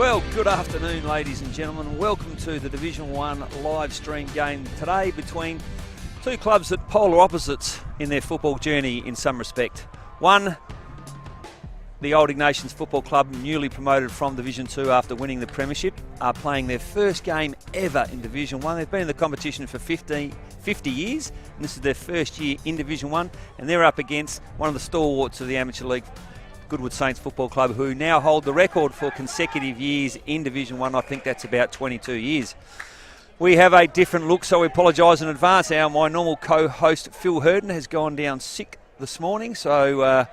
Well, good afternoon, ladies and gentlemen. Welcome to the Division 1 live stream game today between two clubs at polar opposites in their football journey in some respect. One, the Old Ignatians Football Club, newly promoted from Division 2 after winning the premiership, are playing their first game ever in Division 1. They've been in the competition for 50 years, and this is their first year in Division 1, and they're up against one of the stalwarts of the Amateur League, Goodwood Saints Football Club, who now hold the record for consecutive years in Division 1. I think that's about 22 years. We have a different look, so we apologise in advance. My normal co-host, Phil Herden, has gone down sick this morning, so a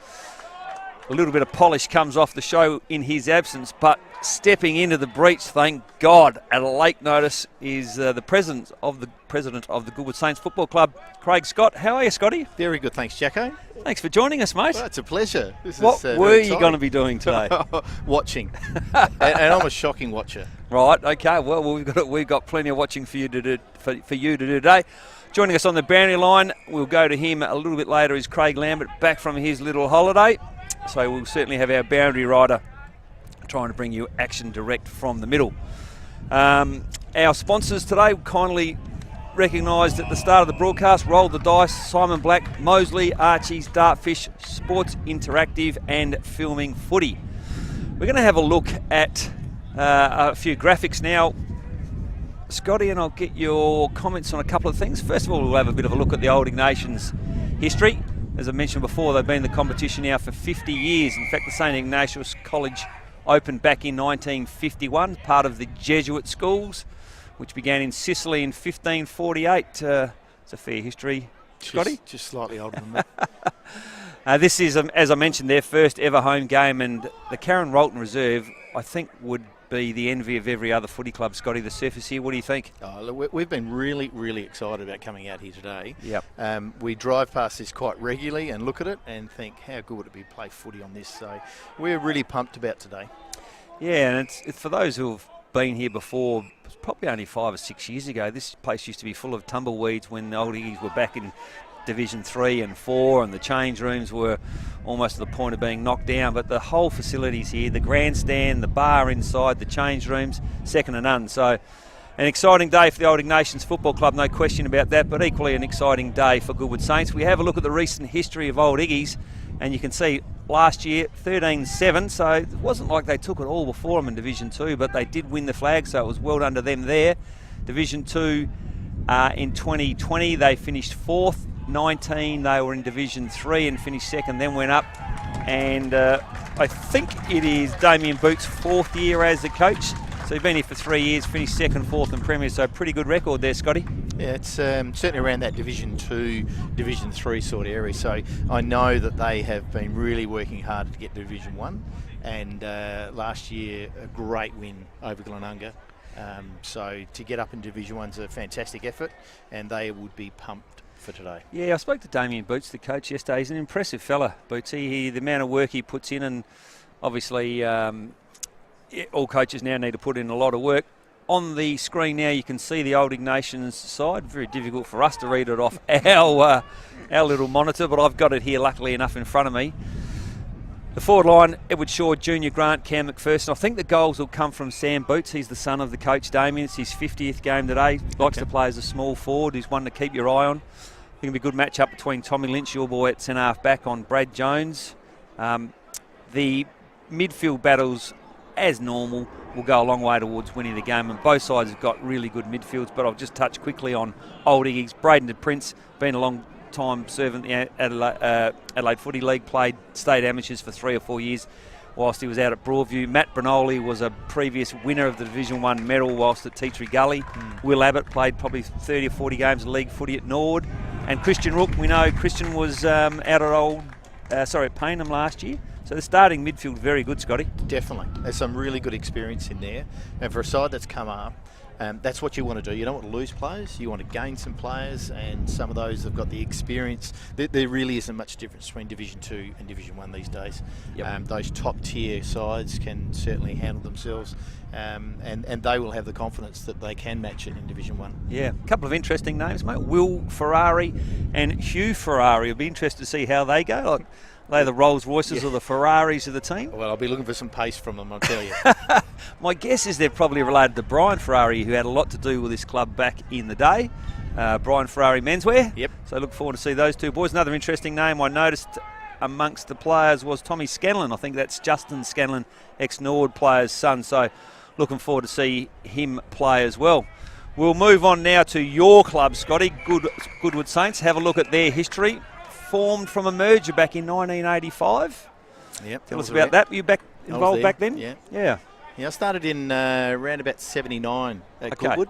little bit of polish comes off the show in his absence. But stepping into the breach, thank God, at a late notice, is the president of the Goodwood Saints Football Club, Craig Scott. How are you, Scotty? Very good, thanks, Jacko. Thanks for joining us, mate. Well, it's a pleasure. What were you going to be doing today? Watching, and I'm a shocking watcher. Right. Okay. Well, we've got plenty of watching for you to do today. Joining us on the boundary line, we'll go to him a little bit later, is Craig Lambert, back from his little holiday. So we'll certainly have our boundary rider trying to bring you action direct from the middle. Our sponsors today kindly recognised at the start of the broadcast: Roll the Dice, Simon Black, Mosley, Archie's, Dartfish, Sports Interactive and Filming Footy. We're going to have a look at a few graphics now, Scotty, and I'll get your comments on a couple of things. First of all, we'll have a bit of a look at the Old Ignatians history. As I mentioned before, they've been in the competition now for 50 years. In fact, the St Ignatius College opened back in 1951, part of the Jesuit schools, which began in Sicily in 1548. It's a fair history, Scotty? Just slightly older than that. This is, as I mentioned, their first ever home game, and the Karen Rolton Reserve, I think, would be the envy of every other footy club. Scotty, the surface here, what do you think? Look, we've been really, really excited about coming out here today. Yep. We drive past this quite regularly and look at it and think, how good would it be to play footy on this? So we're really pumped about today. Yeah, and it's for those who have been here before, it's probably only 5 or 6 years ago. This place used to be full of tumbleweeds when the Old Iggies were back in Division 3 and 4, and the change rooms were almost to the point of being knocked down. But the whole facilities here, the grandstand, the bar inside, the change rooms, second to none. So an exciting day for the Old Ignatians Football Club, no question about that, but equally an exciting day for Goodwood Saints. We have a look at the recent history of Old Iggies, and you can see last year 13-7, so it wasn't like they took it all before them in Division 2, but they did win the flag, so it was well done to them there. Division 2 in 2020, they finished 4th. 19, they were in Division 3 and finished 2nd, then went up. And I think it is Damien Boots' 4th year as the coach. So he's been here for 3 years, finished 2nd, 4th and Premier, so pretty good record there, Scotty. Yeah, it's certainly around that Division 2, Division 3 sort of area. So I know that they have been really working hard to get to Division 1. And last year, a great win over Glenunga. So to get up in Division 1 is a fantastic effort, and they would be pumped for today. Yeah, I spoke to Damien Boots, the coach, yesterday. He's an impressive fella, Bootsy. The amount of work he puts in, and obviously all coaches now need to put in a lot of work. On the screen now you can see the Old Ignatians side. Very difficult for us to read it off our little monitor, but I've got it here luckily enough in front of me. The forward line, Edward Shaw, Junior Grant, Cam McPherson. I think the goals will come from Sam Boots. He's the son of the coach, Damien. It's his 50th game today. Likes to play as a small forward. He's one to keep your eye on. I think it'll be a good match-up between Tommy Lynch, your boy at centre-half back, on Brad Jones. The midfield battles, as normal, will go a long way towards winning the game, and both sides have got really good midfields. But I'll just touch quickly on Old Iggies. Braden de Prince, been a long time serving the Adelaide Footy League, played state amateurs for 3 or 4 years whilst he was out at Broadview. Matt Brinoli was a previous winner of the Division 1 medal whilst at Tea Tree Gully. Will Abbott played probably 30 or 40 games of league footy at Nord. And Christian Rook, we know Christian was out at at Payneham last year. So the starting midfield, very good, Scotty. Definitely. There's some really good experience in there. And for a side that's come up, that's what you want to do. You don't want to lose players. You want to gain some players, and some of those have got the experience. There really isn't much difference between Division 2 and Division 1 these days. Yep. Those top-tier sides can certainly handle themselves, and they will have the confidence that they can match it in Division 1. Yeah, a couple of interesting names, mate. Will Ferrari and Hugh Ferrari. It'll be interesting to see how they go. They're the Rolls Royces or the Ferraris of the team. Well, I'll be looking for some pace from them, I'll tell you. My guess is they're probably related to Brian Ferrari, who had a lot to do with this club back in the day. Brian Ferrari Menswear. Yep. So I look forward to see those two boys. Another interesting name I noticed amongst the players was Tommy Scanlon. I think that's Justin Scanlon, ex-Nord player's son. So looking forward to see him play as well. We'll move on now to your club, Scotty, Goodwood Saints. Have a look at their history. Formed from a merger back in 1985. Yep. Tell us about that. Were you involved back then? Yeah. Yeah. Yeah, I started in around about 79 at Goodwood.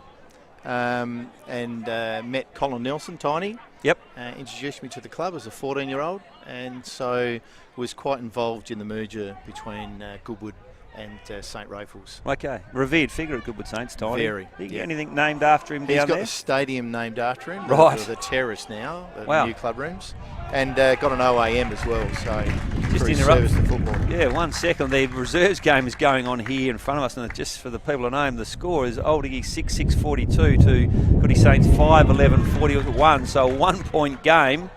And met Colin Nelson, Tiny. Yep. Introduced me to the club as a 14-year-old, and so was quite involved in the merger between Goodwood and St Raphael's. Okay. Revered figure at Goodwood Saints, Tiny. Very. You get anything named after him down there? He's got a stadium named after him. Right. The terrace now, the wow. new club rooms. And got an OAM as well, so just for his interrupt. service to football. Yeah, 1 second. The reserves game is going on here in front of us, and just for the people at home, the score is Old Iggy 6-6-42 to Goodie Saints 5-11-41. So a 1 point game,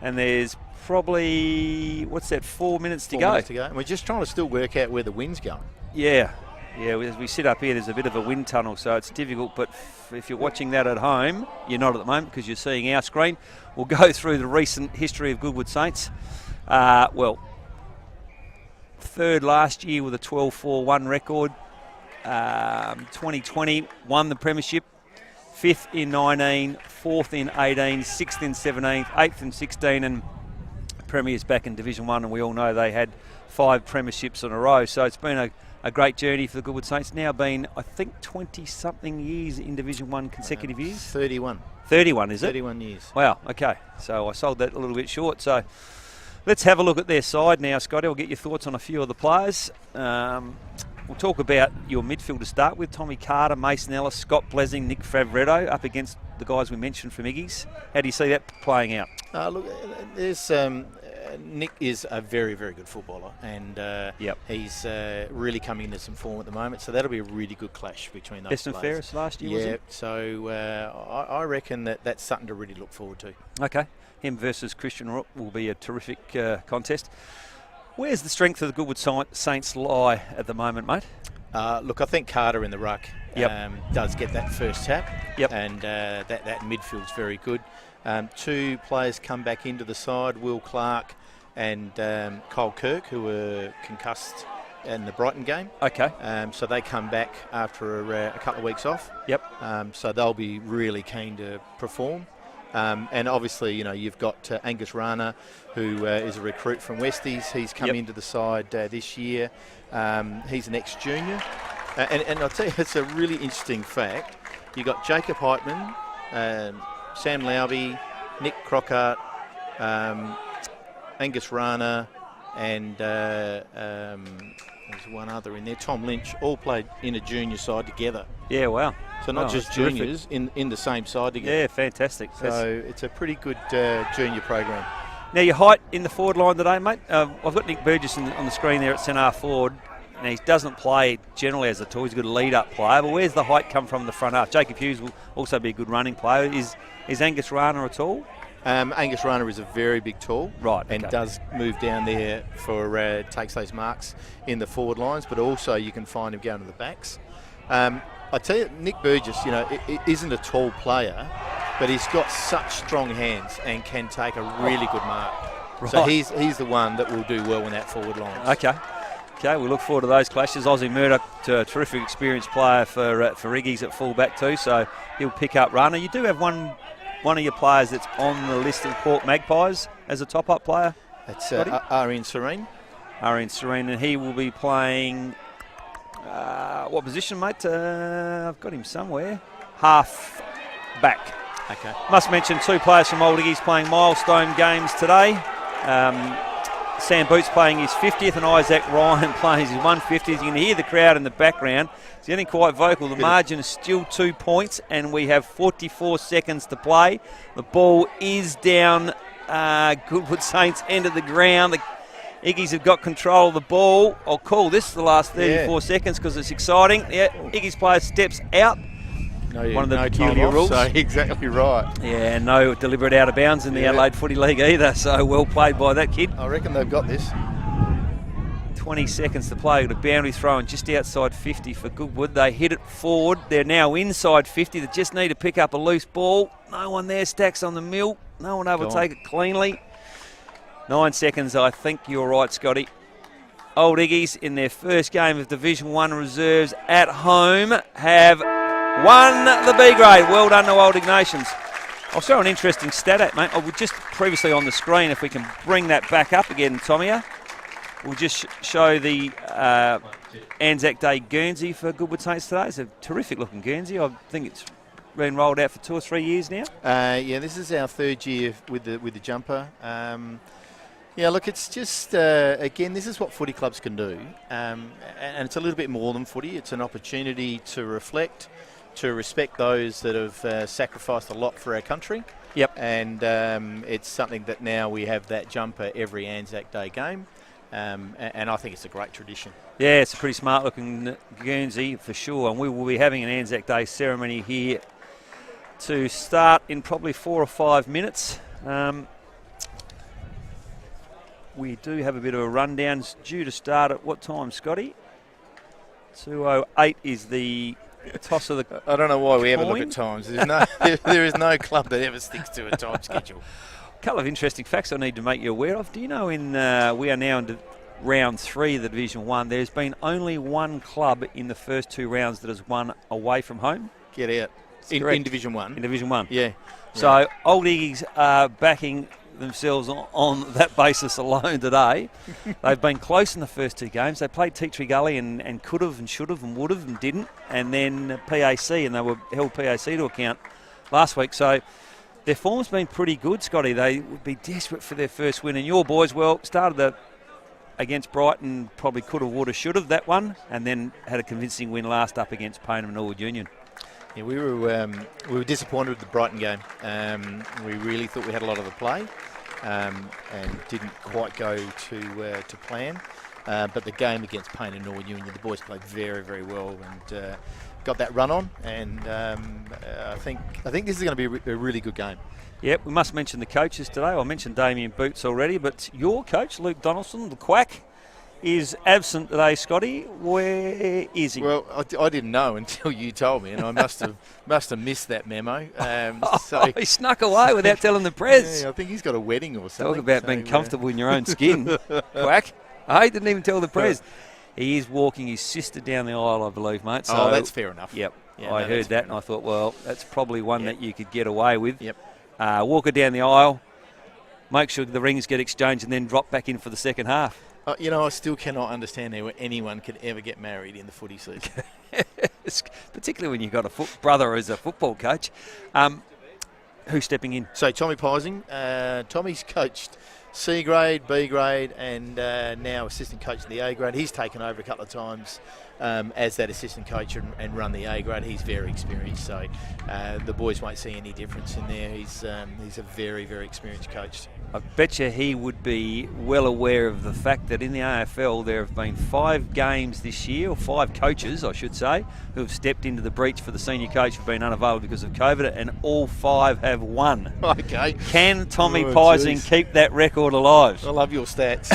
and there's probably, 4 minutes to go? 4 minutes to go. And we're just trying to still work out where the wind's going. Yeah. Yeah, as we sit up here, there's a bit of a wind tunnel, so it's difficult. But if you're watching that at home, you're not at the moment because you're seeing our screen. We'll go through the recent history of Goodwood Saints. Third last year with a 12-4-1 record. 2020 won the premiership. 5th in 19, 4th in 18, 6th in 17, 8th in 16, and Premiers back in Division 1, and we all know they had 5 premierships in a row. So it's been a great journey for the Goodwood Saints. Now been, I think, 20-something years in Division 1 consecutive years. 31. 31, is it? 31 years. Wow, okay. So I sold that a little bit short. So let's have a look at their side now, Scotty. I'll get your thoughts on a few of the players. We'll talk about your midfield to start with. Tommy Carter, Mason Ellis, Scott Blessing, Nick Favretto, up against the guys we mentioned from Iggy's. How do you see that playing out? Look, there's Nick is a very, very good footballer, and he's really coming into some form at the moment. So that'll be a really good clash between those Best and players. fairest last year, was it? So I reckon that's something to really look forward to. Okay. Him versus Christian Rook will be a terrific contest. Where's the strength of the Goodwood Saints lie at the moment, mate? Look, I think Carter in the ruck does get that first tap, and that midfield's very good. 2 players come back into the side, Will Clark and Kyle Kirk, who were concussed in the Brighton game. Okay. So they come back after a couple of weeks off. Yep. So they'll be really keen to perform. And obviously, you've got Angus Rana, who is a recruit from Westies. He's come into the side this year. He's an ex-junior. And I'll tell you, it's a really interesting fact. You've got Jacob Heitman, Sam Lauby, Nick Crockart, Angus Rana, and there's one other in there, Tom Lynch, all played in a junior side together. Yeah, wow. So not just juniors, in the same side together. Yeah, fantastic. So it's a pretty good junior program. Now, your height in the forward line today, mate. I've got Nick Burgess on the screen there at centre forward. Now, he doesn't play generally as a tall. He's a good lead-up player. But where's the height come from the front half? Jacob Hughes will also be a good running player. Is Angus Rana at all? Angus Rana is a very big tall, right, and does move down there for takes those marks in the forward lines, but also you can find him going to the backs. I tell you, Nick Burgess, it isn't a tall player, but he's got such strong hands and can take a really good mark. Right. So he's the one that will do well in that forward line. Okay, we look forward to those clashes. Ozzie Murdoch, a terrific experienced player for Iggy's at fullback too, so he'll pick up Rana. You do have one of your players that's on the list of Port Magpies as a top-up player. That's Arian Serene. Arian Serene, and he will be playing, what position, mate? I've got him somewhere. Half back. Okay. Must mention 2 players from Old Iggy's playing milestone games today. Sam Boots playing his 50th and Isaac Ryan playing his 150th. You can hear the crowd in the background. It's getting quite vocal. The margin is still 2 points and we have 44 seconds to play. The ball is down Goodwood Saints end of the ground. The Iggy's have got control of the ball. I'll call this the last 34 seconds because it's exciting. Yeah, Iggy's player steps out. one of the peculiar rules. So exactly right. Yeah, and no deliberate out of bounds in the Adelaide Footy League either. So well played by that kid. I reckon they've got this. 20 seconds to play. Got a boundary throw and just outside 50 for Goodwood. They hit it forward. They're now inside 50. They just need to pick up a loose ball. No one there. Stacks on the mill. No one able to take it cleanly. 9 seconds, I think you're right, Scotty. Old Iggies in their first game of Division 1 reserves at home have won the B grade. Well done to Old Ignatians. I'll show an interesting stat at, mate. I would just previously on the screen, if we can bring that back up again, Tommy. We'll just show the Anzac Day Guernsey for Goodwood Saints today. It's a terrific looking Guernsey. I think it's been rolled out for 2 or 3 years now. Yeah, this is our 3rd year with the jumper. Yeah, look, it's just, again, this is what footy clubs can do. And it's a little bit more than footy. It's an opportunity to reflect, to respect those that have sacrificed a lot for our country. Yep. And it's something that now we have that jumper every Anzac Day game. And I think it's a great tradition. Yeah, it's a pretty smart looking Guernsey for sure. And we will be having an Anzac Day ceremony here to start in probably 4 or 5 minutes. We do have a bit of a rundown. It's due to start at what time, Scotty? 2:08 is the toss of the I don't know why we ever coin. look at times. There is no club that ever sticks to a time schedule. A couple of interesting facts I need to make you aware of. Do you know we are now in round 3 of the Division 1. There's been only one club in the first 2 rounds that has won away from home. Get out. In Division 1? In Division 1. Yeah. So Old Iggies are backing themselves on that basis alone today. They've been close in the first 2 games. They played Tea Tree Gully and could have and should have and would have and didn't. And then PAC, and they were held PAC to account last week. So their form's been pretty good, Scotty. They would be desperate for their first win. And your boys, well, started against Brighton, probably could have, would have, should have, that one. And then had a convincing win last up against Payneham and Norwood Union. Yeah, we were disappointed with the Brighton game. We really thought we had a lot of the play, and didn't quite go to plan. But the game against Payneham and Norwood Union, the boys played very, very well and got that run on. And I think this is going to be a really good game. Yep, we must mention the coaches today. I mentioned Damien Boots already, but your coach, Luke Donaldson, the Quack, is absent today, Scotty. Where is he? Well, I didn't know until you told me, and I must have missed that memo. So he snuck away without telling the press. Yeah, I think he's got a wedding or something. Talk about being comfortable in your own skin, Quack. He didn't even tell the press. He is walking his sister down the aisle, I believe, mate. So, that's fair enough. Yep. Yeah, I heard that, and I thought, well, that's probably one that you could get away with. Yep. Walk her down the aisle, make sure the rings get exchanged, and then drop back in for the second half. I still cannot understand how anyone could ever get married in the footy season. Particularly when you've got a brother as a football coach. Who's stepping in? So Tommy Pising. Tommy's coached C grade, B grade, and now assistant coach in the A grade. He's taken over a couple of times as that assistant coach and run the A grade. He's very experienced, so the boys won't see any difference in there. He's a very, very experienced coach. I bet you he would be well aware of the fact that in the AFL there have been 5 games this year, or 5 coaches, I should say, who have stepped into the breach for the senior coach who've been unavailable because of COVID, and all 5 have won. Okay. Can Tommy Pising keep that record alive? I love your stats,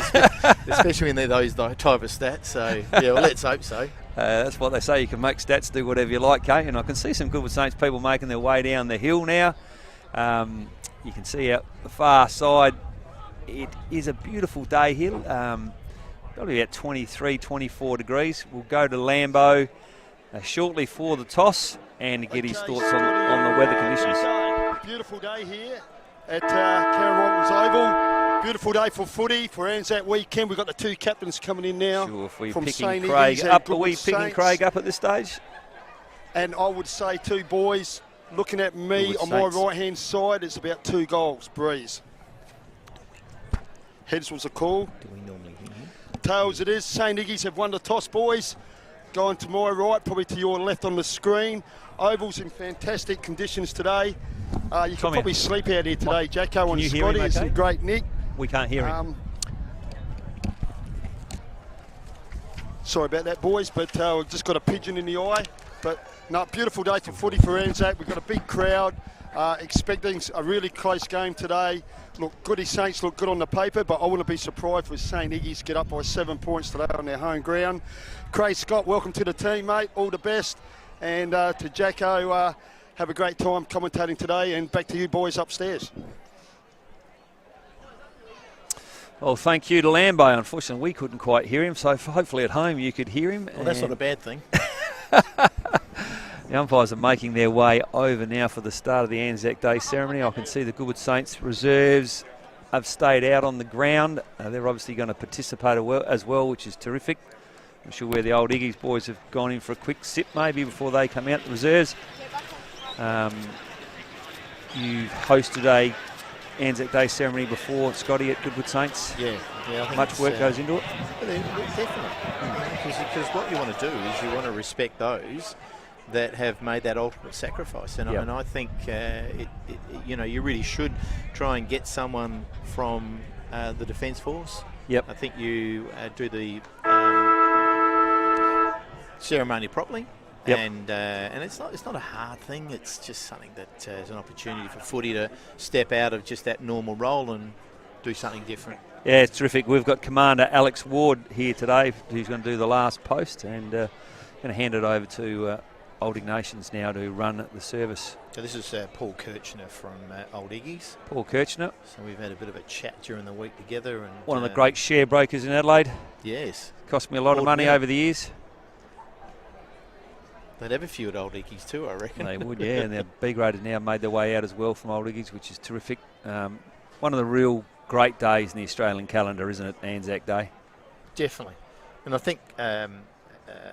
especially when they're those type of stats. So, yeah, well, let's hope so. That's what they say. You can make stats do whatever you like, Kate. And I can see some Goodwood Saints people making their way down the hill now. You can see out the far side, it is a beautiful day here. Probably about 23, 24 degrees. We'll go to Lambo shortly for the toss and get his thoughts on the weather conditions. Beautiful day here at Karen Walton's Oval. Beautiful day for footy, for Anzac weekend. We've got the 2 captains coming in now. Sure, if we're from picking St. Craig Iggy's up, and are we Goodwood picking Saints. Craig up at this stage? And I would say 2 boys looking at me Goodwood on Saints. my right-hand side. It's about 2 goals, breeze. Heads was a call. Do we normally hear him? Tails it is. St. Iggy's have won the toss, boys. Going to my right, probably to your left on the screen. Oval's in fantastic conditions today. You can probably sleep out here today, Jacko and you hear him Scotty. It's okay? some great nick. We can't hear him. Sorry about that, boys, but we've just got a pigeon in the eye. But no, beautiful day for footy for Anzac. We've got a big crowd, expecting a really close game today. Look, Goody Saints look good on the paper, but I wouldn't be surprised if St Iggy's get up by 7 points today on their home ground. Craig Scott, welcome to the team, mate. All the best. And to Jacko, have a great time commentating today. And back to you boys upstairs. Well, thank you to Lambo. Unfortunately, we couldn't quite hear him, so hopefully at home you could hear him. Well, that's not a bad thing. The umpires are making their way over now for the start of the Anzac Day ceremony. I can see the Goodwood Saints reserves have stayed out on the ground. They're obviously going to participate as well, which is terrific. I'm sure where the old Iggy's boys have gone in for a quick sip maybe before they come out, the reserves. You hosted a Anzac Day ceremony before, Scotty, at Goodwood Saints. Yeah, I think much work goes into it. Definitely, because what you want to do is you want to respect those that have made that ultimate sacrifice, and I think you really should try and get someone from the Defence Force. Yep. I think you do the ceremony properly. Yep. And it's not a hard thing. It's just something that is an opportunity for footy to step out of just that normal role and do something different. Yeah, it's terrific. We've got Commander Alex Ward here today, who's going to do the last post, and going to hand it over to Old Ignatians now to run the service. So this is Paul Kirchner from Old Iggy's. Paul Kirchner. So we've had a bit of a chat during the week together. And one of the great share brokers in Adelaide. Yes. Cost me a lot of money over the years. They'd have a few at Old Iggy's too, I reckon. They would, yeah, and they're B-graded now, made their way out as well from Old Iggy's, which is terrific. One of the real great days in the Australian calendar, isn't it, Anzac Day? Definitely. And I think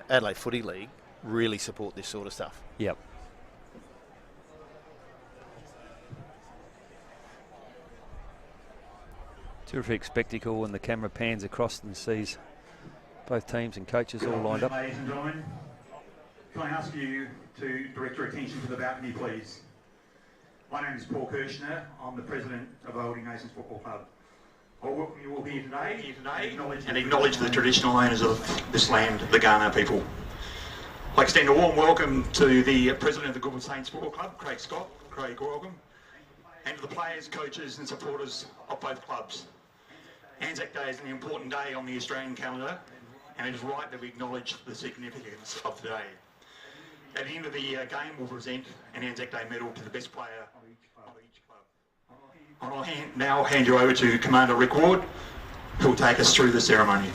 Adelaide Footy League really support this sort of stuff. Yep. Terrific spectacle, and the camera pans across and sees both teams and coaches all lined up. Ladies and gentlemen, can I ask you to direct your attention to the balcony, please? My name is Paul Kirchner. I'm the president of Old Ignatians Football Club. I welcome you all here today and acknowledge the traditional owners of this land, the Kaurna people. I'd like to extend a warm welcome to the president of the Goodwood Saints Football Club, Craig Scott. Craig, welcome. And to the players, coaches and supporters of both clubs. Anzac Day is an important day on the Australian calendar, and it is right that we acknowledge the significance of today. At the end of the game, we'll present an Anzac Day medal to the best player of each club. I'll now hand you over to Commander Rick Ward, who will take us through the ceremony.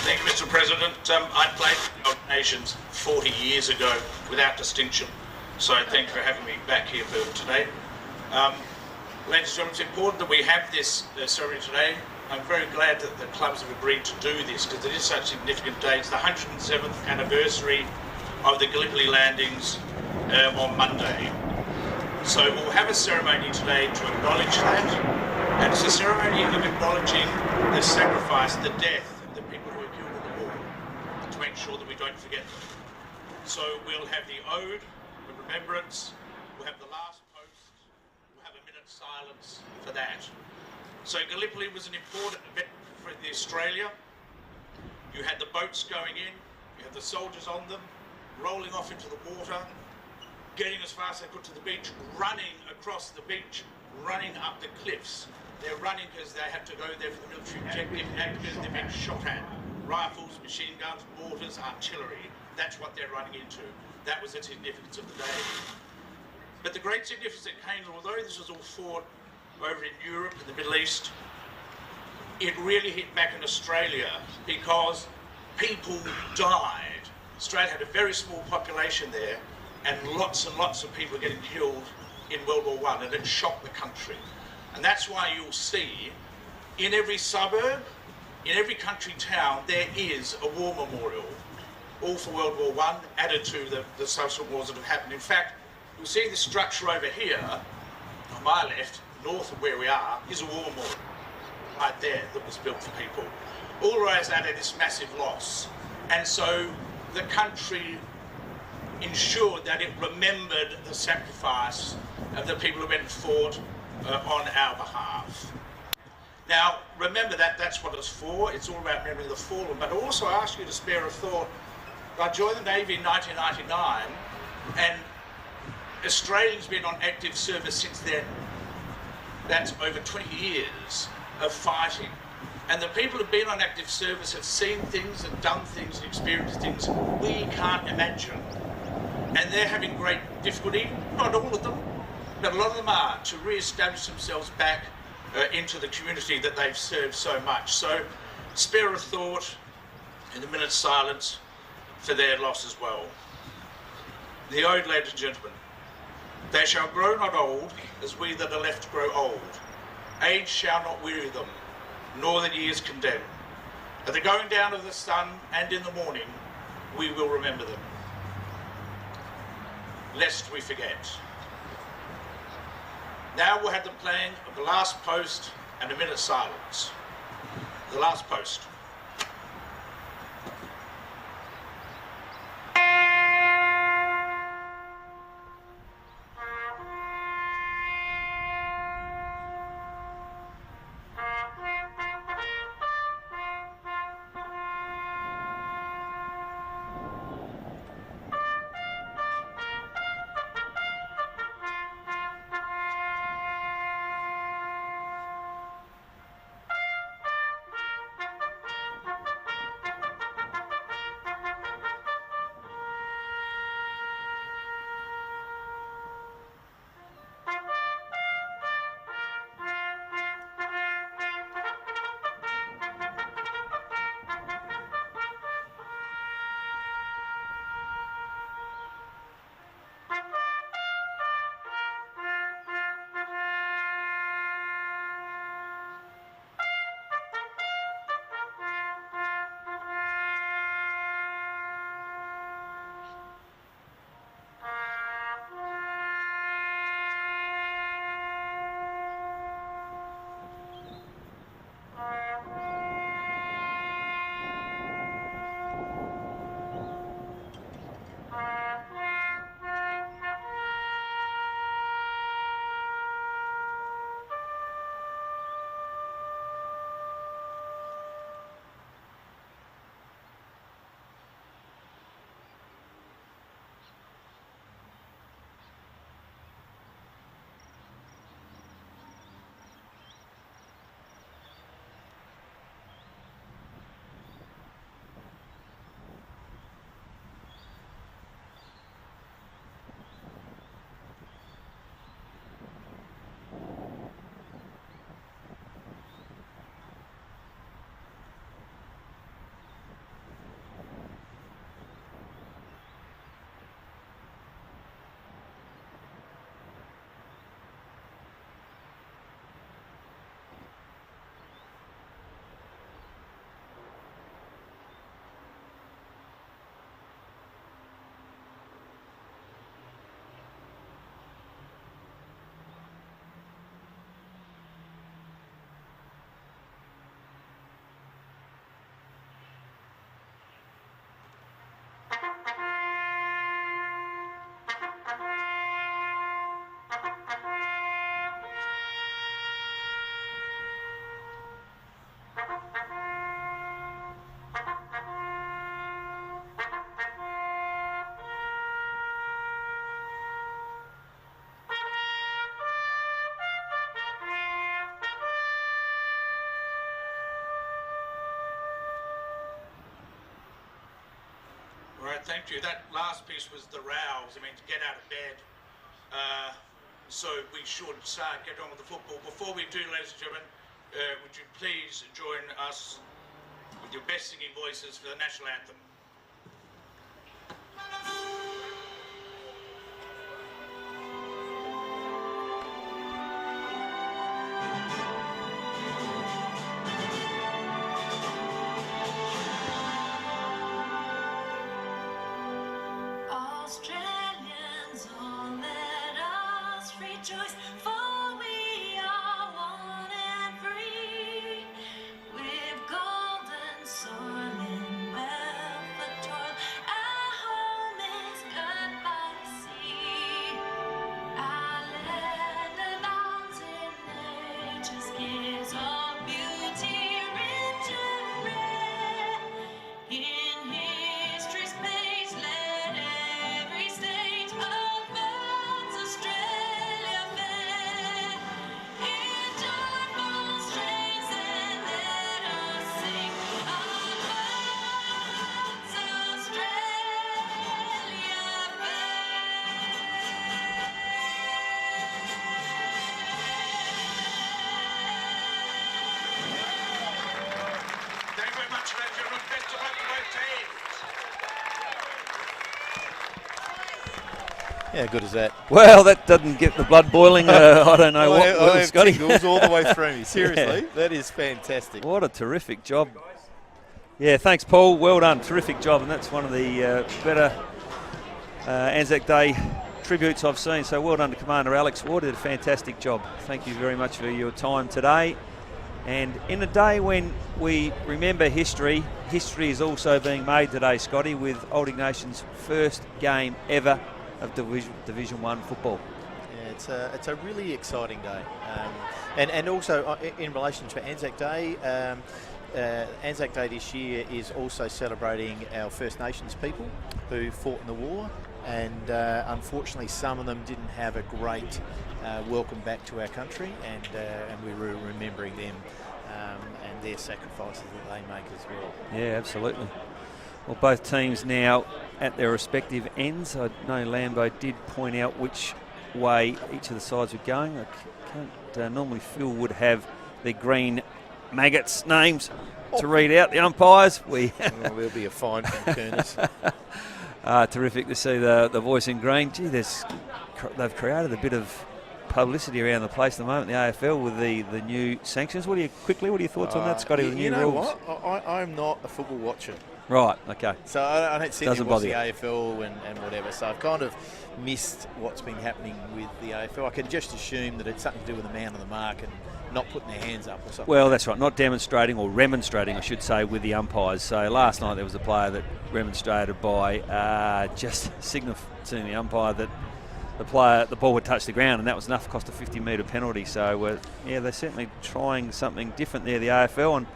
Thank you, Mr. President. I played for the Nations 40 years ago without distinction, so thank you for having me back here for today. Ladies and gentlemen, it's important that we have this ceremony today. I'm very glad that the clubs have agreed to do this because it is such a significant day. It's the 107th anniversary of the Gallipoli landings on Monday. So we'll have a ceremony today to acknowledge that, and it's a ceremony of acknowledging the sacrifice, the death of the people who were killed in the war, to make sure that we don't forget them. So we'll have the ode, the remembrance, we'll have the last post, we'll have a minute's silence for that. So Gallipoli was an important event for Australia. You had the boats going in, you had the soldiers on them, rolling off into the water, getting as fast as they could to the beach, running across the beach, running up the cliffs. They're running because they had to go there for the military objective and because they're being shot at. Rifles, machine guns, mortars, artillery. That's what they're running into. That was the significance of the day. But the great significance that came, although this was all fought over in Europe and the Middle East, it really hit back in Australia because people died. Australia had a very small population there, and lots of people were getting killed in World War I, and it shocked the country. And that's why you'll see in every suburb, in every country town, there is a war memorial, all for World War I, added to the subsequent wars that have happened. In fact, you'll see the structure over here, on my left, north of where we are, is a war memorial, right there, that was built for people. All around that, this massive loss. And so the country ensured that it remembered the sacrifice of the people who went and fought on our behalf. Now, remember that's what it's for. It's all about remembering the fallen. But I also ask you to spare a thought. I joined the Navy in 1999, and Australia's been on active service since then. That's over 20 years of fighting. And the people who've been on active service have seen things and done things and experienced things we can't imagine. And they're having great difficulty, not all of them, but a lot of them are, to re-establish themselves back into the community that they've served so much. So spare a thought in the minute's silence for their loss as well. The ode, ladies and gentlemen. They shall grow not old, as we that are left grow old. Age shall not weary them, nor the years condemn. At the going down of the sun and in the morning, we will remember them, lest we forget. Now we'll have the playing of the last post and a minute's silence. The last post. Right, thank you. That last piece was the rouse. I mean, to get out of bed. So we should start, get on with the football. Before we do, ladies and gentlemen, would you please join us with your best singing voices for the national anthem? Australians, oh, let us rejoice, for we are one and free. With golden soil and wealth of toil, our home is good by sea. Our land abounds in nature's gifts of beauty. How good is that? Well, that doesn't get the blood boiling. I don't know what I will, have Scotty. tingles all the way through me. Seriously, that is fantastic. What a terrific job. Yeah, thanks, Paul. Well done. Terrific job. And that's one of the better Anzac Day tributes I've seen. So well done to Commander Alex Ward. Did a fantastic job. Thank you very much for your time today. And in a day when we remember history, history is also being made today, Scotty, with Old Ignatians' first game ever of Division 1 football. Yeah, it's a really exciting day. And also in relation to Anzac Day, Anzac Day this year is also celebrating our First Nations people who fought in the war, and unfortunately some of them didn't have a great welcome back to our country, and we were remembering them and their sacrifices that they make as well. Yeah, absolutely. Well, both teams now at their respective ends. I know Lambo did point out which way each of the sides were going. I can't normally Phil would have the green maggots names to read out, the umpires. There'll be a fine from Turners. Terrific to see the voice in green. Gee, they've created a bit of publicity around the place at the moment, the AFL, with the new sanctions. What are your thoughts on that, Scotty, with the new rules? What? I'm not a football watcher. Right, okay. So I don't sit and watch the you. AFL and whatever. So I've kind of missed what's been happening with the AFL. I can just assume that it's something to do with the man on the mark and not putting their hands up or something. Well, that's right. Not demonstrating, or remonstrating, I should say, with the umpires. So last night there was a player that remonstrated by just signaling to the umpire that the ball had touched the ground, and that was enough to cost a 50-metre penalty. So, yeah, they're certainly trying something different there, the AFL. And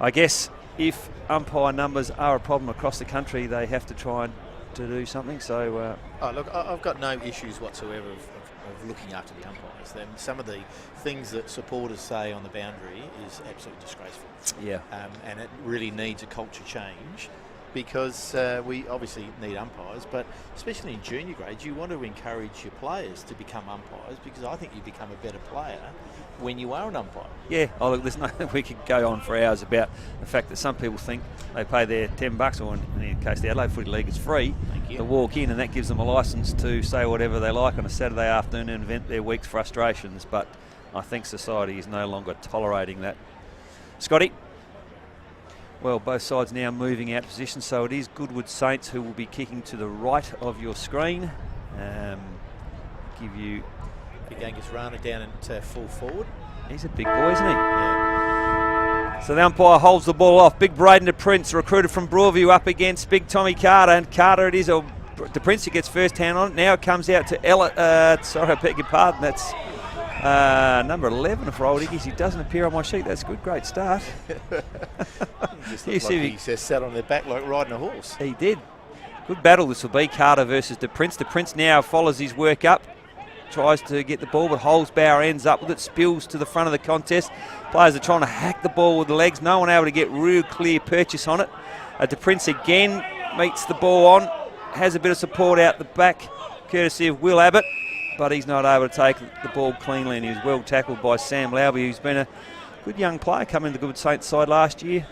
I guess if umpire numbers are a problem across the country, they have to try to do something. So, look, I've got no issues whatsoever of looking after the umpires. Some of the things that supporters say on the boundary is absolutely disgraceful. Yeah. And it really needs a culture change, because we obviously need umpires, but especially in junior grades, you want to encourage your players to become umpires, because I think you become a better player when you are an umpire. Yeah, look, we could go on for hours about the fact that some people think they pay their $10, or in the case of the Adelaide Footy League, it's free to walk in, and that gives them a licence to say whatever they like on a Saturday afternoon and vent their week's frustrations. But I think society is no longer tolerating that. Scotty? Well, both sides now moving out of position, so it is Goodwood Saints who will be kicking to the right of your screen. Give you... Big Angus Rana down at full forward. He's a big boy, isn't he? Yeah. So the umpire holds the ball off. Big Braden De Prince, recruited from Broadview, up against Big Tommy Carter. And Carter it is. De Prince who gets first hand on it. Now it comes out to Ella. Sorry, I beg your pardon. That's number 11 for Old Iggies. He doesn't appear on my sheet. That's good. Great start. Just looked like he sat on their back like riding a horse. He did. Good battle this will be. Carter versus De Prince. De Prince now follows his work up. Tries to get the ball, but Holzbauer ends up with it, spills to the front of the contest. Players are trying to hack the ball with the legs. No one able to get real clear purchase on it. De Prince again meets the ball on, has a bit of support out the back, courtesy of Will Abbott, but he's not able to take the ball cleanly, and he was well tackled by Sam Lauby, who's been a good young player coming to the Good Saints side last year.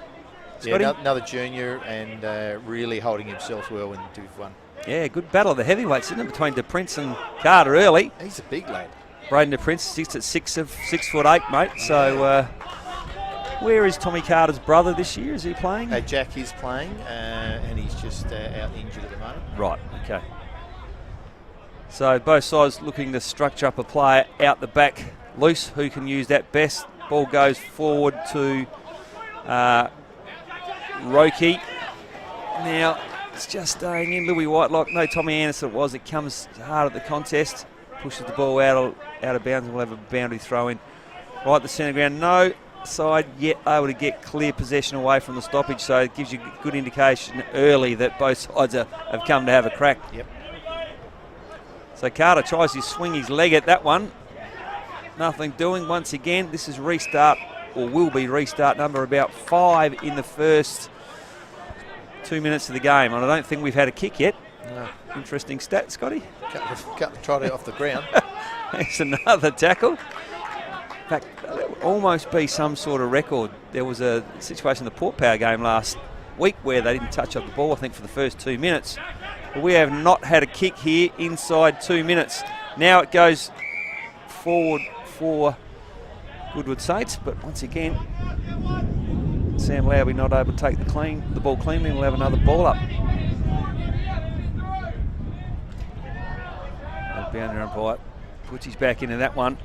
Yeah, another junior, and really holding himself well in Div 1. Yeah, good battle of the heavyweights, isn't it, between De Prince and Carter early. He's a big lad. Braden De Prince sits at 6'8", mate. So where is Tommy Carter's brother this year? Is he playing? Jack is playing, and he's just out injured at the moment. Right, okay. So both sides looking to structure up a player out the back loose. Who can use that best? Ball goes forward to Roki. Now, it's just staying in. Louis Whitelock, no Tommy Anderson it was. It comes hard at the contest. Pushes the ball out of bounds, and we'll have a boundary throw in right at the centre ground. No side yet able to get clear possession away from the stoppage, so it gives you a good indication early that both sides have come to have a crack. Yep. So Carter tries to swing his leg at that one. Nothing doing. Once again, this is restart, or will be restart number about 5 in the first 2 minutes of the game, and I don't think we've had a kick yet. No. Interesting stat, Scotty. Cut the trotty off the ground. There's another tackle. In fact, that would almost be some sort of record. There was a situation in the Port Power game last week where they didn't touch up the ball, I think, for the first 2 minutes. But we have not had a kick here inside 2 minutes. Now it goes forward for Goodwood Saints, but once again, Sam Lowry not able to take the ball cleanly. We'll have another ball up. Boundary umpire puts his back into that one.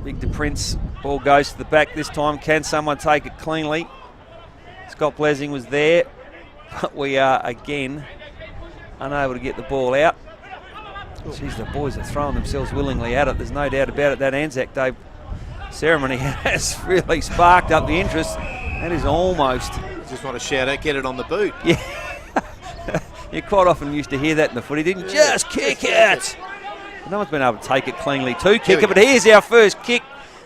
Victor Prince, ball goes to the back this time. Can someone take it cleanly? Scott Blessing was there, but we are again unable to get the ball out. Jeez, the boys are throwing themselves willingly at it. There's no doubt about it. That Anzac Day ceremony has really sparked up the interest. That is almost... Just want to shout out, get it on the boot. Yeah. You quite often used to hear that in the footy, didn't you? Just kick it! No one's been able to take it cleanly to kick it, but here's our first kick.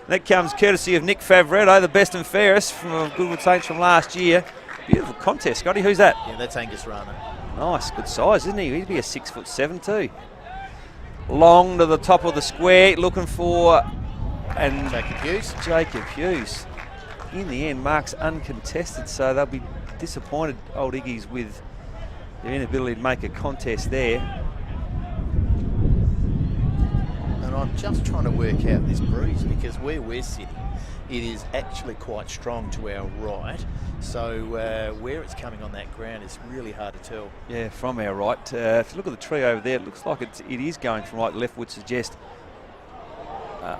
That comes courtesy of Nick Favretto, the best and fairest from Goodwood Saints from last year. Beautiful contest, Scotty. Who's that? Yeah, that's Angus Rana. Nice, good size, isn't he? He'd be a 6'7" too. Long to the top of the square, looking for... And Jacob Hughes. In the end, marks uncontested, so they'll be disappointed, Old Iggies, with their inability to make a contest there. And I'm just trying to work out this breeze, because where we're sitting, it is actually quite strong to our right. So where it's coming on that ground is really hard to tell. Yeah, from our right. If you look at the tree over there, it looks like it is going from right to left, would suggest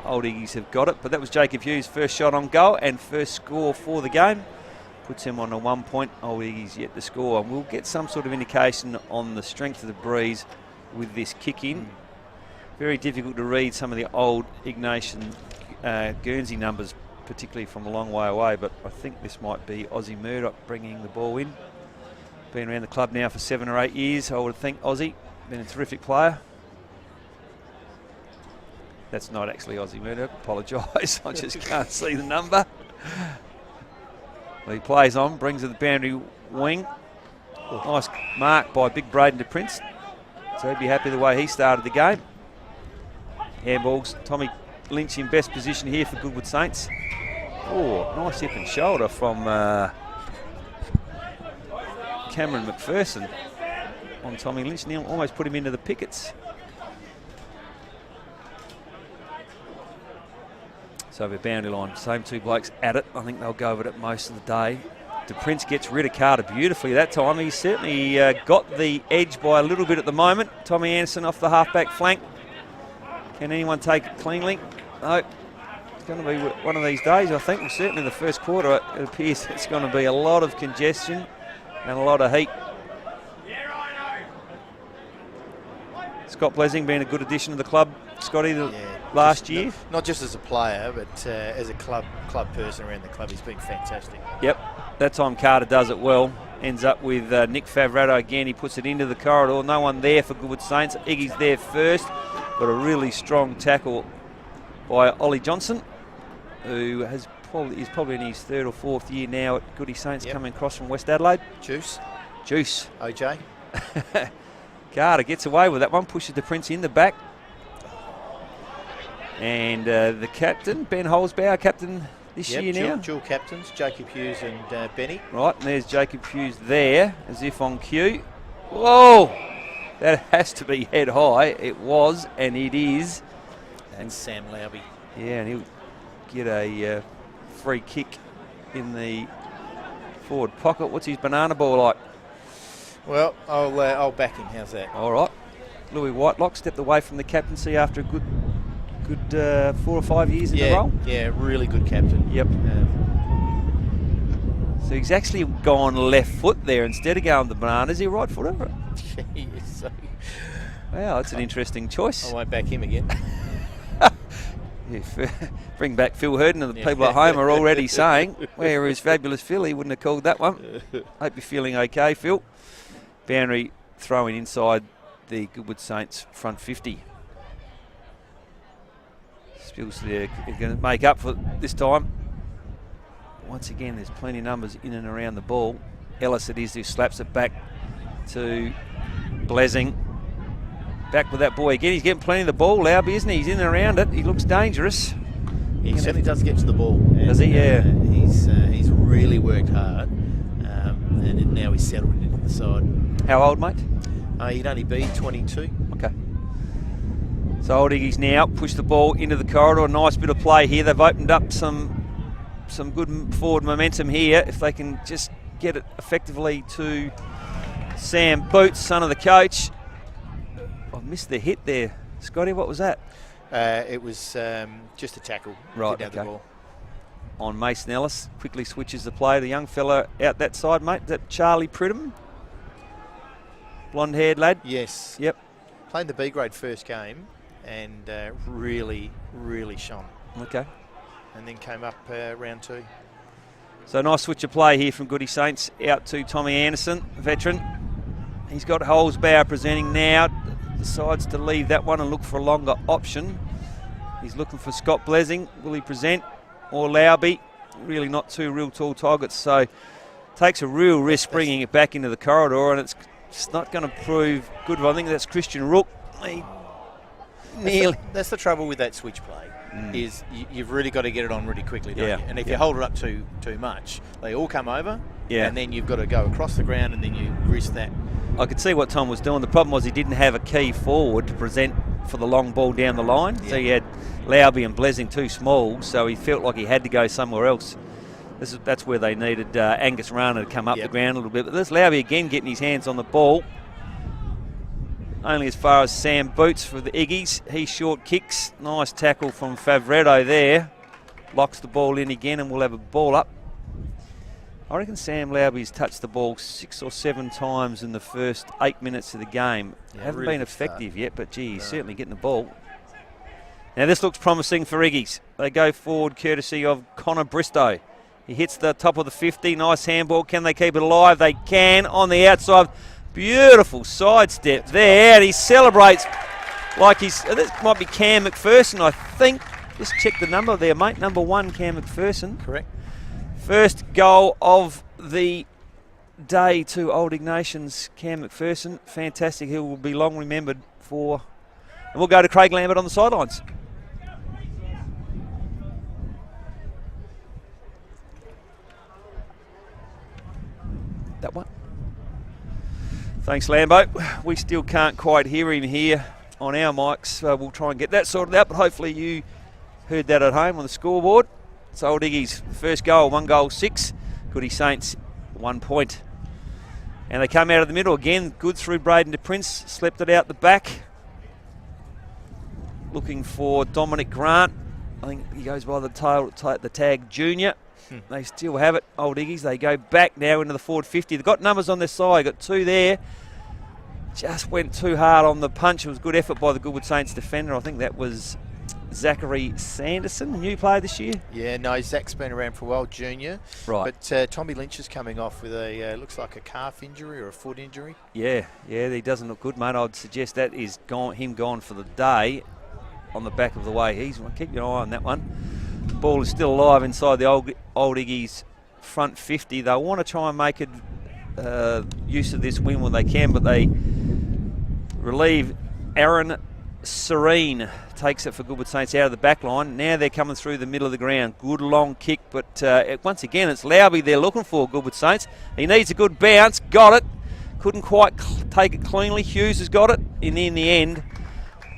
Old Iggies have got it. But that was Jacob Hughes' first shot on goal and first score for the game. Puts him on a 1 point. Old Iggies yet to score. And we'll get some sort of indication on the strength of the breeze with this kick in. Very difficult to read some of the old Ignatians Guernsey numbers, particularly from a long way away, but I think this might be Aussie Murdoch bringing the ball in. Been around the club now for 7 or 8 years, I would think. Aussie, been a terrific player. That's not actually Aussie Murdoch, apologise, I just can't see the number. Well, he plays on, brings it to the boundary wing. Nice mark by Big Braden de Prince, so he'd be happy the way he started the game. Handballs, Tommy Lynch in best position here for Goodwood Saints. Oh, nice hip and shoulder from Cameron McPherson on Tommy Lynch. Neil almost put him into the pickets. So over boundary line, same two blokes at it. I think they'll go over it most of the day. De Prince gets rid of Carter beautifully that time. He's certainly got the edge by a little bit at the moment. Tommy Anderson off the half-back flank. Can anyone take it cleanly? No. It's going to be one of these days, I think. Well, certainly the first quarter, it appears it's going to be a lot of congestion and a lot of heat. Scott Blessing being a good addition to the club, Scotty, last year. Not just as a player, but as a club person around the club, he's been fantastic. Yep, that time Carter does it well. Ends up with Nick Favretto again. He puts it into the corridor. No one there for Goodwood Saints. Iggy's there first, but a really strong tackle by Ollie Johnson, who is probably in his 3rd or 4th year now at Goodie Saints, coming across from West Adelaide. Juice. OJ. Carter gets away with that one, pushes the Prince in the back. And the captain, Ben Holzbauer, captain this year now. Dual captains, Jacob Hughes and Benny. Right, and there's Jacob Hughes there, as if on cue. Whoa! That has to be head high. It was, and it is. And Sam Lowry. Yeah, and he'll get a free kick in the forward pocket. What's his banana ball like? Well, I'll back him. How's that? All right. Louis Whitelock stepped away from the captaincy after a good 4 or 5 years in the role. Yeah, really good captain. Yep. So he's actually gone left foot there instead of going the banana. Is he right foot over it? Yes. Wow, that's an interesting choice. I won't back him again. Bring back Phil Herden, and the people at home are already saying, where is fabulous Phil? He wouldn't have called that one. Hope you're feeling okay, Phil. Boundary throwing inside the Goodwood Saints front 50. Spills there, going to make up for this time. Once again, there's plenty of numbers in and around the ball. Ellis it is who slaps it back to Blessing. Back with that boy again. He's getting plenty of the ball, Lauby, isn't he? He's in and around it. He looks dangerous. He certainly does get to the ball. Does he? Yeah. He's really worked hard, and now he's settled into the side. How old, mate? He'd only be 22. Okay. So Old Iggy's now push the ball into the corridor. Nice bit of play here. They've opened up some good forward momentum here. If they can just get it effectively to Sam Boots, son of the coach. I missed the hit there. Scotty, what was that? It was just a tackle. Right, Didn't have okay. the ball. On Mason Ellis. Quickly switches the play. The young fella out that side, mate. Is that Charlie Pridham? Blonde-haired lad? Yes. Yep. Played the B grade first game and really shone. Okay. And then came up round 2. So nice switch of play here from Goody Saints out to Tommy Anderson, veteran. He's got Holzbauer presenting now. Decides to leave that one and look for a longer option. He's looking for Scott Blessing. Will he present? Or Lauby? Really not two real tall targets, so takes a real risk bringing it back into the corridor, and it's not going to prove good. I think that's Christian Rook. That's the trouble with that switch play. Is you've really got to get it on really quickly, don't you? And if you hold it up too much, they all come over, and then you've got to go across the ground, and then you risk that. I could see what Tom was doing. The problem was he didn't have a key forward to present for the long ball down the line. So he had Lauby and Blessing too small, so he felt like he had to go somewhere else. That's where they needed Angus Rana to come up the ground a little bit. But there's Lauby again getting his hands on the ball. Only as far as Sam Boots for the Iggies. He short kicks. Nice tackle from Favretto there. Locks the ball in again, and we'll have a ball up. I reckon Sam Lauby's touched the ball 6 or 7 times in the first 8 minutes of the game. Hasn't really been effective yet, but gee, he's certainly getting the ball. Now this looks promising for Iggies. They go forward courtesy of Connor Bristow. He hits the top of the 50. Nice handball. Can they keep it alive? They can on the outside. Beautiful sidestep there. And he celebrates like this might be Cam McPherson, I think. Just check the number there, mate. Number 1, Cam McPherson. Correct. First goal of the day to Old Ignatians, Cam McPherson. Fantastic. He will be long remembered for. And we'll go to Craig Lambert on the sidelines. That one. Thanks, Lambo. We still can't quite hear him here on our mics, so we'll try and get that sorted out, but hopefully you heard that at home on the scoreboard. It's Old Iggy's first goal, 1 goal, 6. Goody Saints, 1 point. And they come out of the middle again, good through Braden de Prince, slept it out the back. Looking for Dominic Grant. I think he goes by the tag Junior. They still have it, Old Iggies. They go back now into the forward 50. They've got numbers on their side. Got 2 there. Just went too hard on the punch. It was good effort by the Goodwood Saints defender. I think that was Zachary Sanderson, new player this year. Yeah, no, Zach's been around for a while, junior. Right. But Tommy Lynch is coming off with a, looks like a calf injury or a foot injury. Yeah, he doesn't look good, mate. I'd suggest that is him gone for the day on the back of the way he's. Keep your eye on that one. Ball is still alive inside the Old Iggy's front 50. They'll want to try and make it use of this win when they can, but they relieve Aaron Serene. Takes it for Goodwood Saints out of the back line. Now they're coming through the middle of the ground. Good long kick, but once again it's Lauby they're looking for, Goodwood Saints. He needs a good bounce. Got it. Couldn't quite take it cleanly. Hughes has got it. And in the end,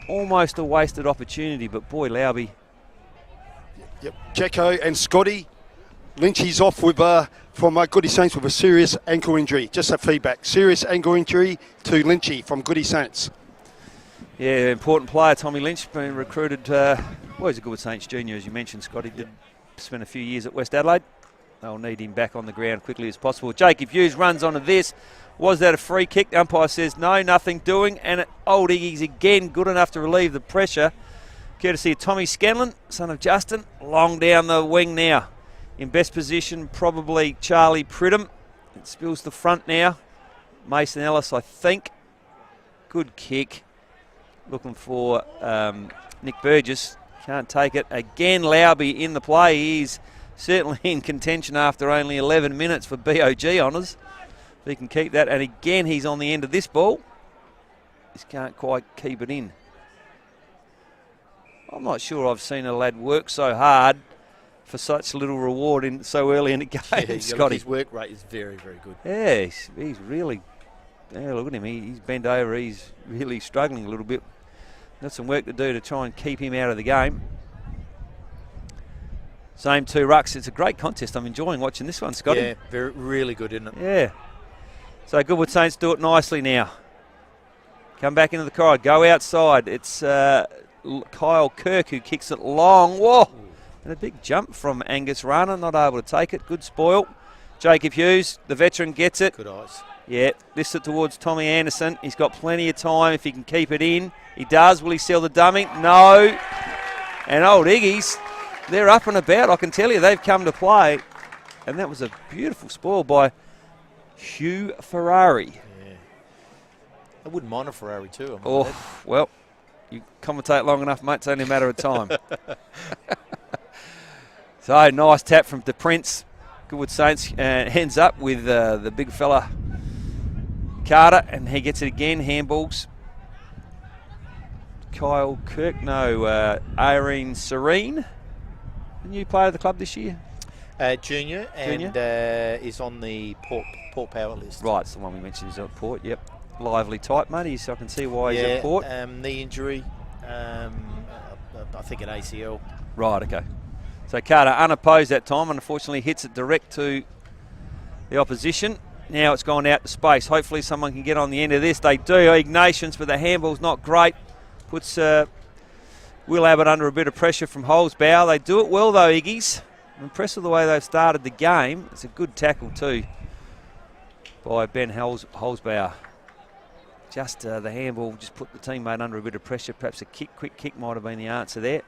almost a wasted opportunity, but boy, Lauby. Yep, Jacko and Scotty. Lynchy's off with from Goody Saints with a serious ankle injury. Just a feedback. Serious ankle injury to Lynchy from Goody Saints. Yeah, important player, Tommy Lynch, been recruited. He's a Goodwood Saints junior, as you mentioned, Scotty. Did spend a few years at West Adelaide. They'll need him back on the ground quickly as possible. Jacob Hughes runs onto this. Was that a free kick? The umpire says no, nothing doing. And Old Iggy's again good enough to relieve the pressure. Courtesy of Tommy Scanlon, son of Justin. Long down the wing now. In best position, probably Charlie Pridham. It spills the front now. Mason Ellis, I think. Good kick. Looking for Nick Burgess. Can't take it. Again, Lauby in the play. He's certainly in contention after only 11 minutes for BOG honours. If he can keep that. And again, he's on the end of this ball. Just can't quite keep it in. I'm not sure I've seen a lad work so hard for such little reward in so early in the game, Scotty. His work rate is very, very good. Yeah, he's really Yeah, look at him. He's bent over. He's really struggling a little bit. Got some work to do to try and keep him out of the game. Same 2 rucks. It's a great contest. I'm enjoying watching this one, Scotty. Yeah, really good, isn't it? Yeah. So Goodwood Saints do it nicely now. Come back into the corridor. Go outside. It's Kyle Kirk who kicks it long. Whoa! And a big jump from Angus Rana. Not able to take it. Good spoil. Jacob Hughes, the veteran, gets it. Good eyes. Yeah, lifts it towards Tommy Anderson. He's got plenty of time if he can keep it in. He does. Will he sell the dummy? No. And old Iggy's, they're up and about. I can tell you, they've come to play. And that was a beautiful spoil by Hugh Ferrari. Yeah. I wouldn't mind a Ferrari too. Oh, well, you commentate long enough, mate. It's only a matter of time. So, nice tap from the Prince. Goodwood Saints ends up with the big fella Carter, and he gets it again. Handballs. Kyle Kirk, no, Irene Serene, the new player of the club this year. Junior, and is on the Port Power list. Right, it's the one we mentioned is at Port, yep. Lively type, mate, so I can see why he's at Port. Knee injury, I think at ACL. Right, okay. So Carter unopposed that time, and unfortunately hits it direct to the opposition. Now it's gone out to space. Hopefully someone can get on the end of this. They do. Ignatians, but the handball's not great. Puts Will Abbott under a bit of pressure from Holzbauer. They do it well though, Iggy's. I'm impressed with the way they've started the game. It's a good tackle too by Ben Holzbauer. Just the handball just put the teammate under a bit of pressure. Perhaps a quick kick might have been the answer there.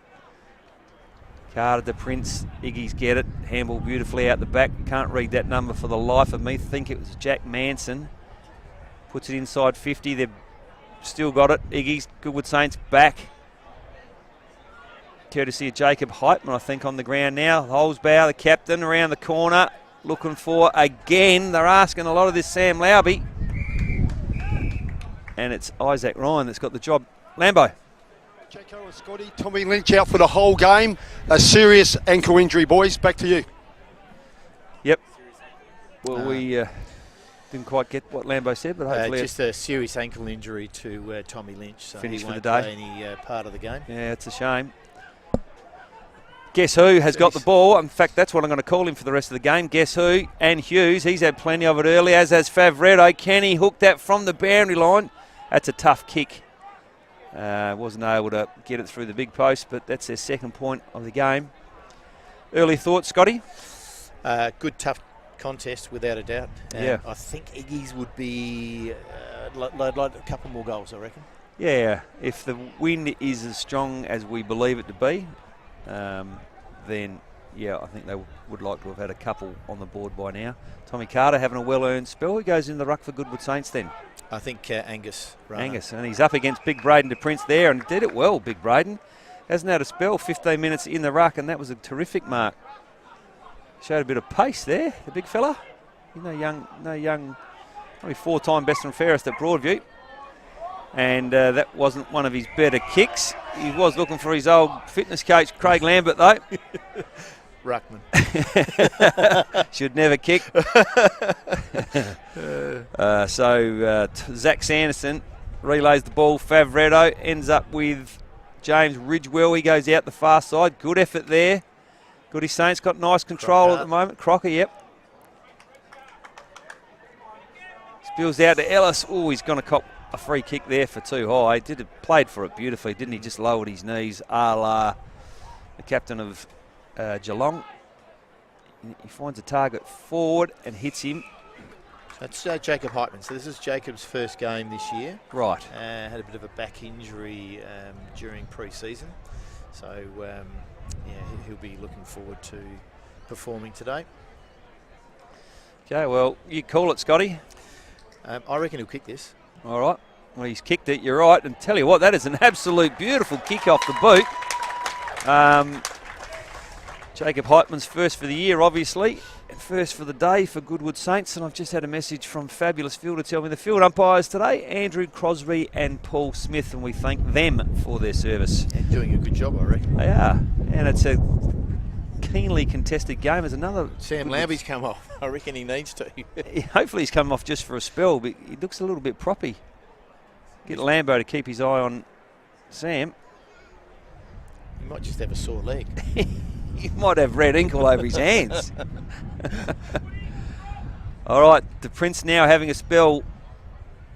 Carter to Prince, Iggy's get it. Handball beautifully out the back. Can't read that number for the life of me. Think it was Jack Manson. Puts it inside 50. They've still got it. Iggy's, Goodwood Saints back. Courtesy of Jacob Heitman, I think, on the ground now. Holzbauer, the captain, around the corner. Looking for, again, they're asking a lot of this Sam Lauby. And it's Isaac Ryan that's got the job. Lambo. Jacko and Scotty, Tommy Lynch out for the whole game. A serious ankle injury, boys. Back to you. Yep. Well, we didn't quite get what Lambo said, but hopefully just a serious ankle injury to Tommy Lynch. So Finish he for won't the day. play any part of the game. Yeah, it's a shame. Guess who has got the ball? In fact, that's what I'm going to call him for the rest of the game. Guess who? And Hughes. He's had plenty of it early, as has Favretto. Can he hook that from the boundary line? That's a tough kick. Wasn't able to get it through the big post, but that's their second point of the game. Early thoughts, Scotty? Good, tough contest, without a doubt. Yeah. I think Iggy's would be like a couple more goals, I reckon. Yeah, if the wind is as strong as we believe it to be, then, yeah, I think they would like to have had a couple on the board by now. Tommy Carter having a well-earned spell. He goes in the ruck for Goodwood Saints then. I think Angus. Rana. Angus, and he's up against Big Braden to Prince there, and did it well, Big Braden. Hasn't had a spell, 15 minutes in the ruck, and that was a terrific mark. Showed a bit of pace there, the big fella. No young, only 4-time best and fairest at Broadview. And that wasn't one of his better kicks. He was looking for his old fitness coach, Craig Lambert, though. Ruckman. Should never kick. Zach Sanderson relays the ball. Favretto ends up with James Ridgewell. He goes out the far side. Good effort there. Goody Saints got nice control at the moment. Crocker, yep. Spills out to Ellis. Oh, he's going to cop a free kick there for too high. Played for it beautifully, didn't he? Just lowered his knees, a la the captain of Geelong. He finds a target forward and hits him. That's Jacob Heitman. So this is Jacob's first game this year. Right. Had a bit of a back injury during pre-season. So, he'll be looking forward to performing today. Okay, well, you call it, Scotty. I reckon he'll kick this. All right. Well, he's kicked it. You're right. And tell you what, that is an absolute beautiful kick off the boot. Jacob Heitman's first for the year, obviously, and first for the day for Goodwood Saints. And I've just had a message from Fabulous Field to tell me the field umpires today, Andrew Crosby and Paul Smith, and we thank them for their service. And doing a good job, I reckon. They are. And it's a keenly contested game. There's another. Sam Lambie's come off. I reckon he needs to. Hopefully he's come off just for a spell, but he looks a little bit proppy. Get Lambo to keep his eye on Sam. He might just have a sore leg. He might have red ink all over his hands. All right, the Prince now having a spell.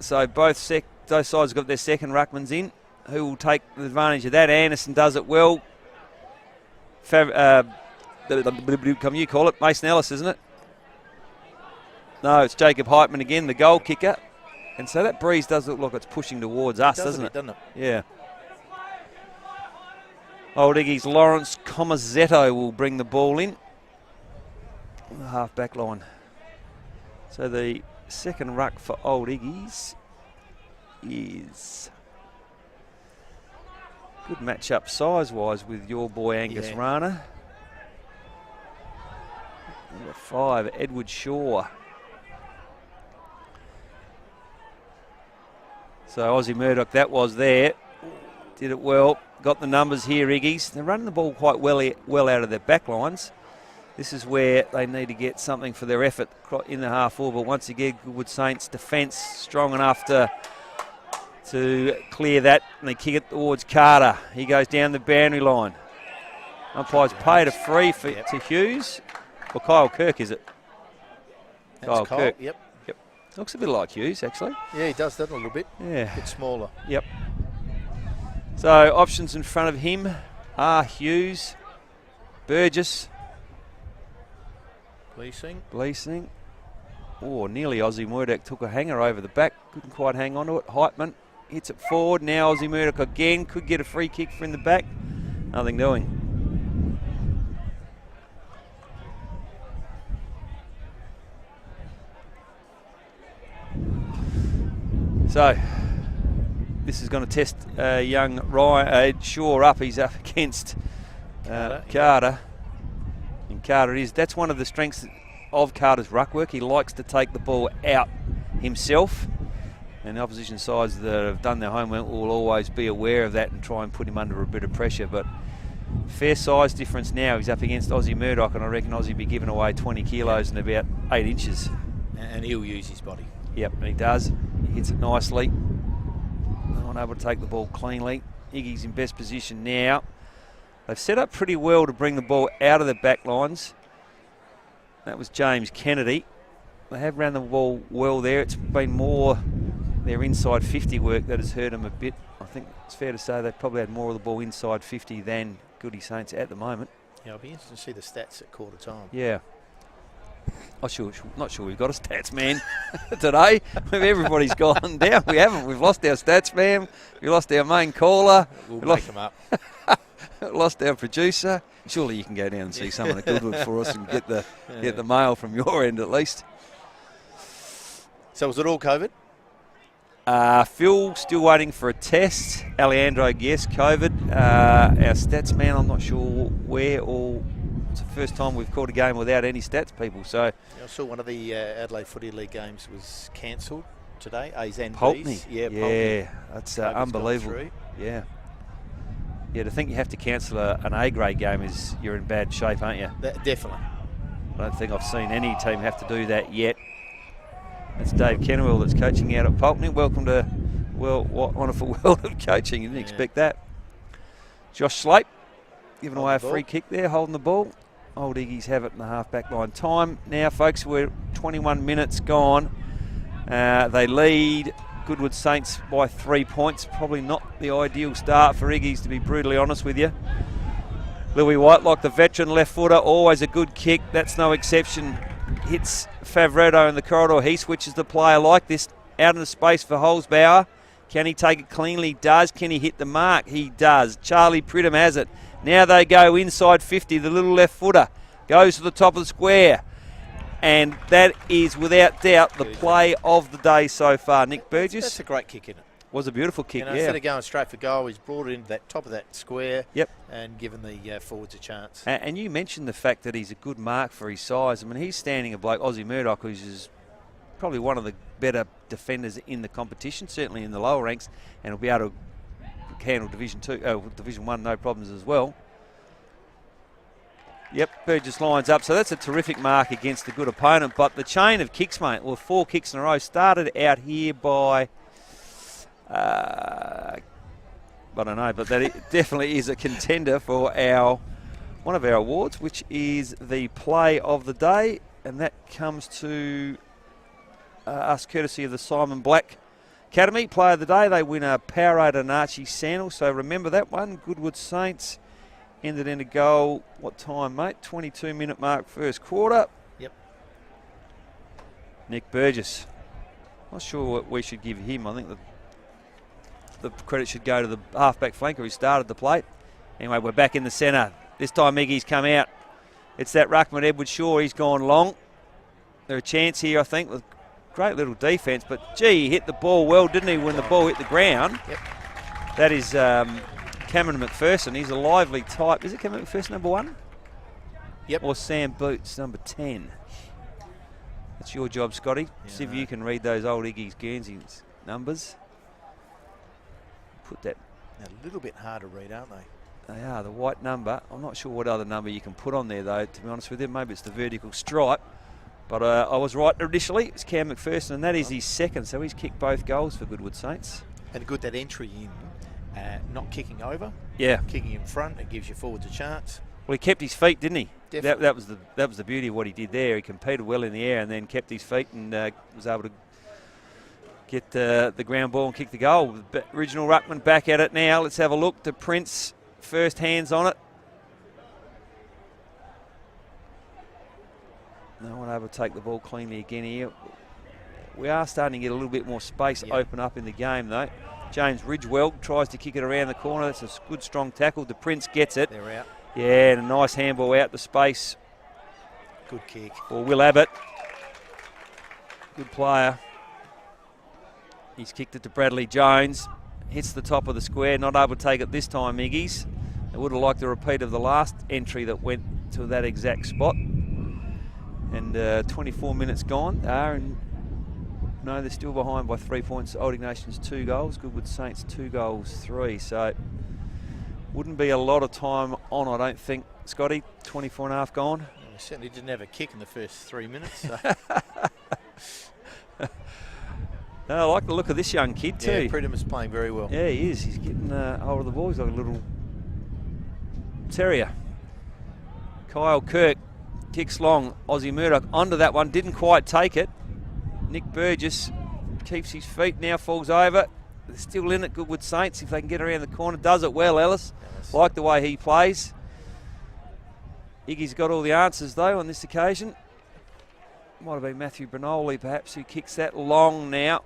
So both sides have got their second ruckmans in. Who will take advantage of that? Anderson does it well. Come you call it? Mason Ellis, isn't it? No, it's Jacob Heitman again, the goal kicker. And so that breeze does look like it's pushing towards us, doesn't it? Doesn't it? Yeah. Old Iggy's Lawrence Comazetto will bring the ball in. On the half-back line. So the second ruck for Old Iggy's is... good match-up size-wise with your boy Angus Rana. Number 5, Edward Shaw. So Aussie Murdoch, that was there. Did it well. Got the numbers here, Iggy's. They're running the ball quite well out of their back lines. This is where they need to get something for their effort in the half forward. But once again, Goodwood Saints defence strong enough to clear that, and they kick it towards Carter. He goes down the boundary line. Umpire's paid a free to Hughes. Or Kyle Kirk, is it? That's Kyle Kirk. Yep. Looks a bit like Hughes, actually. Yeah, he does that a little bit. Yeah. A bit smaller. Yep. So options in front of him are Hughes, Burgess, Gleesing. Oh, nearly Aussie Murdoch took a hanger over the back. Couldn't quite hang on to it. Heitman hits it forward. Now Aussie Murdoch again. Could get a free kick from the back. Nothing doing. So, this is going to test young Ryan Shaw up. He's up against Carter. And Carter that's one of the strengths of Carter's ruck work. He likes to take the ball out himself. And the opposition sides that have done their homework will always be aware of that and try and put him under a bit of pressure. But fair size difference now. He's up against Aussie Murdoch, and I reckon Aussie will be giving away 20 kilos in about 8 inches. And he'll use his body. Yep, and he does. He hits it nicely. Unable to take the ball cleanly. Iggy's in best position now. They've set up pretty well to bring the ball out of the back lines. That was James Kennedy. They have ran the ball well there. It's been more their inside 50 work that has hurt them a bit. I think it's fair to say they've probably had more of the ball inside 50 than Goody Saints at the moment. Yeah, I'll be interested to see the stats at quarter time. Yeah. Not sure we've got a stats man today. Everybody's gone down. We haven't. We've lost our stats man. We lost our main caller. We'll make them up. Lost our producer. Surely you can go down and see someone at Goodwood for us and get the mail from your end at least. So was it all COVID? Phil still waiting for a test. Alejandro, yes, COVID. Our stats man, I'm not sure where or. It's the first time we've called a game without any stats people. So I saw one of the Adelaide Footy League games was cancelled today. A's and Pulteney. B's. Yeah, Pulteney. That's unbelievable. Yeah. Yeah, to think you have to cancel an A-grade game is you're in bad shape, aren't you? Definitely. I don't think I've seen any team have to do that yet. That's Dave Kennewell that's coaching out at Pulteney. Welcome to wonderful world of coaching. You didn't expect that. Josh Slape giving away a free kick there, holding the ball. Old Iggy's have it in the half-back line. Time now, folks. We're 21 minutes gone. They lead Goodwood Saints by 3 points. Probably not the ideal start for Iggy's, to be brutally honest with you. Louis Whitelock, the veteran left footer, always a good kick. That's no exception. Hits Favretto in the corridor. He switches the player like this out into space for Holzbauer. Can he take it cleanly? He does. Can he hit the mark? He does. Charlie Pridham has it. Now they go inside 50. The little left footer goes to the top of the square. And that is, without doubt, the play of the day so far. Nick Burgess. That's a great kick, isn't it? Was a beautiful kick, yeah. Instead of going straight for goal, he's brought it into that top of that square. Yep. And given the forwards a chance. And you mentioned the fact that he's a good mark for his size. I mean, he's standing a bloke, Aussie Murdoch, who's probably one of the better defenders in the competition, certainly in the lower ranks, and will be able to handle Division 1 no problems as well. Yep, Burgess lines up. So that's a terrific mark against a good opponent. But the chain of kicks, mate, or 4 kicks in a row, started out here by, I don't know, but that it definitely is a contender for one of our awards, which is the play of the day. And that comes to us courtesy of the Simon Black Academy. Player of the day, they win a Powerade and Archie sandal. So remember that one. Goodwood Saints ended in a goal. What time, mate? 22-minute mark, first quarter. Yep. Nick Burgess. Not sure what we should give him. I think the credit should go to the halfback flanker who started the plate. Anyway, we're back in the centre. This time Iggy's come out. It's that ruckman, Edward Shaw. He's gone long. There's a chance here, I think, with great little defence. But, gee, he hit the ball well, didn't he, when the ball hit the ground? Yep. That is Cameron McPherson. He's a lively type. Is it Cameron McPherson, number 1? Yep. Or Sam Boots, number 10? That's your job, Scotty. Yeah, See if you can read those old Iggy's Guernsey's numbers. Put that. They're a little bit hard to read, aren't they? They are, the white number. I'm not sure what other number you can put on there, though, to be honest with you. Maybe it's the vertical stripe. But I was right initially. It's Cam McPherson, and that is his second. So he's kicked both goals for Goodwood Saints. And good that entry in, not kicking over. Yeah. Kicking in front, it gives your forwards a chance. Well, he kept his feet, didn't he? Definitely. That was the beauty of what he did there. He competed well in the air and then kept his feet and was able to get the ground ball and kick the goal. Original ruckman back at it now. Let's have a look. The Prince, first hands on it. No one able to take the ball cleanly again here. We are starting to get a little bit more space open up in the game, though. James Ridgewell tries to kick it around the corner. That's a good, strong tackle. The Prince gets it. They're out. Yeah, and a nice handball out to space. Good kick. For Will Abbott. Good player. He's kicked it to Bradley Jones. Hits the top of the square. Not able to take it this time, Iggy's. They would have liked a repeat of the last entry that went to that exact spot. And 24 minutes gone. No, they're still behind by 3 points. Old Ignatians 2 goals. Goodwood Saints 2 goals, 3. So wouldn't be a lot of time on, I don't think, Scotty. 24 and a half gone. Well, we certainly didn't have a kick in the first 3 minutes. So. No, I like the look of this young kid too. Yeah, Pridham is playing very well. Yeah, he is. He's getting hold of the ball. He's like a little terrier. Kyle Kirk kicks long. Aussie Murdoch onto that one. Didn't quite take it. Nick Burgess keeps his feet, now falls over. They're still in it, Goodwood Saints, if they can get around the corner. Does it well, Ellis. Like the way he plays. Iggy's got all the answers, though, on this occasion. Might have been Matthew Bernoli, perhaps, who kicks that long now.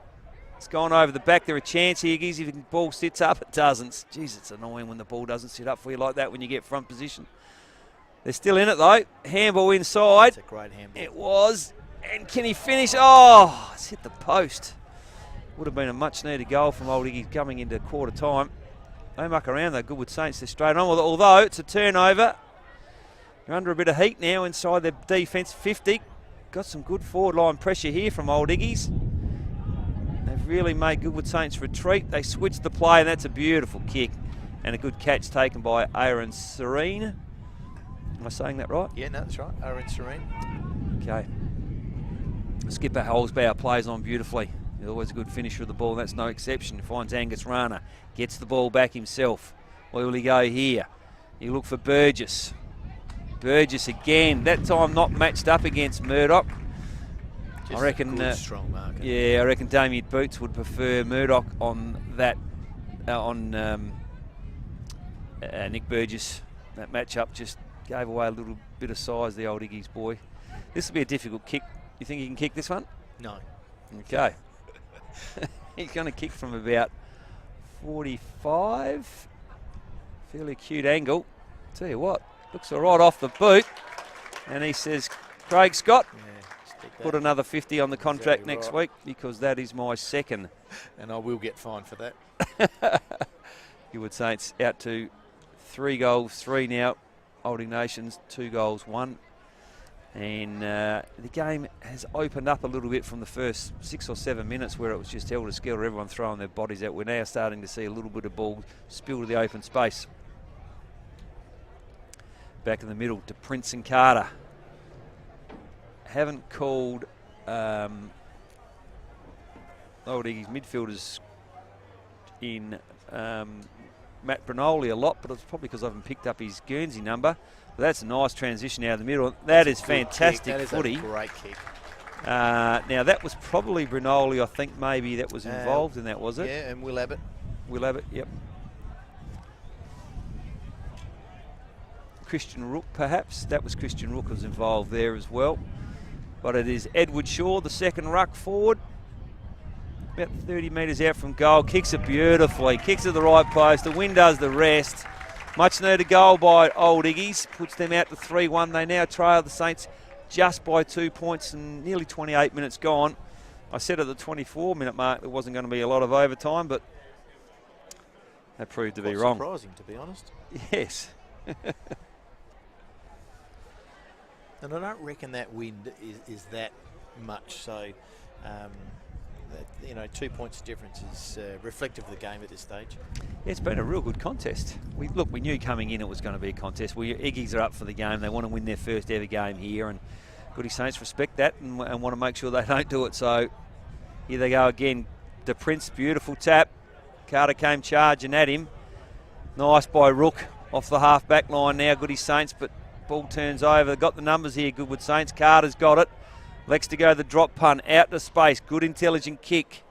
It's gone over the back. There a chance here, Iggy's. If the ball sits up, it doesn't. Jeez, it's annoying when the ball doesn't sit up for you like that when you get front position. They're still in it, though. Handball inside. It's a great handball. It was. And can he finish? Oh, it's hit the post. Would have been a much-needed goal from Old Iggy coming into quarter time. They muck around, though. Goodwood Saints, they're straight on. Although it's a turnover. They're under a bit of heat now inside their defence. 50. Got some good forward line pressure here from Old Iggy's. They've really made Goodwood Saints retreat. They switched the play, and that's a beautiful kick. And a good catch taken by Aaron Serene. Am I saying that right? Yeah, no, that's right. Aaron Serene. Okay. Skipper Holzbauer plays on beautifully. He's always a good finisher of the ball, and that's no exception. Finds Angus Rana. Gets the ball back himself. Where will he go here? You look for Burgess. Burgess again. That time not matched up against Murdoch. Just I reckon. A good, strong marker. Yeah, I reckon Damien Boots would prefer Murdoch on that. Nick Burgess. That matchup just gave away a little bit of size. The Old Iggy's boy. This will be a difficult kick. You think he can kick this one? No. Okay. He's going to kick from about 45. Fairly acute angle. Tell you what, looks all right off the boot. And he says, Craig Scott, put another 50 on the contract next week because that is my second. And I will get fined for that. You would say it's out to 3 goals, 3 now. Old Ignatians, 2 goals, 1. And the game has opened up a little bit from the first 6 or 7 minutes where it was just helter-skelter, everyone throwing their bodies out. We're now starting to see a little bit of ball spill to the open space. Back in the middle to Prince and Carter. Haven't called Old Iggy's midfielders in Matt Brinoli a lot, but it's probably because I haven't picked up his Guernsey number. But that's a nice transition out of the middle. That is fantastic footy. That is a great kick. Now that was probably Brinoli, I think maybe that was involved in that, was it? Yeah, and Will Abbott. Will Abbott, yep. Christian Rook, perhaps. That was Christian Rook was involved there as well. But it is Edward Shaw, the second ruck forward. About 30 metres out from goal. Kicks it beautifully. Kicks it the right post. The wind does the rest. Much needed goal by Old Iggy's. Puts them out to 3-1. They now trail the Saints just by 2 points and nearly 28 minutes gone. I said at the 24-minute mark there wasn't going to be a lot of overtime, but that proved to be wrong. Surprising, to be honest. Yes. And I don't reckon that wind is that much. So, 2 points difference is reflective of the game at this stage. Yeah, it's been a real good contest. We knew coming in it was going to be a contest. Iggy's are up for the game. They want to win their first ever game here, and Goody Saints respect that and want to make sure they don't do it. So here they go again. De Prince, beautiful tap. Carter came charging at him. Nice by Rook off the half-back line now, Goody Saints, but ball turns over. Got the numbers here, Goodwood Saints. Carter's got it. Lex to go the drop punt, out to space. Good intelligent kick.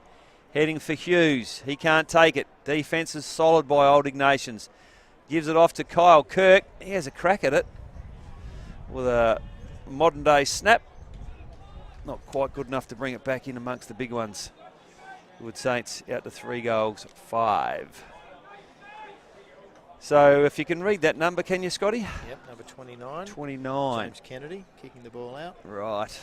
Heading for Hughes. He can't take it. Defence is solid by Old Ignatians. Gives it off to Kyle Kirk. He has a crack at it with a modern day snap. Not quite good enough to bring it back in amongst the big ones. Goodwood Saints out to 3 goals, 5. So if you can read that number, can you, Scotty? Yep, number 29. 29. James Kennedy kicking the ball out. Right.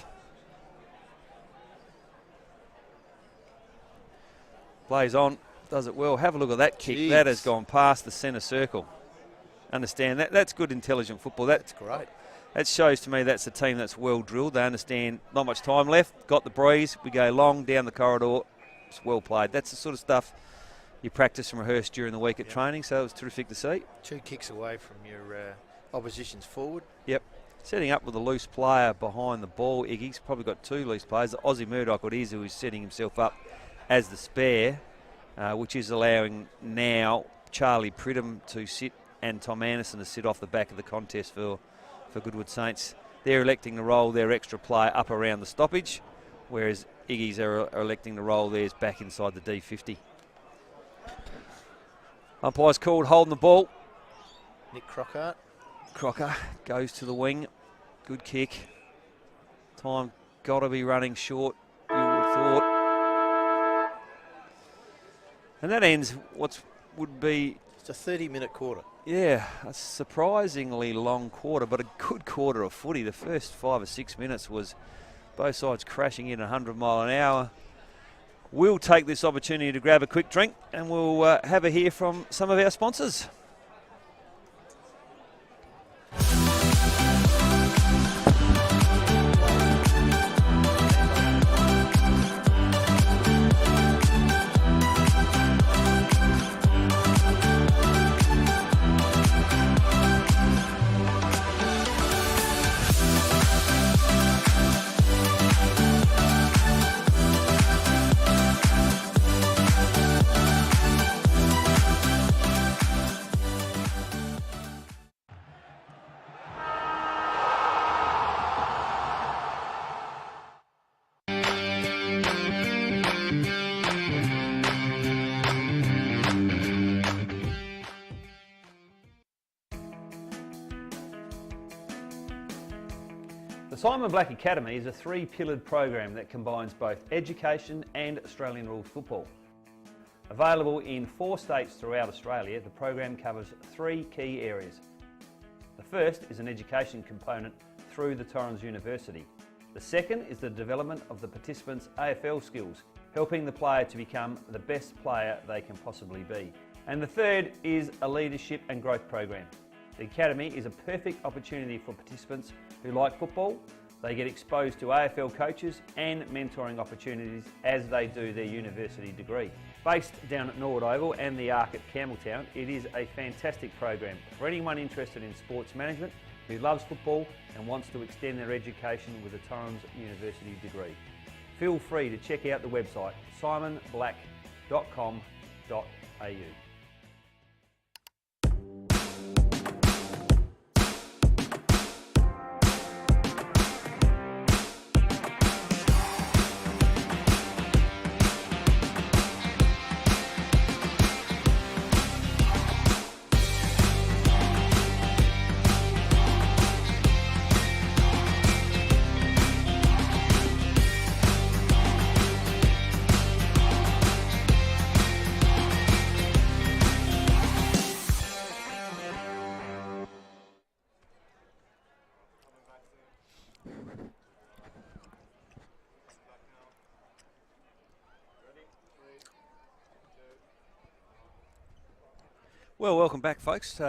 Plays on, does it well. Have a look at that kick. Jeez. That has gone past the centre circle. Understand that? That's good, intelligent football. That's great. That shows to me that's a team that's well drilled. They understand not much time left. Got the breeze. We go long down the corridor. It's well played. That's the sort of stuff you practice and rehearse during the week at training. So it was terrific to see. 2 kicks away from your opposition's forward. Yep. Setting up with a loose player behind the ball. Iggy's probably got 2 loose players. Aussie Murdoch, it is, who is setting himself up as the spare, which is allowing now Charlie Pridham to sit and Tom Anderson to sit off the back of the contest for Goodwood Saints. They're electing to roll their extra player up around the stoppage, whereas Iggy's are electing to roll theirs back inside the D50. Umpire's called holding the ball. Nick Crocker. Crocker goes to the wing. Good kick. Time got to be running short, you would have thought. And that ends what would be... It's a 30-minute quarter. Yeah, a surprisingly long quarter, but a good quarter of footy. The first 5 or 6 minutes was both sides crashing in 100 mile an hour. We'll take this opportunity to grab a quick drink and we'll have a hear from some of our sponsors. The Simon Black Academy is a 3-pillared program that combines both education and Australian rules football. Available in 4 states throughout Australia, the program covers 3 key areas. The first is an education component through the Torrens University. The second is the development of the participants' AFL skills, helping the player to become the best player they can possibly be. And the third is a leadership and growth program. The Academy is a perfect opportunity for participants who like football. They get exposed to AFL coaches and mentoring opportunities as they do their university degree. Based down at Norwood Oval and the Arc at Campbelltown, it is a fantastic program for anyone interested in sports management who loves football and wants to extend their education with a Torrens University degree. Feel free to check out the website simonblack.com.au. Well, welcome back, folks.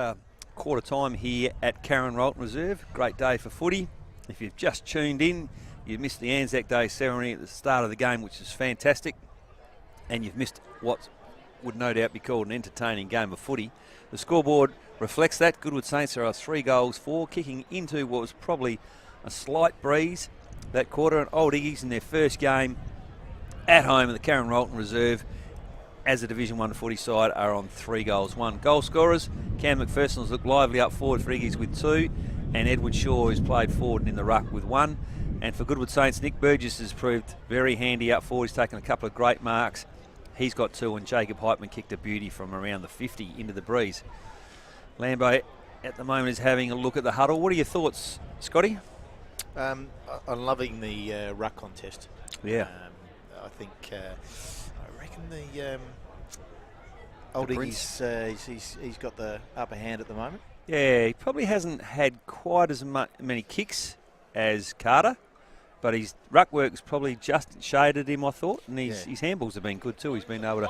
Quarter time here at Karen Rolton Reserve. Great day for footy. If you've just tuned in, you missed the Anzac Day ceremony at the start of the game, which is fantastic, and you've missed what would no doubt be called an entertaining game of footy. The scoreboard reflects that. Goodwood Saints are 3 goals for, kicking into what was probably a slight breeze that quarter. And Old Iggies in their first game at home at the Karen Rolton Reserve as a Division 1 footy side are on 3 goals. 1 goal scorers. Cam McPherson's looked lively up forward for Iggies with 2, and Edward Shaw who's played forward and in the ruck with 1. And for Goodwood Saints, Nick Burgess has proved very handy up forward. He's taken a couple of great marks. He's got 2, and Jacob Heitman kicked a beauty from around the 50 into the breeze. Lambo at the moment is having a look at the huddle. What are your thoughts, Scotty? I'm loving the ruck contest. Yeah. I think I reckon the Old Iggy's he's got the upper hand at the moment. Yeah, he probably hasn't had quite as many kicks as Carter, but his ruck work's probably just shaded him, I thought, and his handballs have been good too. He's been able to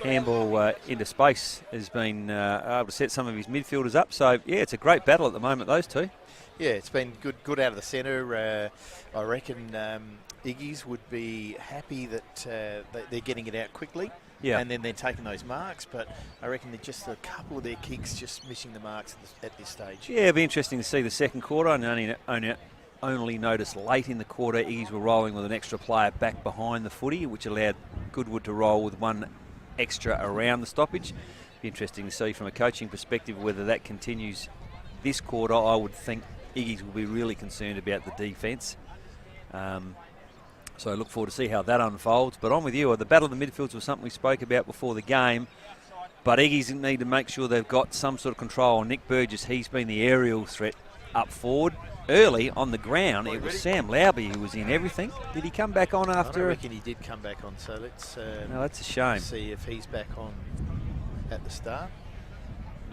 handball into space, has been able to set some of his midfielders up. So, yeah, it's a great battle at the moment, those two. Yeah, it's been good out of the centre. I reckon Iggy's would be happy that they're getting it out quickly. Yeah. And then they're taking those marks, but I reckon they're just a couple of their kicks just missing the marks at this stage. Yeah, it'll be interesting to see the second quarter. I only noticed late in the quarter Iggy's were rolling with an extra player back behind the footy, which allowed Goodwood to roll with 1 extra around the stoppage. Be interesting to see from a coaching perspective whether that continues this quarter. I would think Iggy's will be really concerned about the defence. So I look forward to see how that unfolds. But on with you. The battle of the midfields was something we spoke about before the game. But Iggy's need to make sure they've got some sort of control. Nick Burgess, he's been the aerial threat up forward. Early on the ground, it was Sam Lauby who was in everything. Did he come back on after? I reckon he did come back on. So let's no, that's a shame. See if he's back on at the start.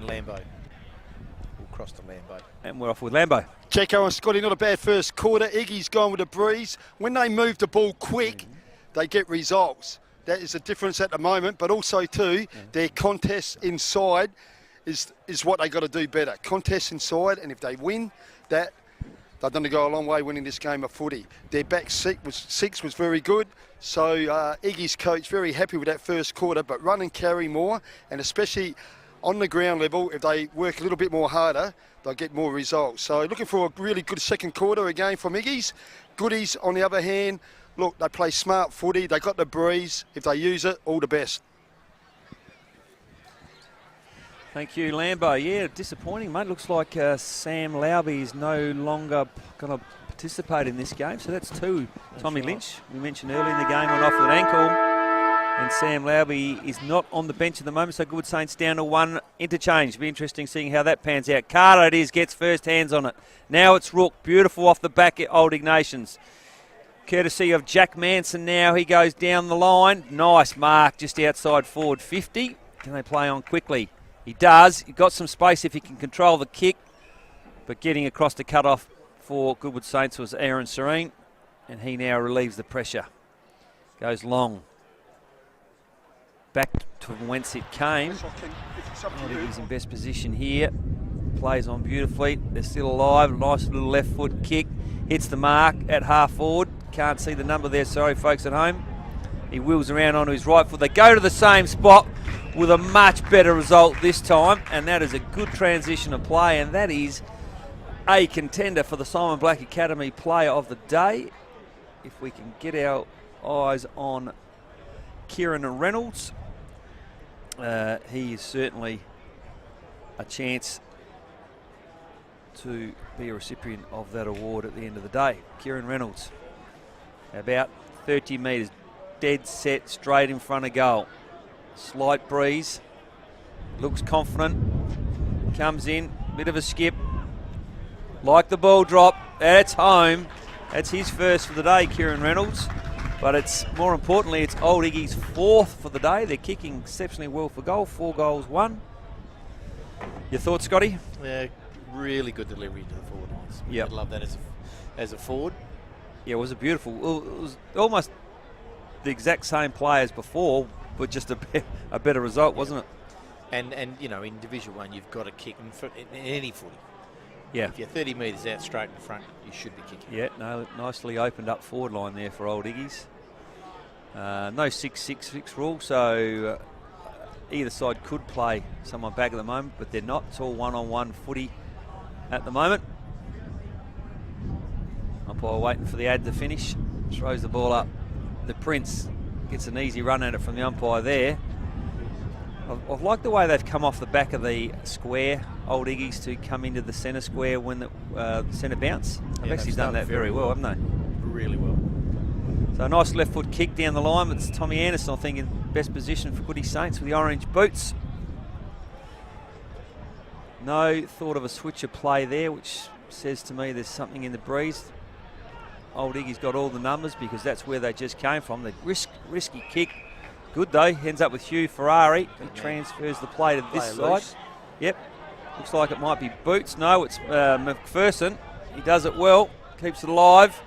Lambo. We'll cross to Lambo. And we're off with Lambo. Jacko and Scotty, not a bad first quarter. Iggy's gone with a breeze. When they move the ball quick, they get results. That is a difference at the moment, but also too, their contests inside is what they got to do better. Contests inside, and if they win, that they're going to go a long way winning this game of footy. Their back six was very good, so Iggy's coach very happy with that first quarter, but run and carry more, and especially on the ground level, if they work a little bit more harder, they'll get more results. So looking for a really good second quarter again from Iggy's. Goodies, on the other hand, look, they play smart footy. They got the breeze. If they use it, all the best. Thank you, Lambo. Yeah, disappointing, mate. Looks like Sam Lauby is no longer going to participate in this game. So that's 2. Tommy Lynch, we mentioned earlier in the game, went off with an ankle. And Sam Lauby is not on the bench at the moment, so Goodwood Saints down to 1 interchange. Be interesting seeing how that pans out. Carter it is, gets first hands on it. Now it's Rook, beautiful off the back at Old Ignatians. Courtesy of Jack Manson now, he goes down the line. Nice mark just outside forward 50. Can they play on quickly? He does. He got some space if he can control the kick. But getting across the cut-off for Goodwood Saints was Aaron Serene, and he now relieves the pressure. Goes long. Back to whence it came. I think he's in best position here. Plays on beautifully. They're still alive. Nice little left foot kick. Hits the mark at half forward. Can't see the number there, sorry folks at home. He wheels around onto his right foot. They go to the same spot with a much better result this time. And that is a good transition of play. And that is a contender for the Simon Black Academy Player of the Day. If we can get our eyes on Kieran Reynolds, he is certainly a chance to be a recipient of that award at the end of the day. Kieran Reynolds, about 30 metres, dead set, straight in front of goal. Slight breeze, looks confident, comes in, bit of a skip, like the ball drop, that's home. That's his first for the day, Kieran Reynolds. But it's more importantly, it's Old Iggy's fourth for the day. They're kicking exceptionally well for goal, 4 goals, 1. Your thoughts, Scotty? Yeah, really good delivery to the forward lines. Yep. I'd love that as a forward. Yeah, it was a beautiful, it was almost the exact same play as before, but just a better result, wasn't it? And you know, in Division 1, you've got to kick in any footy. Yeah. If you're 30 metres out straight in front, you should be kicking. Yeah, no, nicely opened up forward line there for Old Iggy's. No 6-6-6 rule, so either side could play someone back at the moment, but they're not. It's all one-on-one footy at the moment. Umpire waiting for the ad to finish. Throws the ball up. The Prince gets an easy run at it from the umpire there. I've liked the way they've come off the back of the square, Old Iggy's, to come into the centre square when the centre bounce. They've actually done that very well, haven't they? Really well. So a nice left foot kick down the line, but it's Tommy Anderson, I think, in best position for Goody Saints with the orange boots. No thought of a switcher play there, which says to me there's something in the breeze. Old Iggy's got all the numbers because that's where they just came from. The risky kick. Good though, ends up with Hugh Ferrari. He transfers the play to this side. Loose. Yep, looks like it might be Boots. No, it's McPherson. He does it well, keeps it alive.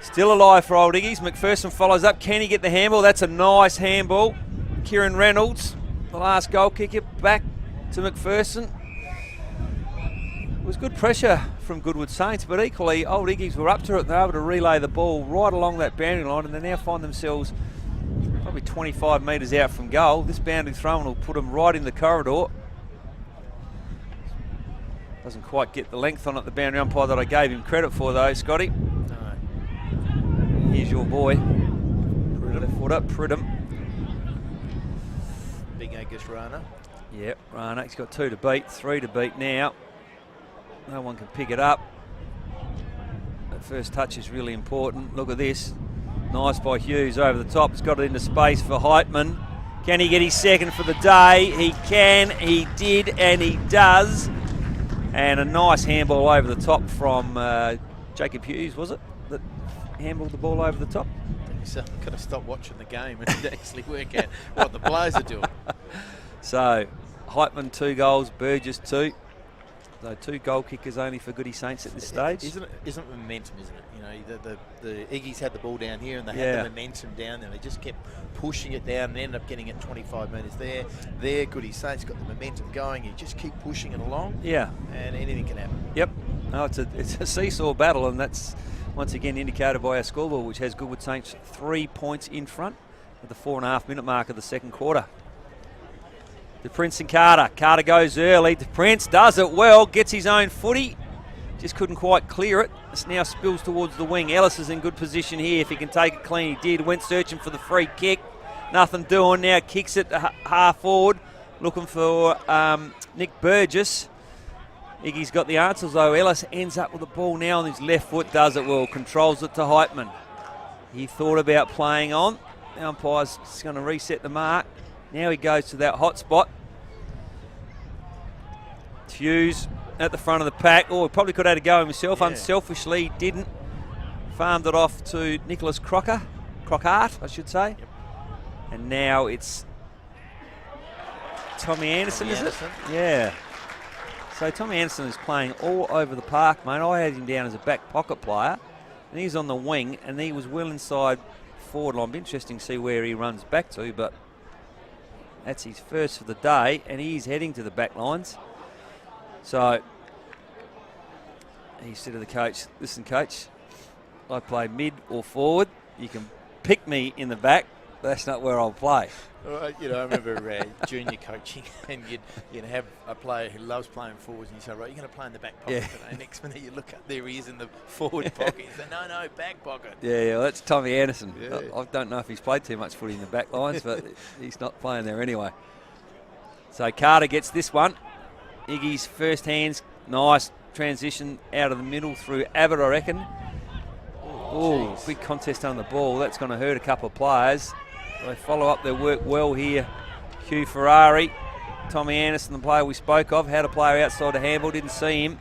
Still alive for Old Iggy's. McPherson follows up. Can he get the handball? That's a nice handball. Kieran Reynolds, the last goal kicker, back to McPherson. It was good pressure from Goodwood Saints, but equally Old Iggy's were up to it. They're able to relay the ball right along that boundary line, and they now find themselves probably 25 metres out from goal. This boundary throw will put them right in the corridor. Doesn't quite get the length on it, the boundary umpire that I gave him credit for though, Scotty. No. Here's your boy. Left foot up, Pridham. Big Angus Rana. Yep, Rana, he's got 2 to beat, 3 to beat now. No one can pick it up. That first touch is really important. Look at this. Nice by Hughes over the top. He's got it into space for Heitman. Can he get his second for the day? He can, he did, and he does. And a nice handball over the top from Jacob Hughes, was it? That handballed the ball over the top? I think so. Could have stopped watching the game and actually work out what the players are doing. So, Heitman 2 goals, Burgess 2. So 2 goal kickers only for Goody Saints at this stage. Isn't momentum, isn't it? You know, the Iggy's had the ball down here and they had the momentum down there. They just kept pushing it down and ended up getting it 25 metres there. There, Goody Saints got the momentum going. You just keep pushing it along. Yeah. And anything can happen. Yep. No, it's a seesaw battle, and that's once again indicated by our scoreboard, which has Goodwood Saints 3 points in front at the 4.5 minute mark of the second quarter. The Prince and Carter. Carter goes early. The Prince does it well, gets his own footy. Just couldn't quite clear it. This now spills towards the wing. Ellis is in good position here. If he can take it clean, he did. Went searching for the free kick. Nothing doing. Now kicks it half forward. Looking for Nick Burgess. Iggy's got the answers though. Ellis ends up with the ball now on his left foot. Does it well. Controls it to Heitman. He thought about playing on. The umpire's just going to reset the mark. Now he goes to that hot spot. Hughes at the front of the pack. Oh, he probably could have had a go himself. Yeah. Unselfishly didn't. Farmed it off to Nicholas Crockart, I should say. Yep. And now it's Tommy Anderson, is it? Yeah. So Tommy Anderson is playing all over the park, mate. I had him down as a back pocket player, and he's on the wing, and he was well inside forward line. Be interesting to see where he runs back to, but that's his first for the day, and he's heading to the back lines. So he said to the coach, listen, coach, I play mid or forward. You can pick me in the back. that's not where I'll play. Well, you know, I remember junior coaching, and you'd have a player who loves playing forwards, and you say, right, you're going to play in the back pocket today. Next minute you look up, there he is in the forward pocket. You say, no, back pocket. Yeah, well, that's Tommy Anderson. Yeah. I don't know if he's played too much footy in the back lines, but he's not playing there anyway. So Carter gets this one. Iggy's first hands, nice transition out of the middle through Abbott, I reckon. Oh, big contest on the ball. That's going to hurt a couple of players. They follow up their work well here. Hugh Ferrari, Tommy Anderson, the player we spoke of, had a player outside the handball, didn't see him.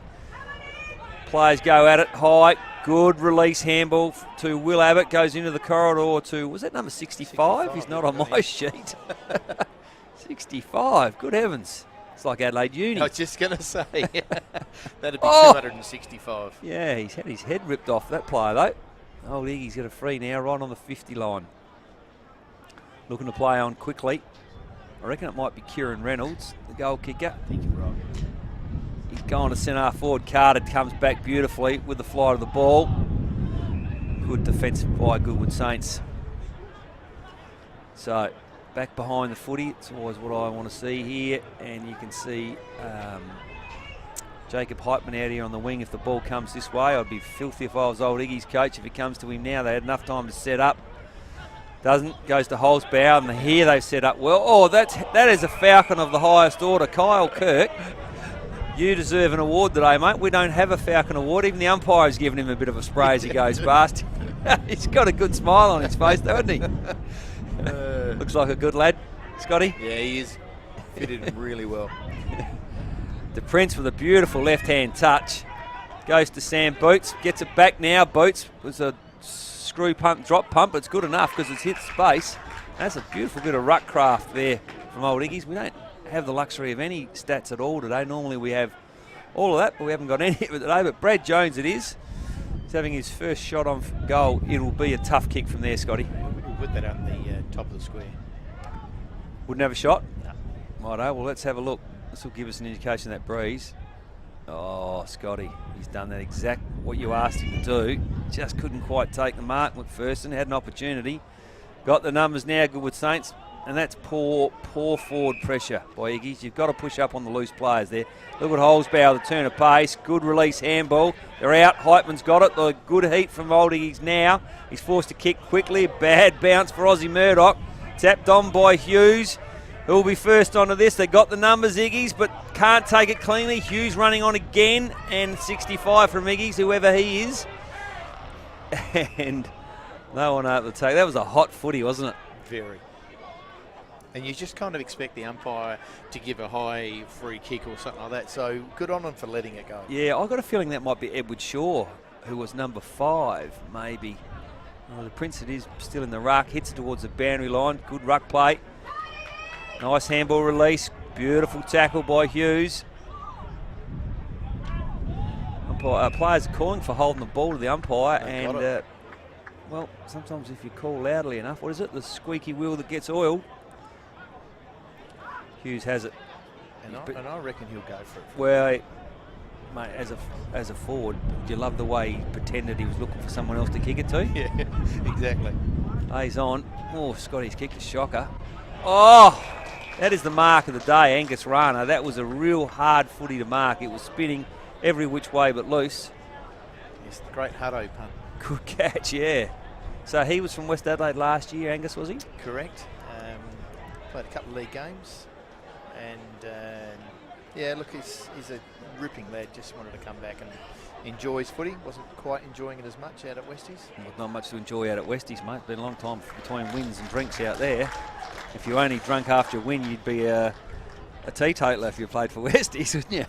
Players go at it high. Good release handball to Will Abbott. Goes into the corridor to, was that number 65? He's not on my sheet. 65, good heavens. It's like Adelaide Uni. I was just going to say, that'd be 265. Yeah, he's had his head ripped off, that player though. Old Iggy's got a free now, right on the 50 line. Looking to play on quickly. I reckon it might be Kieran Reynolds, the goal kicker. I think you're right. He's going to centre forward. Carter comes back beautifully with the flight of the ball. Good defence by Goodwood Saints. So, back behind the footy. It's always what I want to see here. And you can see Jacob Heitman out here on the wing if the ball comes this way. I'd be filthy if I was old Iggy's coach. If it comes to him now, they had enough time to set up. Doesn't, goes to Holzbauer, and here they've set up well. Oh, that is a falcon of the highest order. Kyle Kirk, you deserve an award today, mate. We don't have a falcon award. Even the umpire's given him a bit of a spray as he goes past. He's got a good smile on his face, though, hasn't he? Looks like a good lad, Scotty. Yeah, he is. Fitted him really well. The Prince with a beautiful left-hand touch. Goes to Sam Boots, gets it back now. Boots was a screw pump, drop pump, but it's good enough because it's hit space. That's a beautiful bit of ruck craft there from old Iggy's. We don't have the luxury of any stats at all today. Normally we have all of that, but we haven't got any of it today. But Brad Jones it is. He's having his first shot on goal. It'll be a tough kick from there, Scotty. We'll put that on the top of the square. Wouldn't have a shot? No. Righto, well let's have a look. This will give us an indication of that breeze. Oh, Scotty, he's done that exact what you asked him to do. Just couldn't quite take the mark. McPherson had an opportunity. Got the numbers now, Goodwood Saints. And that's poor forward pressure by Iggy's. You've got to push up on the loose players there. Look at Holzbauer, the turn of pace. Good release handball. They're out. Heitman's got it. The good heat from old Iggy's now. He's forced to kick quickly. Bad bounce for Aussie Murdoch. Tapped on by Hughes. Who'll be first onto this? They got the numbers, Iggy's, but can't take it cleanly. Hughes running on again, and 65 from Iggy's, whoever he is. And no one able to take. That was a hot footy, wasn't it? Very. And you just kind of expect the umpire to give a high free kick or something like that. So good on him for letting it go. Yeah, I've got a feeling that might be Edward Shaw, who was number 5, maybe. Oh, the Prince, it is still in the ruck. Hits towards the boundary line. Good ruck play. Nice handball release. Beautiful tackle by Hughes. Players are calling for holding the ball to the umpire. And, well, sometimes if you call loudly enough, what is it? The squeaky wheel that gets oiled. Hughes has it. And I reckon he'll go for it. Well, mate, as a forward, do you love the way he pretended he was looking for someone else to kick it to? Yeah, exactly. He's on. Oh, Scotty's kicked a shocker. Oh, that is the mark of the day, Angus Rana. That was a real hard footy to mark. It was spinning every which way but loose. It's the great Hutto punt. Good catch, yeah. So he was from West Adelaide last year, Angus, was he? Correct. Played a couple of league games. And, yeah, look, he's a ripping lad. Just wanted to come back and enjoy his footy. Wasn't quite enjoying it as much out at Westies. Well, not much to enjoy out at Westies, mate. Been a long time between wins and drinks out there. If you only drunk after a win, you'd be a teetotaler if you played for Westies, wouldn't you?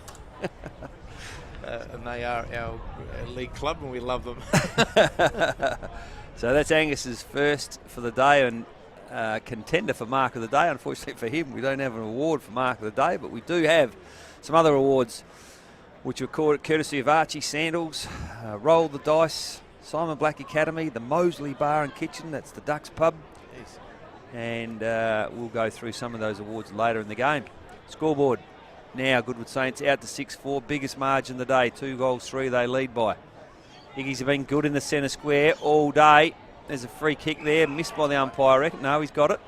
And they are our league club, and we love them. So that's Angus's first for the day, and contender for Mark of the Day. Unfortunately for him, we don't have an award for Mark of the Day, but we do have some other awards which are courtesy of Archie Sandals, Roll the Dice, Simon Black Academy, the Mosley Bar and Kitchen, that's the Ducks Pub. Yes. And we'll go through some of those awards later in the game. Scoreboard now, Goodwood Saints out to 6-4, biggest margin of the day, 2-3 they lead by. Iggy's have been good in the centre square all day. There's a free kick there, missed by the umpire, I reckon. No, he's got it.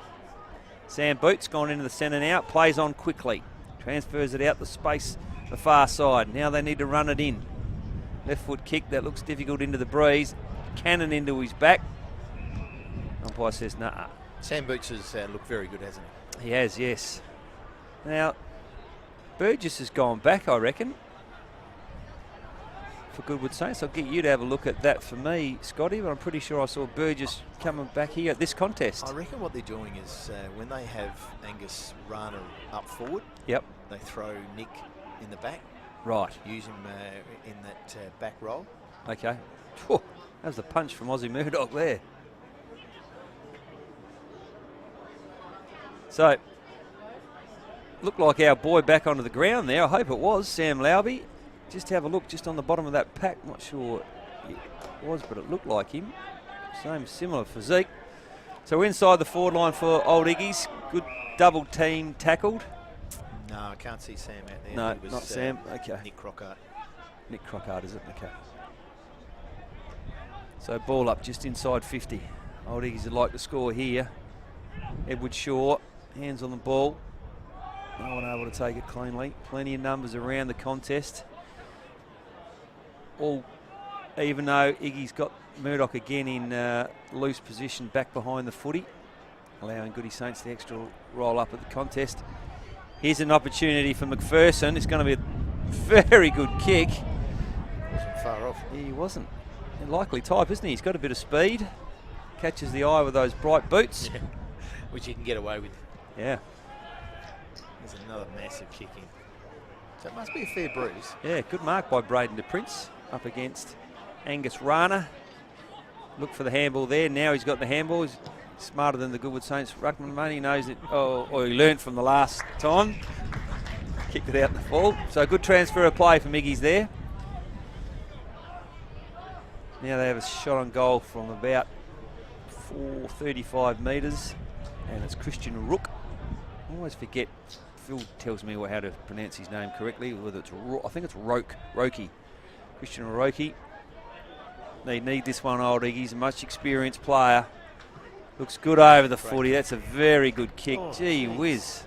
Sam Boots gone into the centre now, plays on quickly. Transfers it out the space, the far side. Now they need to run it in. Left foot kick, that looks difficult into the breeze. Cannon into his back. Umpire says, nah. Sam Boots has looked very good, hasn't he? He has, yes. Now, Burgess has gone back, I reckon, for Goodwood Saints. I'll get you to have a look at that for me, Scotty, but I'm pretty sure I saw Burgess coming back here at this contest. I reckon what they're doing is when they have Angus Rana up forward, Yep. they throw Nick in the back, Right. use him in that back role. Okay. Whew, that was the punch from Aussie Murdoch there. So, looked like our boy back onto the ground there. I hope it was Sam Lowby. Just have a look just on the bottom of that pack. Not sure it was, but it looked like him. Same similar physique. So inside the forward line for Old Iggy's. Good double team tackled. No, I can't see Sam out there. No, It was, not Sam. Okay. Nick Crockart. Nick Crockart, is it? Okay. So ball up just inside 50. Old Iggy's would like to score here. Edward Shaw, hands on the ball. No one able to take it cleanly. Plenty of numbers around the contest. All, even though Iggy's got Murdoch again in loose position back behind the footy, allowing Goody Saints the extra roll up at the contest. Here's an opportunity for McPherson. It's going to be a very good kick. Wasn't far off. Yeah, he wasn't. A likely type, isn't he? He's got a bit of speed. Catches the eye with those bright boots. Yeah. Which you can get away with. Yeah. There's another massive kick in. So it must be a fair bruise. Yeah, good mark by Braden de Prince up against Angus Rana. Look for the handball there. Now he's got the handball. He's smarter than the Goodwood Saints ruckman, mate. He knows it, or he learnt from the last time. Kicked it out the full. So good transfer of play for Miggy's there. Now they have a shot on goal from about 435 metres, and it's Christian Rook. I always forget. Phil tells me how to pronounce his name correctly. Whether it's I think it's Roki. Christian Roki. They need this one, Old Iggy. He's a much experienced player. Looks good over the footy. That's a very good kick. Oh, Gee geez. whiz.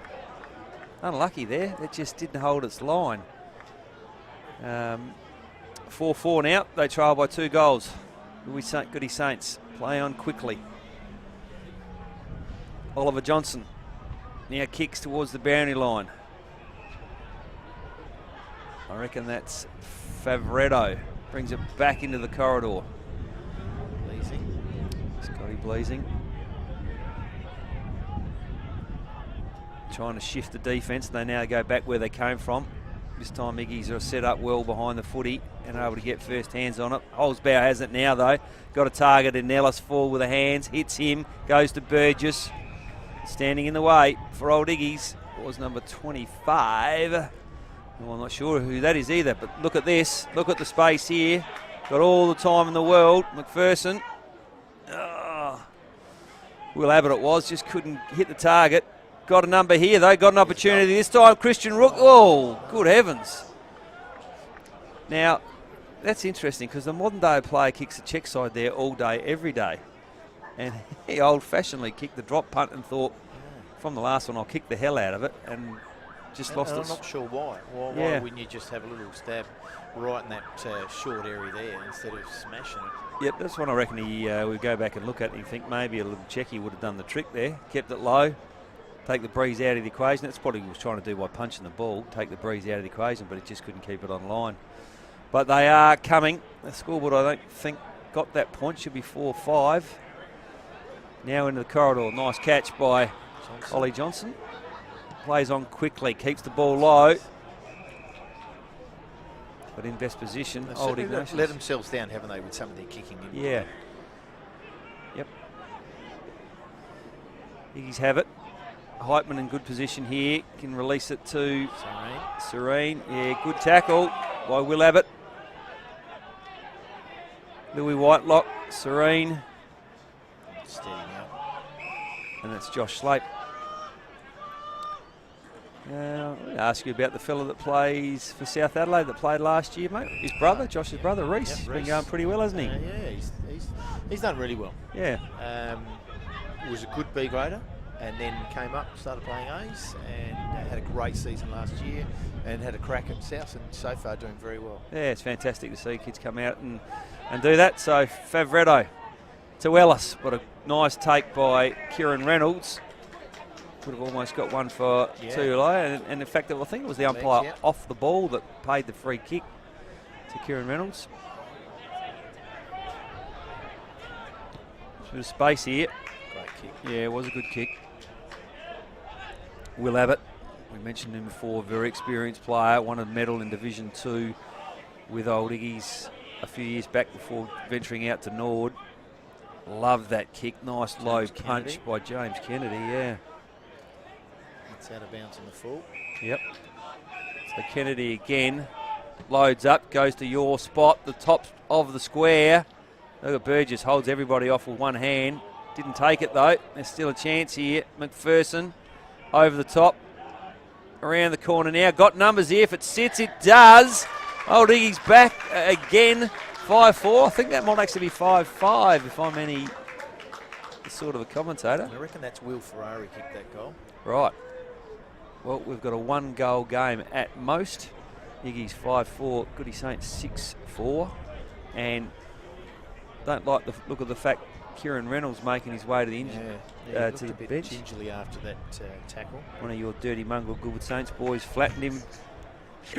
Unlucky there. It just didn't hold its line. 4-4 now. They trail by 2 goals. Goody Saints play on quickly. Oliver Johnson now kicks towards the boundary line. I reckon that's Favretto. Brings it back into the corridor. Bleasing. Scotty Bleasing. Trying to shift the defence. They now go back where they came from. This time Iggy's are set up well behind the footy and able to get first hands on it. Holzbauer has it now though. Got a target in Nellis full with the hands. Hits him. Goes to Burgess. Standing in the way for Old Iggy's was number 25. Well, I'm not sure who that is either, but look at this. Look at the space here. Got all the time in the world. McPherson. Will Abbott it was. Just couldn't hit the target. Got a number here though. Got an opportunity this time. Christian Rook. Oh, good heavens. Now, that's interesting because the modern day player kicks the check side there all day, every day. And he old-fashionedly kicked the drop punt and thought, from the last one, I'll kick the hell out of it, and just lost it. I'm not sure why. Why wouldn't you just have a little stab right in that short area there instead of smashing it? Yep, that's what I reckon he would go back and look at and you think maybe a little checky would have done the trick there. Kept it low, take the breeze out of the equation. That's what he was trying to do by punching the ball, take the breeze out of the equation, but he just couldn't keep it on line. But they are coming. The scoreboard, I don't think, got that point. Should be 4-5. Now into the corridor. Nice catch by Ollie Johnson. Plays on quickly. Keeps the ball low. But in best position. Old Ignatians. Let themselves down, haven't they, with some of their kicking in? Yeah. Yep. Iggy's have it. Heitman in good position here. Can release it to Serene. Yeah, good tackle by Will Abbott. Louis Whitelock. Serene. Steady now. And that's Josh Slape. Now, I'll ask you about the fella that plays for South Adelaide that played last year, mate. His brother, Josh's brother, Reece. Yep, He's been Reece. going pretty well, hasn't he? Yeah, He's done really well. Yeah. Was a good B grader, and then came up, started playing A's, and had a great season last year, and had a crack at South, and so far doing very well. Yeah, it's fantastic to see kids come out and do that. So Favretto to Ellis. What a nice take by Kieran Reynolds. Would have almost got one for Tulo, and in fact, I think it was the umpire off the ball that paid the free kick to Kieran Reynolds. Bit of space here. Great kick. Yeah, it was a good kick. Will Abbott, we mentioned him before, very experienced player, won a medal in Division 2 with Old Iggy's a few years back before venturing out to Nord. Love that kick, nice low punch by James Kennedy, yeah. It's out of bounds on the full. Yep. So Kennedy again loads up, goes to your spot, the top of the square. Look at Burgess, holds everybody off with one hand. Didn't take it though. There's still a chance here. McPherson over the top. Around the corner now. Got numbers here. If it sits, it does. Old Iggy's back again. 5-4. I think that might actually be 5-5 if I'm any sort of a commentator. I reckon that's Will Ferrari kicked that goal. Right. Well, we've got a 1-goal game at most. Iggy's 5-4. Goody Saints 6-4. And don't like the look of the fact Kieran Reynolds making his way to the to the bit bench. Gingerly after that tackle. One of your dirty mongrel Goodwood Saints boys flattened him.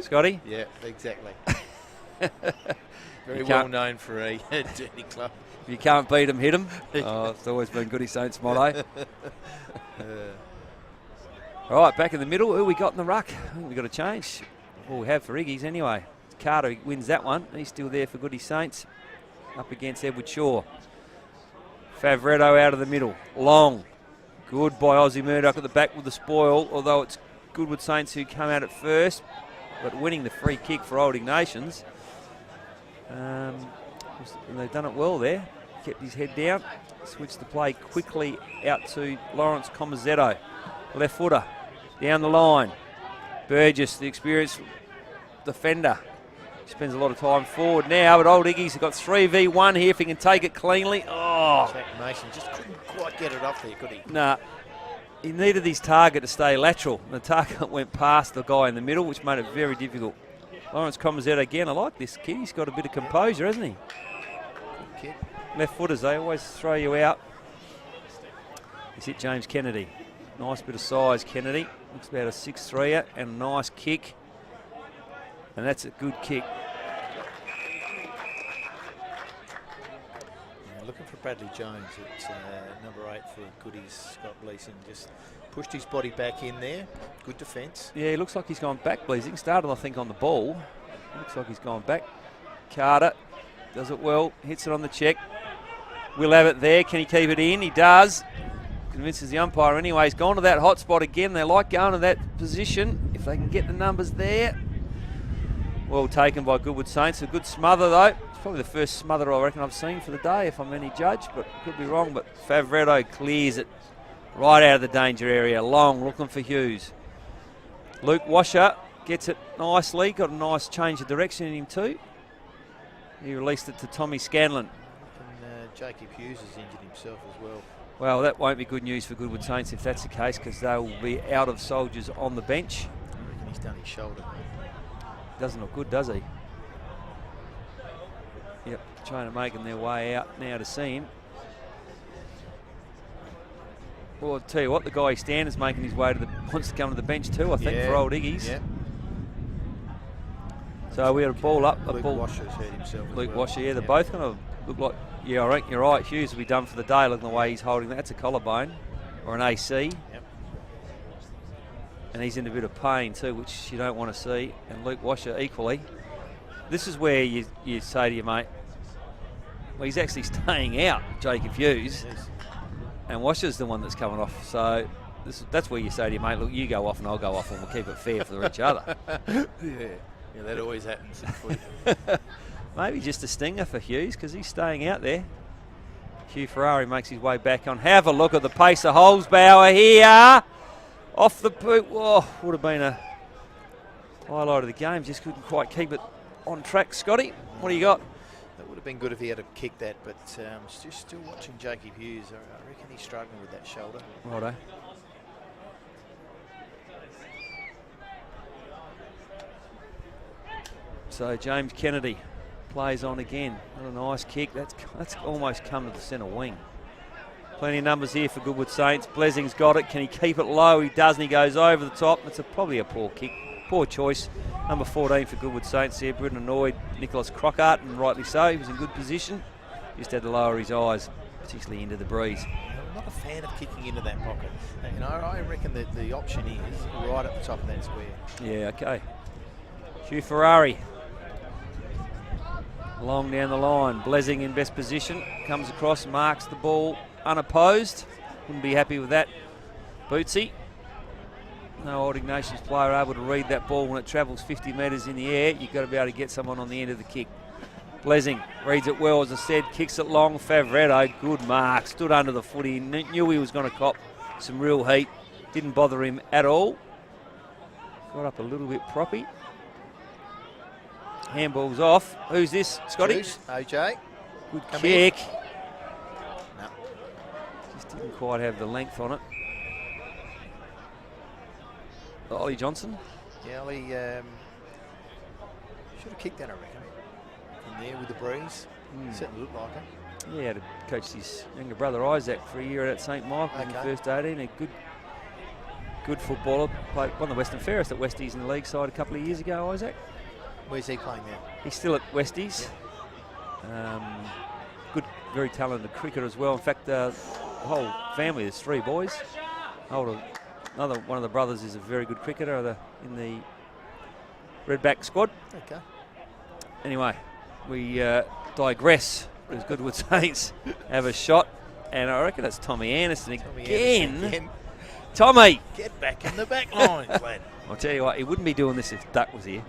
Scotty? Yeah, exactly. Very well known for a dirty club. If you can't beat them, hit them. Oh, it's always been Goody Saints' motto. All right, back in the middle. Who we got in the ruck? I think we've got to change. Well, we have for Iggy's anyway. Carter wins that one. He's still there for Goody Saints. Up against Edward Shaw. Favretto out of the middle. Long. Good by Aussie Murdoch at the back with the spoil, although it's Goodwood Saints who come out at first, but winning the free kick for Old Ignatians. And they've done it well there. Kept his head down. Switched the play quickly out to Lawrence Comazetto. Left footer. Down the line. Burgess, the experienced defender. Spends a lot of time forward now, but Old Iggy's got 3v1 here if he can take it cleanly. Oh! Jack Mason just couldn't quite get it off there, could he? Nah. He needed his target to stay lateral. The target went past the guy in the middle, which made it very difficult. Lawrence Comazetto again. I like this kid. He's got a bit of composure, hasn't he? Good kid. Left footers, they always throw you out. He's hit James Kennedy. Nice bit of size, Kennedy. Looks about a 6'3", and a nice kick. And that's a good kick. Yeah, looking for Bradley Jones at number 8 for Goodies. Scott Gleeson just pushed his body back in there. Good defence. Yeah, he looks like he's gone back, Bleasing. Started, I think, on the ball. Looks like he's gone back. Carter does it well. Hits it on the check. We'll have it there. Can he keep it in? He does. Convinces the umpire anyway. He's gone to that hot spot again. They like going to that position. If they can get the numbers there. Well taken by Goodwood Saints. A good smother though. It's probably the first smother I reckon I've seen for the day if I'm any judge, but could be wrong. But Favretto clears it right out of the danger area. Long looking for Hughes. Luke Washer gets it nicely. Got a nice change of direction in him too. He released it to Tommy Scanlon. And Jacob Hughes has injured himself as well. Well, that won't be good news for Goodwood Saints if that's the case, because they will be out of soldiers on the bench. I reckon he's done his shoulder. Doesn't look good, does he? Yep, trying to making their way out now to see him. Well, I'll tell you what, the guy he's standing is making his way to the wants to come to the bench too, I think, for Old Iggy's. Yeah. So we had a ball up. Luke Washer's hurt himself. Luke as well. Washer, yeah, they're both going to look like. Yeah, I reckon you're right. Hughes will be done for the day, looking the way he's holding that. That's a collarbone or an AC. Yep. And he's in a bit of pain too, which you don't want to see. And Luke Washer equally. This is where you say to your mate, well, he's actually staying out, Jacob Hughes. Yes. And Washer's the one that's coming off. So that's where you say to your mate, look, you go off and I'll go off and we'll keep it fair for each other. Yeah, that always happens in footy. Maybe just a stinger for Hughes because he's staying out there. Hugh Ferrari makes his way back on. Have a look at the pace of Holzbauer here. Off the boot. Whoa, would have been a highlight of the game. Just couldn't quite keep it on track. Scotty, what do you got? That would have been good if he had kicked that, but still watching Jacob Hughes. I reckon he's struggling with that shoulder. Righto. So James Kennedy plays on again. What a nice kick. That's almost come to the centre wing. Plenty of numbers here for Goodwood Saints. Blessing's got it. Can he keep it low? He does, and he goes over the top. It's probably a poor kick. Poor choice. Number 14 for Goodwood Saints there. Britton annoyed Nicholas Crockhart, and rightly so. He was in good position. Just had to lower his eyes, particularly into the breeze. I'm not a fan of kicking into that pocket. You know, I reckon that the option is right at the top of that square. Yeah, okay. Hugh Ferrari. Long down the line. Blessing in best position. Comes across, marks the ball unopposed. Wouldn't be happy with that. Bootsy. No Old Ignatians player able to read that ball when it travels 50 metres in the air. You've got to be able to get someone on the end of the kick. Blessing reads it well, as I said, kicks it long. Favretto, good mark, stood under the footy, knew he was going to cop some real heat. Didn't bother him at all. Got up a little bit proppy. Handball's off. Who's this, Scotty? Juice, OJ. Good Come kick. No. Just didn't quite have the length on it. Ollie Johnson. Yeah, Ollie should have kicked that, I reckon. From there with the breeze. Certainly looked like it. Yeah, to coach his younger brother Isaac for a year at St Michael's in the first 18. A good footballer. Played won the Western Ferris at Westies in the league side a couple of years ago, Isaac. Where's he playing now? He's still at Westies. Good, very talented cricketer as well. In fact, the whole family, there's 3 boys. Another one of the brothers is a very good cricketer in the Redback squad. Okay. Anyway, we digress because Goodwood Saints have a shot, and I reckon that's Tommy Anderson again. Tommy! Get back in the back line, lad. I'll tell you what, he wouldn't be doing this if Duck was here.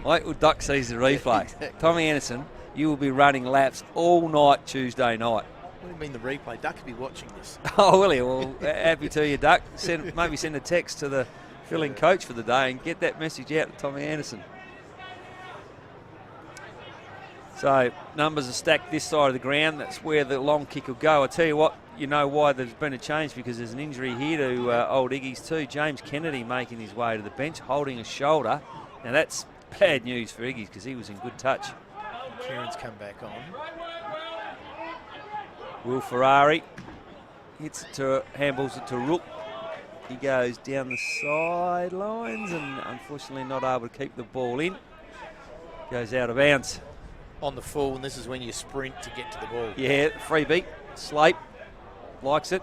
Wait till Duck sees the replay. Yeah, exactly. Tommy Anderson, you will be running laps all night Tuesday night. What do you mean the replay? Duck could be watching this. Oh, will he? Well, happy to you, Duck. Maybe send a text to the filling coach for the day and get that message out to Tommy Anderson. So, numbers are stacked this side of the ground. That's where the long kick will go. I tell you what, you know why there's been a change, because there's an injury here to Old Iggy's too. James Kennedy making his way to the bench, holding a shoulder. Now, that's bad news for Iggy's because he was in good touch. Kieran's come back on. Will Ferrari hits it to, handballs it to Rook. He goes down the sidelines and unfortunately not able to keep the ball in. Goes out of bounds. On the full, and this is when you sprint to get to the ball. Yeah, free beat. Slape likes it.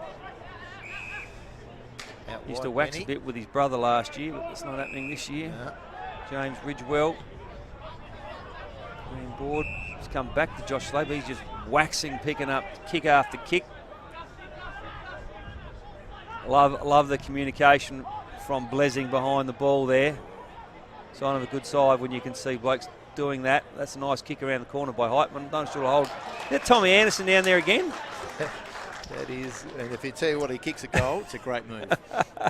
Out Used to wide, wax Benny. a bit with his brother last year, but it's not happening this year. No. James Ridgewell. Green board. He's come back to Josh Slape. He's just waxing, picking up kick after kick. Love the communication from Blessing behind the ball there. Sign of a good side when you can see blokes doing that. That's a nice kick around the corner by Heitman. Don't sure to hold. Is that Tommy Anderson down there again? That is, and if you tell you what, he kicks a goal, it's a great move.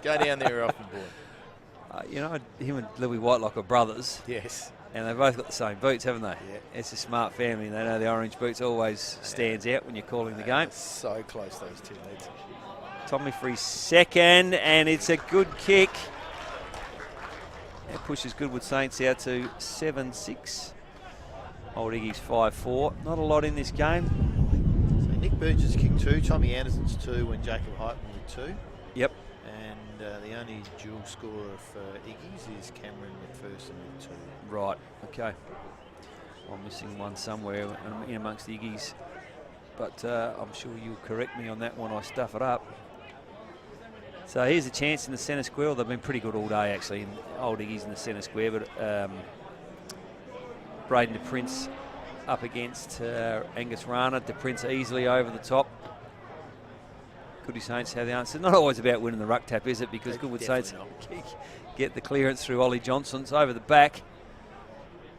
Go down there often, boy. You know, him and Louis Whitelock are brothers. Yes. And they've both got the same boots, haven't they? Yeah. It's a smart family. They know the orange boots always stands out when you're calling the game. So close, those two lads. Tommy for his second, and it's a good kick. That pushes Goodwood Saints out to 7-6. Old Iggy's 5-4. Not a lot in this game. So Nick Burgess kicked 2, Tommy Anderson's 2, and Jacob Heitman with 2. Yep. And the only dual scorer for Iggy's is Cameron McPherson with 2. Right, okay. I'm missing one somewhere in amongst the Iggy's. But I'm sure you'll correct me on that when I stuff it up. So here's a chance in the centre square. Well, they've been pretty good all day, actually, in Old Iggy's in the centre square. But Braden De Prince up against Angus Rana. De Prince easily over the top. Goodwood Saints have the answer. Not always about winning the ruck tap, is it? Because Goodwood Saints get the clearance through Ollie Johnson. It's over the back.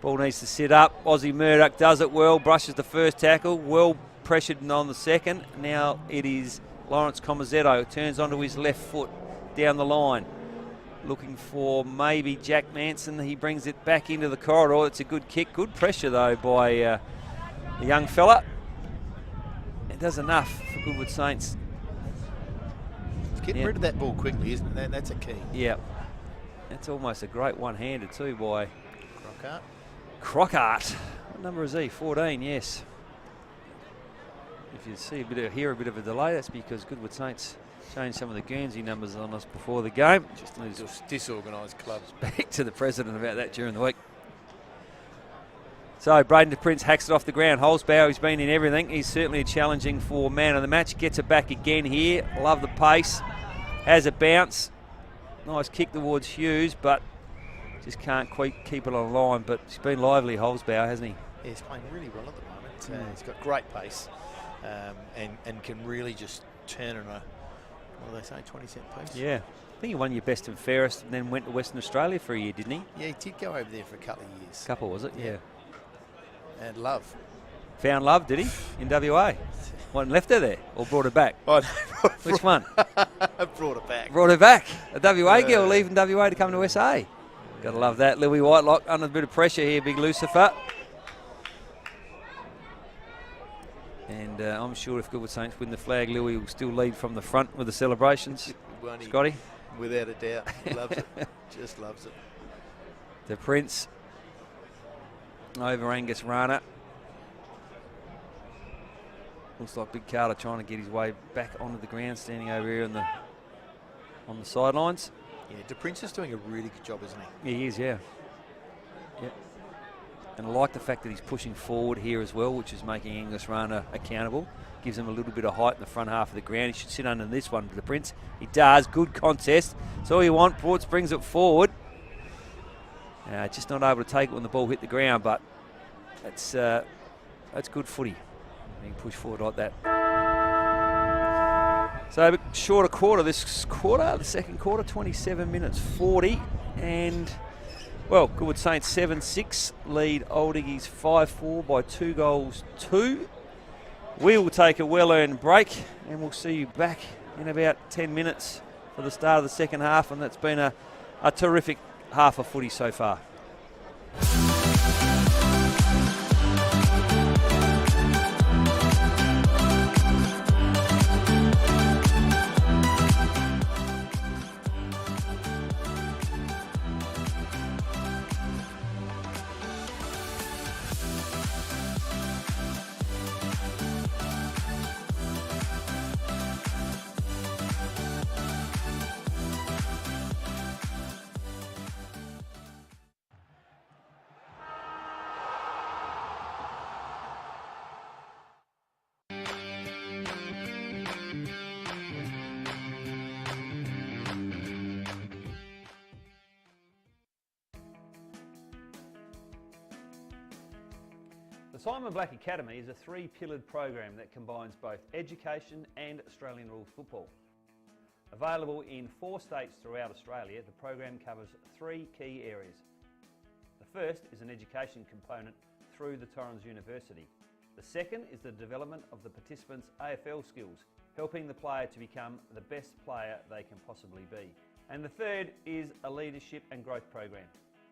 Ball needs to sit up. Aussie Murdoch does it well. Brushes the first tackle. Well pressured on the second. Now it is Lawrence Comazetto. Turns onto his left foot down the line. Looking for maybe Jack Manson. He brings it back into the corridor. It's a good kick. Good pressure, though, by the young fella. It does enough for Goodwood Saints. Getting rid of that ball quickly, isn't it? That's a key. Yeah. That's almost a great one-handed too by Crockart. What number is he? 14, yes. If you hear a bit of a delay, that's because Goodwood Saints changed some of the Guernsey numbers on us before the game. Just disorganised clubs. Speak to the president about that during the week. So Braden de Prince hacks it off the ground. Holzbauer, he's been in everything. He's certainly challenging for man of the match. Gets it back again here. Love the pace. Has a bounce. Nice kick towards Hughes, but just can't quite keep it on line. But he's been lively, Holzbauer, hasn't he? Yeah, he's playing really well at the moment. He's got great pace and can really just turn on a, what do they say, 20-cent piece? Yeah. I think he won your best and fairest and then went to Western Australia for a year, didn't he? Yeah, he did go over there for a couple of years. Couple, was it? Yeah. And Love. Found love, did he, in WA? One left her there or brought her back? Oh, no, Which one? brought it back. Brought her back. A WA girl leaving WA to come to SA. Got to love that. Louis Whitelock under a bit of pressure here, big Lucifer. And I'm sure if Goodwood Saints win the flag, Louis will still lead from the front with the celebrations. Scotty? Without a doubt. He loves it. Just loves it. The Prince over Angus Rana. Looks like Big Carter trying to get his way back onto the ground, standing over here on the sidelines. Yeah, De Prince is doing a really good job, isn't he? He is, yeah. Yep. And I like the fact that he's pushing forward here as well, which is making Angus Rana accountable. Gives him a little bit of height in the front half of the ground. He should sit under this one for the Prince. He does. Good contest. That's all you want. Ports brings it forward. Just not able to take it when the ball hit the ground, but that's good footy. You can push forward like that. So a bit shorter quarter this quarter, the second quarter, 27 minutes 40. And, well, Goodwood Saints 7-6, lead Old Iggy's 5-4 by 2-2. We will take a well-earned break and we'll see you back in about 10 minutes for the start of the second half. And that's been a terrific half of footy so far. The Simon Black Academy is a three-pillared program that combines both education and Australian rules football. Available in 4 states throughout Australia, the program covers 3 key areas. The first is an education component through the Torrens University. The second is the development of the participants' AFL skills, helping the player to become the best player they can possibly be. And the third is a leadership and growth program.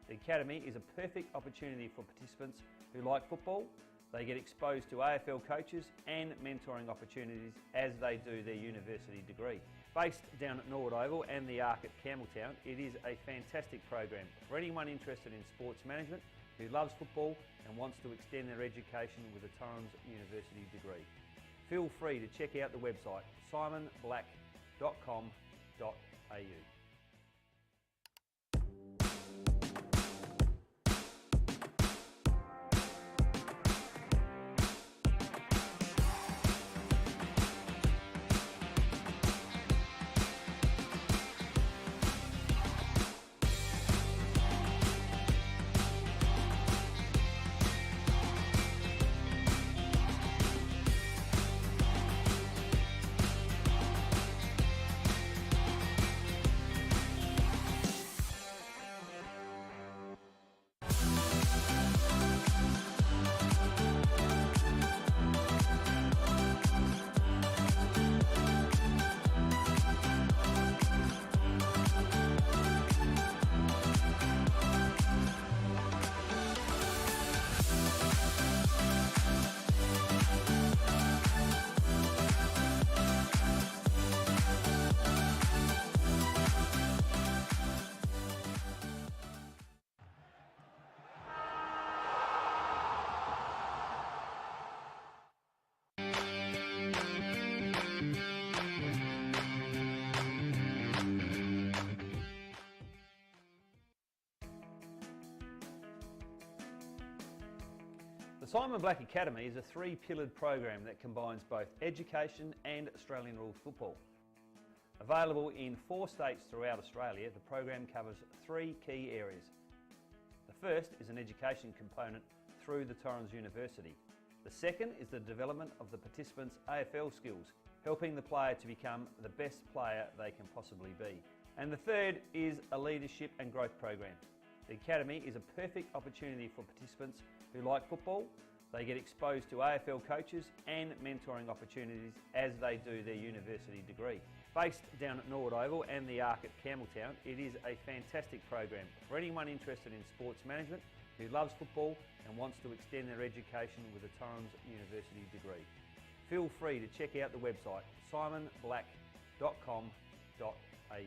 The Academy is a perfect opportunity for participants who like football. They get exposed to AFL coaches and mentoring opportunities as they do their university degree. Based down at Norwood Oval and the Arc at Campbelltown, it is a fantastic program for anyone interested in sports management who loves football and wants to extend their education with a Torrens University degree. Feel free to check out the website simonblack.com.au. The Simon Black Academy is a three-pillared program that combines both education and Australian rules football. Available in 4 states throughout Australia, the program covers 3 key areas. The first is an education component through the Torrens University. The second is the development of the participants' AFL skills, helping the player to become the best player they can possibly be. And the third is a leadership and growth program. The Academy is a perfect opportunity for participants who like football. They get exposed to AFL coaches and mentoring opportunities as they do their university degree. Based down at Norwood Oval and the Arc at Campbelltown, it is a fantastic program for anyone interested in sports management who loves football and wants to extend their education with a Torrens University degree. Feel free to check out the website simonblack.com.au.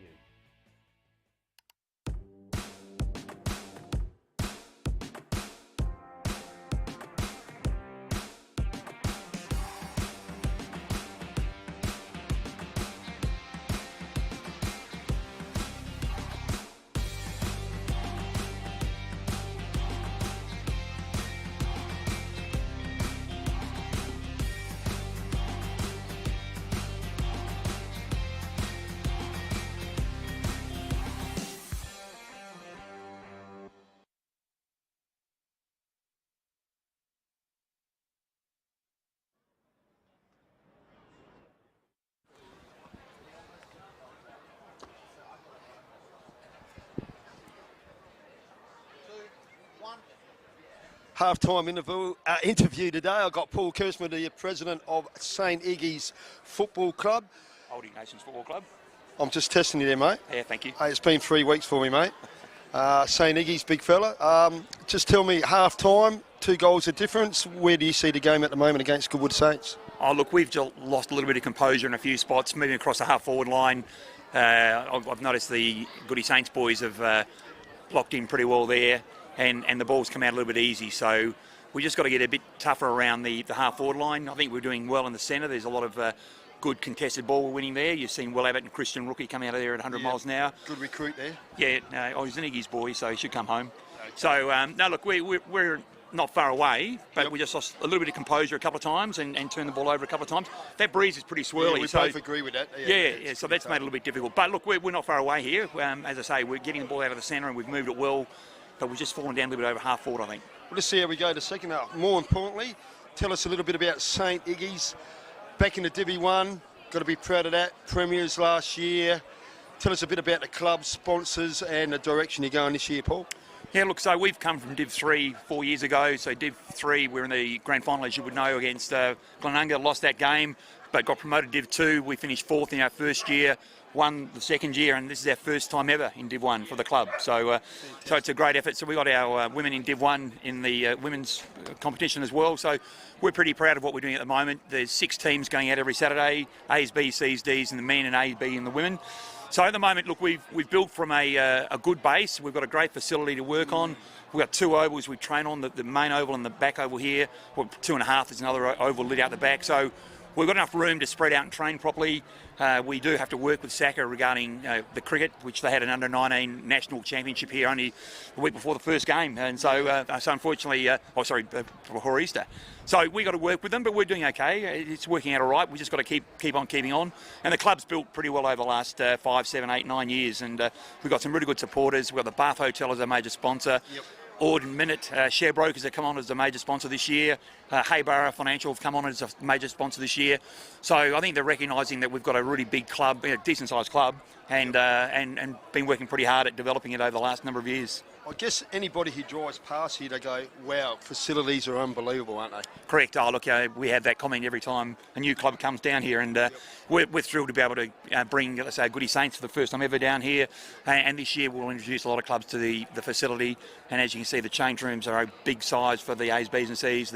Half-time interview today. I've got Paul Kirshman, the president of St Iggy's Football Club. Old Ignatians Football Club. I'm just testing you there, mate. Yeah, thank you. Hey, it's been 3 weeks for me, mate. St Iggy's, big fella. Just tell me, half-time, 2 goals of difference. Where do you see the game at the moment against Goodwood Saints? Oh, look, we've lost a little bit of composure in a few spots, moving across the half-forward line. I've noticed the Goody Saints boys have locked in pretty well there. And the ball's come out a little bit easy, so we just got to get a bit tougher around the half-forward line. I think we're doing well in the centre. There's a lot of good contested ball winning there. You've seen Will Abbott and Christian Rookie come out of there at 100 miles an hour. Good recruit there. Yeah, he's an Iggy's boy, so he should come home. Okay. So, no, look, we're not far away, but we just lost a little bit of composure a couple of times and turned the ball over a couple of times. That breeze is pretty swirly. Yeah, we both agree with that. Yeah, so that's made it a little bit difficult. But look, we're not far away here. As I say, we're getting the ball out of the centre and we've moved it well. But we've just fallen down a little bit over half forward, I think. Well, let's see how we go the second half. More importantly, tell us a little bit about St Iggy's. Back in the Divi 1, got to be proud of that. Premiers last year. Tell us a bit about the club, sponsors and the direction you're going this year, Paul. Yeah, look, so we've come from Div 3 4 years ago. So Div 3, we're in the grand final, as you would know, against Glenunga. Lost that game, but got promoted Div 2. We finished 4th in our first year. Won the second year, and this is our first time ever in Div 1 for the club. So it's a great effort. So we got our women in Div 1 in the women's competition as well. So we're pretty proud of what we're doing at the moment. There's 6 teams going out every Saturday, A's, B's, C's, D's in the men and A, B in the women. So at the moment, look, we've built from a good base. We've got a great facility to work on. We've got 2 ovals we train on, the main oval and the back oval here. Well, 2.5, there's another oval lit out the back. So we've got enough room to spread out and train properly. We do have to work with SACA regarding the cricket, which they had an under-19 national championship here only the week before the first game. And so unfortunately, before Easter. So we got to work with them, but we're doing okay. It's working out all right. We just got to keep on keeping on. And the club's built pretty well over the last 5, 7, 8, 9 years. And we've got some really good supporters. We've got the Bath Hotel as a major sponsor. Yep. Ord and Minute Share Brokers have come on as a major sponsor this year. Hayborough Financial have come on as a major sponsor this year. So I think they're recognising that we've got a really big club, a decent-sized club, and been working pretty hard at developing it over the last number of years. I guess anybody who drives past here, they go, wow, facilities are unbelievable, aren't they? Correct. Oh, look, we have that comment every time a new club comes down here, and we're thrilled to be able to bring, let's say, Goody Saints for the first time ever down here. And this year we'll introduce a lot of clubs to the facility. And as you can see, the change rooms are a big size for the A's, B's and C's.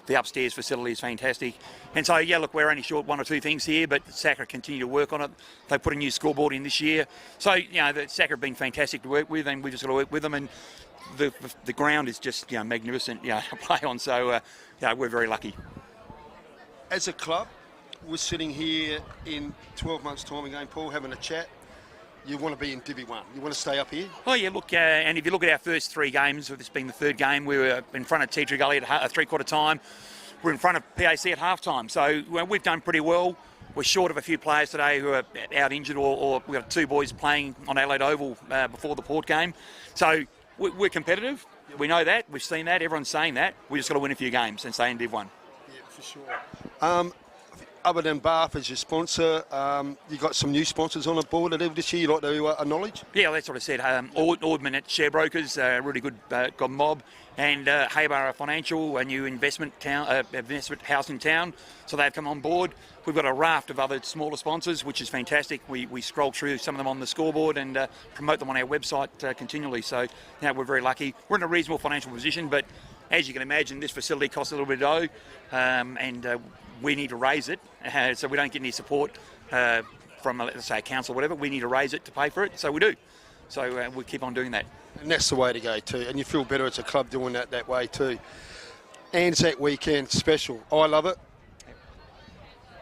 The upstairs facility is fantastic. And so, yeah, look, we're only short 1 or 2 things here, but SACA continue to work on it. They put a new scoreboard in this year. So, the SACA have been fantastic to work with, and we've just got to work with them. And the ground is just, magnificent, to play on. So, we're very lucky. As a club, we're sitting here in 12 months' time again, Paul, having a chat. you want to be in Divi 1. You want to stay up here? Oh yeah, look, and if you look at our first 3 games, with this being the 3rd game, we were in front of Tea Gully at 3/4 time. We're in front of PAC at half time. So we've done pretty well. We're short of a few players today who are out injured, or we've got 2 boys playing on Adelaide Oval before the Port game. So we're competitive. We know that. We've seen that. Everyone's saying that. We just got to win a few games and stay in Div 1. Yeah, for sure. Other than Bath as your sponsor, you got some new sponsors on the board this year you'd like to acknowledge? Yeah, that's what I said. Ordman at Share Brokers, really good mob, and Hayborough Financial, a new investment house in town. So they've come on board. We've got a raft of other smaller sponsors, which is fantastic. We scroll through some of them on the scoreboard and promote them on our website continually. So we're very lucky. We're in a reasonable financial position, but as you can imagine, this facility costs a little bit of dough, and we need to raise it, so we don't get any support from, let's say, a council or whatever. We need to raise it to pay for it, so we do. So we keep on doing that. And that's the way to go too, and you feel better as a club doing that way too. Anzac weekend special. I love it.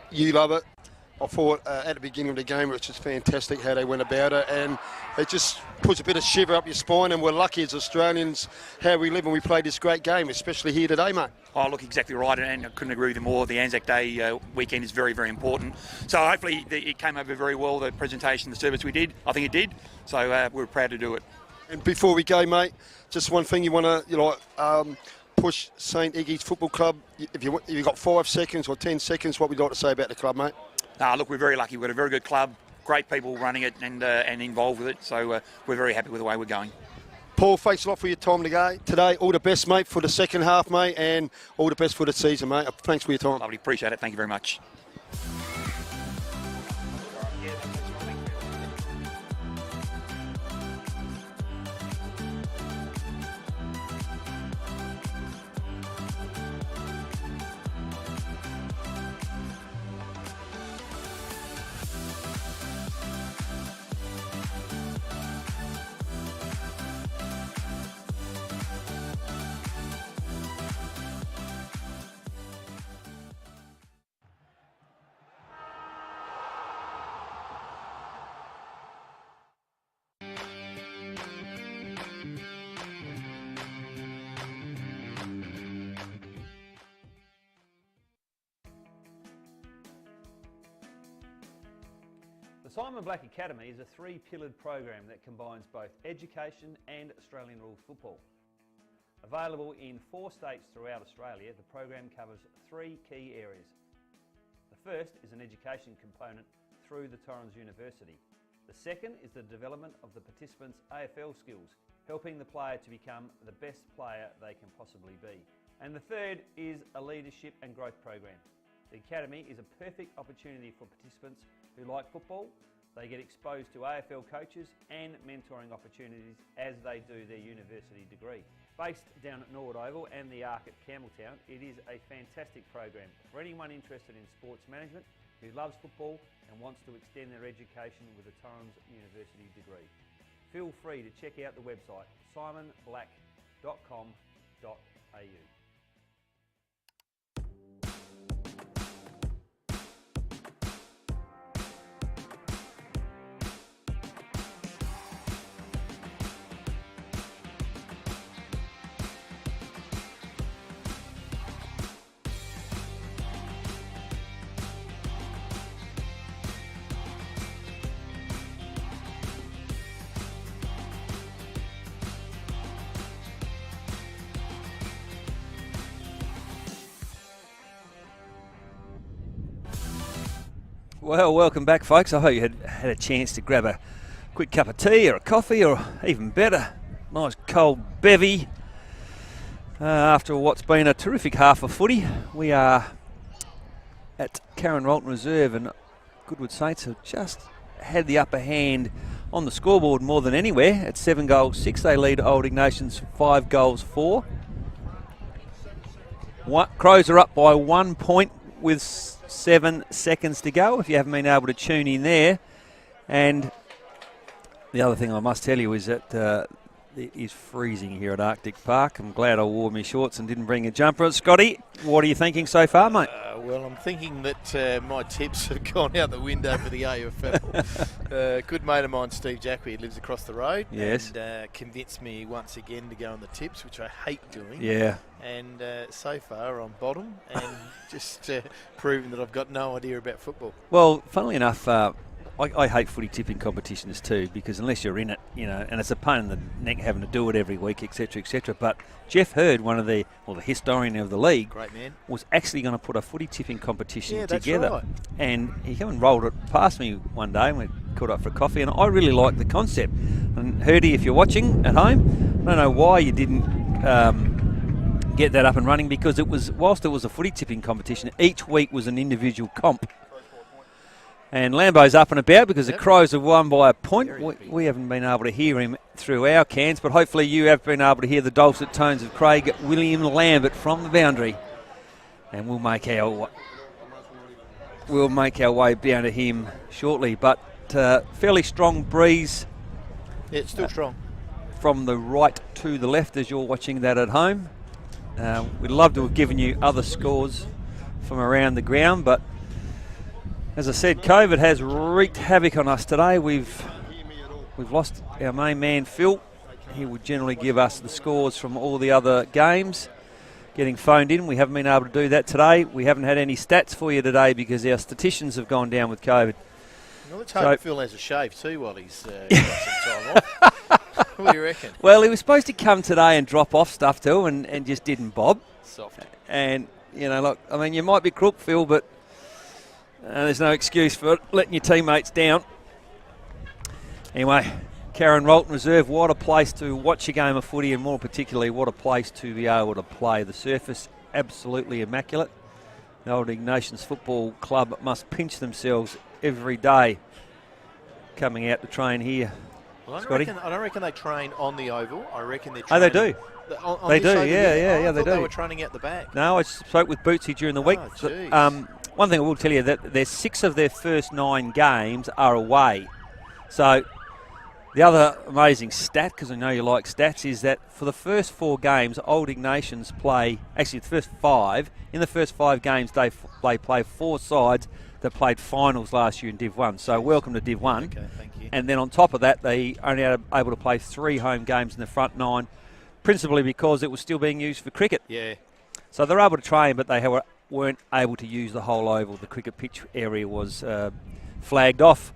You love it. I thought at the beginning of the game it was just fantastic how they went about it, and it just puts a bit of shiver up your spine, and we're lucky as Australians how we live and we played this great game, especially here today, mate. Oh, look, exactly right, and I couldn't agree with you more. The Anzac Day weekend is very, very important. So hopefully it came over very well, the presentation, the service we did. I think it did, so we're proud to do it. And before we go, mate, just one thing you want to push St Iggy's Football Club. If you've got 5 seconds or 10 seconds, what would you like to say about the club, mate? Look, we're very lucky. We've got a very good club, great people running it and involved with it, so we're very happy with the way we're going. Paul, thanks a lot for your time today. All the best, mate, for the second half, mate, and all the best for the season, mate. Thanks for your time. Lovely, appreciate it. Thank you very much. The Simon Black Academy is a 3-pillared program that combines both education and Australian rules football. Available in 4 states throughout Australia, the program covers 3 key areas. The first is an education component through the Torrens University. The second is the development of the participants' AFL skills, helping the player to become the best player they can possibly be. And the third is a leadership and growth program. The Academy is a perfect opportunity for participants who like football. They get exposed to AFL coaches and mentoring opportunities as they do their university degree. Based down at Norwood Oval and the Arc at Campbelltown, it is a fantastic program for anyone interested in sports management who loves football and wants to extend their education with a Torrens University degree. Feel free to check out the website simonblack.com.au. Well, welcome back, folks. I hope you had a chance to grab a quick cup of tea or a coffee, or even better, nice cold bevy. After what's been a terrific half of footy, we are at Karen Rolton Reserve, and Goodwood Saints have just had the upper hand on the scoreboard more than anywhere at 7-6. They lead Old Ignatians 5-4. Crows are up by 1 point with 7 seconds to go, if you haven't been able to tune in there. And the other thing I must tell you is that It is freezing here at Arctic Park. I'm glad I wore my shorts and didn't bring a jumper. Scotty, what are you thinking so far, mate? Well, I'm thinking that my tips have gone out the window for the AFL. Good mate of mine, Steve Jackwey, lives across the road. Yes. And convinced me once again to go on the tips, which I hate doing. Yeah. And so far I'm bottom and just proving that I've got no idea about football. Well, funnily enough, I hate footy tipping competitions too, because unless you're in it, you know, and it's a pain in the neck having to do it every week, etc., etc. But Jeff Hurd, the historian of the league, Great man, was actually going to put a footy tipping competition that's together. right. And he came and rolled it past me one day and we caught up for a coffee, and I really liked the concept. And Hurdy, if you're watching at home, I don't know why you didn't get that up and running, because whilst it was a footy tipping competition, each week was an individual comp. And Lambo's up and about because the Crows have won by a point. We haven't been able to hear him through our cans, but hopefully you have been able to hear the dulcet tones of Craig William Lambert from the boundary. And we'll make our way down to him shortly. But fairly strong breeze. Yeah, it's still strong. From the right to the left as you're watching that at home. We'd love to have given you other scores from around the ground, but as I said, COVID has wreaked havoc on us today. We've lost our main man, Phil. He would generally give us the scores from all the other games. Getting phoned in, we haven't been able to do that today. We haven't had any stats for you today because our statisticians have gone down with COVID. Well, let's hope Phil has a shave too while he's got some time off. What do you reckon? Well, he was supposed to come today and drop off stuff too, and just didn't bob. Soft. And, you know, look, I mean, you might be crook, Phil, but there's no excuse for letting your teammates down. Anyway, Karen Rolton Reserve, what a place to watch a game of footy, and more particularly what a place to be able to play. The surface, absolutely immaculate. The old Ignatians Football Club must pinch themselves every day coming out to train here. Well, Scotty? I don't reckon they train on the oval. I reckon they're Oh, they training... do. On They this do, oval, yeah, they do. They were training out the back. No, I spoke with Bootsy during the week. Oh, jeez. One thing I will tell you, that their 6 of their first 9 games are away. So the other amazing stat, because I know you like stats, is that for the first 4 games, Old Ignatians play, actually the first 5, in the first 5 games they play 4 sides that played finals last year in Div 1. So welcome to Div 1. Okay, thank you. And then on top of that, they only are able to play 3 home games in the front 9, principally because it was still being used for cricket. Yeah. So they're able to train, but they weren't able to use the whole oval. The cricket pitch area was flagged off.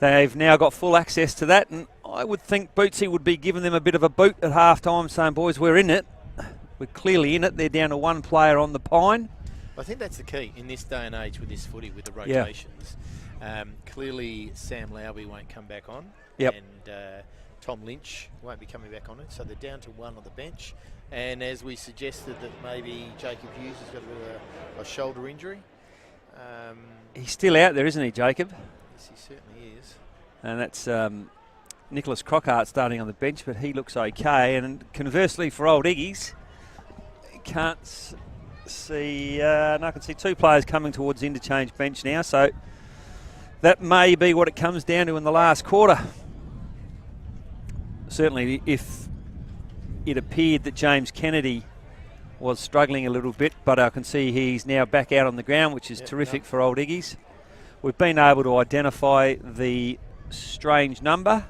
They've now got full access to that, and I would think Bootsy would be giving them a bit of a boot at half-time, saying, boys, we're in it. We're clearly in it. They're down to 1 player on the pine. I think that's the key in this day and age with this footy, with the rotations. Clearly, Sam Lowby won't come back on. Yep. And Tom Lynch won't be coming back on it. So they're down to 1 on the bench. And as we suggested that maybe Jacob Hughes has got a bit of a shoulder injury. He's still out there, isn't he, Jacob? Yes, he certainly is. And that's Nicholas Crockhart starting on the bench, but he looks okay. And conversely for old Iggy's, can't see, I can see 2 players coming towards the interchange bench now, so that may be what it comes down to in the last quarter. Certainly if it appeared that James Kennedy was struggling a little bit, but I can see he's now back out on the ground, which is terrific for old Iggy's. We've been able to identify the strange number.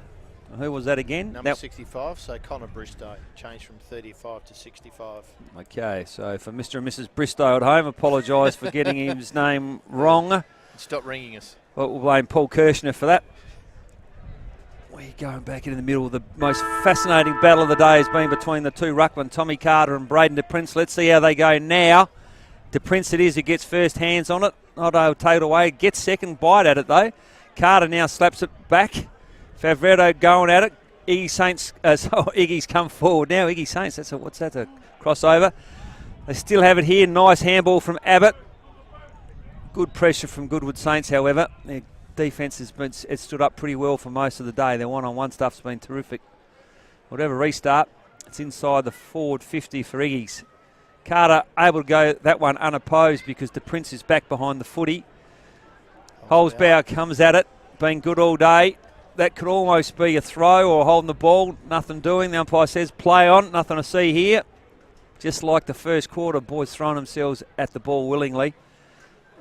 Who was that again? Number 65, so Connor Bristow, changed from 35 to 65. Okay, so for Mr. and Mrs. Bristow at home, apologise for getting his name wrong. Stop ringing us. Well, we'll blame Paul Kirshner for that. We're going back into the middle. The most fascinating battle of the day has been between the 2 ruckmen, Tommy Carter and Braden DePrince. Let's see how they go now. DePrince it is who gets first hands on it. Not able to take it away. Gets second bite at it though. Carter now slaps it back. Favretto going at it. Iggy's come forward now. Iggy Saints, what's that, a crossover? They still have it here. Nice handball from Abbott. Good pressure from Goodwood Saints, however. Their defence has stood up pretty well for most of the day. Their one-on-one stuff's been terrific. Whatever restart, it's inside the forward 50 for Iggy's. Carter able to go that one unopposed because the Prince is back behind the footy. Holzbauer comes at it, been good all day. that could almost be a throw or holding the ball. Nothing doing. The umpire says play on. Nothing to see here. Just like the first quarter, boys throwing themselves at the ball willingly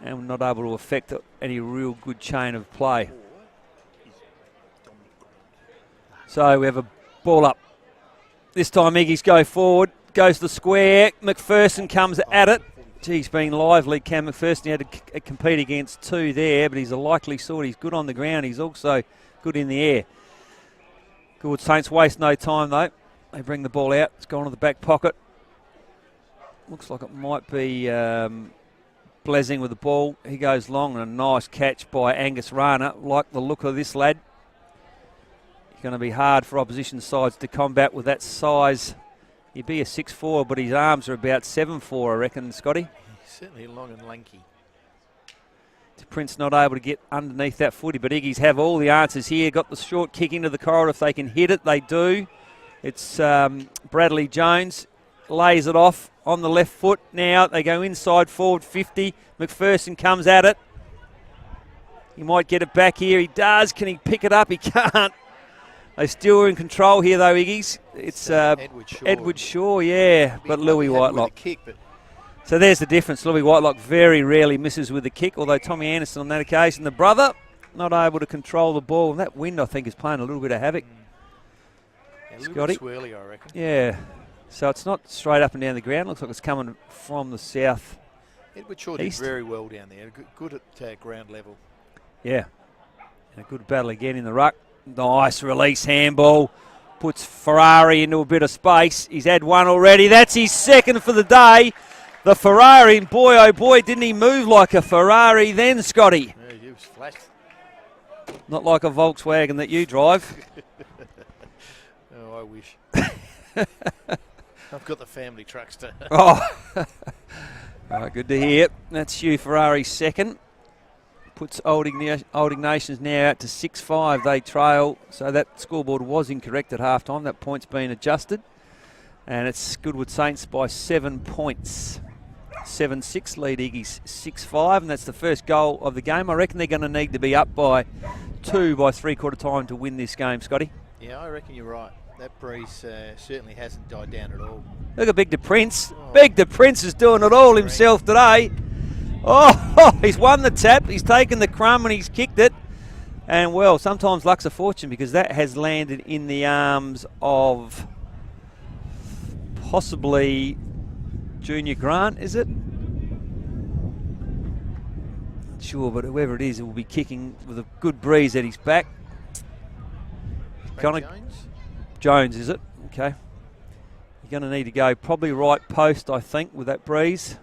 and not able to affect any real good chain of play. So we have a ball up. This time Iggy's go forward, goes to the square. McPherson comes at it. He's been lively, Cam McPherson. He had to compete against two there, but he's a likely sort. He's good on the ground. He's also good in the air. Goodwood Saints waste no time, though. They bring the ball out. It's gone to the back pocket. Looks like it might be Blessing with the ball. He goes long, and a nice catch by Angus Rana. Like the look of this lad. It's going to be hard for opposition sides to combat with that size. He'd be a 6'4", but his arms are about 7'4", I reckon, Scotty. He's certainly long and lanky. Prince not able to get underneath that footy, but Iggy's have all the answers here. Got the short kick into the corridor. If they can hit it, they do. It's Bradley Jones. Lays it off on the left foot now. They go inside forward 50. McPherson comes at it. He might get it back here. He does. Can he pick it up? He can't. They still are in control here, though, Iggy's. It's Edward Shaw, yeah. But Louis Whitelock. So there's the difference. Louis Whitelock very rarely misses with the kick, although Tommy Anderson on that occasion, the brother, not able to control the ball. And that wind, I think, is playing a little bit of havoc. Yeah, a little Scotty. bit swirly, I reckon. Yeah. So it's not straight up and down the ground. Looks like it's coming from the south. Edward Shaw did very well down there. Good at ground level. Yeah. And a good battle again in the ruck. Nice release handball. Puts Ferrari into a bit of space. He's had one already. That's his second for the day. The Ferrari, and boy, oh boy, didn't he move like a Ferrari then, Scotty? Yeah, he was flashed. Not like a Volkswagen that you drive. Oh, I wish. I've got the family truckster. Oh, right, good to hear. That's Hugh Ferrari's second. Puts Old Ignatians now out to 6-5. They trail, so that scoreboard was incorrect at halftime. That point's been adjusted. And it's Goodwood Saints by 7 points. 7-6 lead Iggy's 6-5, and that's the first goal of the game. I reckon they're going to need to be up by 2 by three-quarter time to win this game, Scotty. Yeah, I reckon you're right. That breeze certainly hasn't died down at all. Look at Big De Prince. Oh. Big De Prince is doing it all himself today. Oh, he's won the tap, he's taken the crumb and he's kicked it. And, well, sometimes luck's a fortune because that has landed in the arms of possibly Junior Grant, is it? Not sure, but whoever it is, it will be kicking with a good breeze at his back. Jones? Jones, is it? Okay. You're going to need to go probably right post, I think, with that breeze.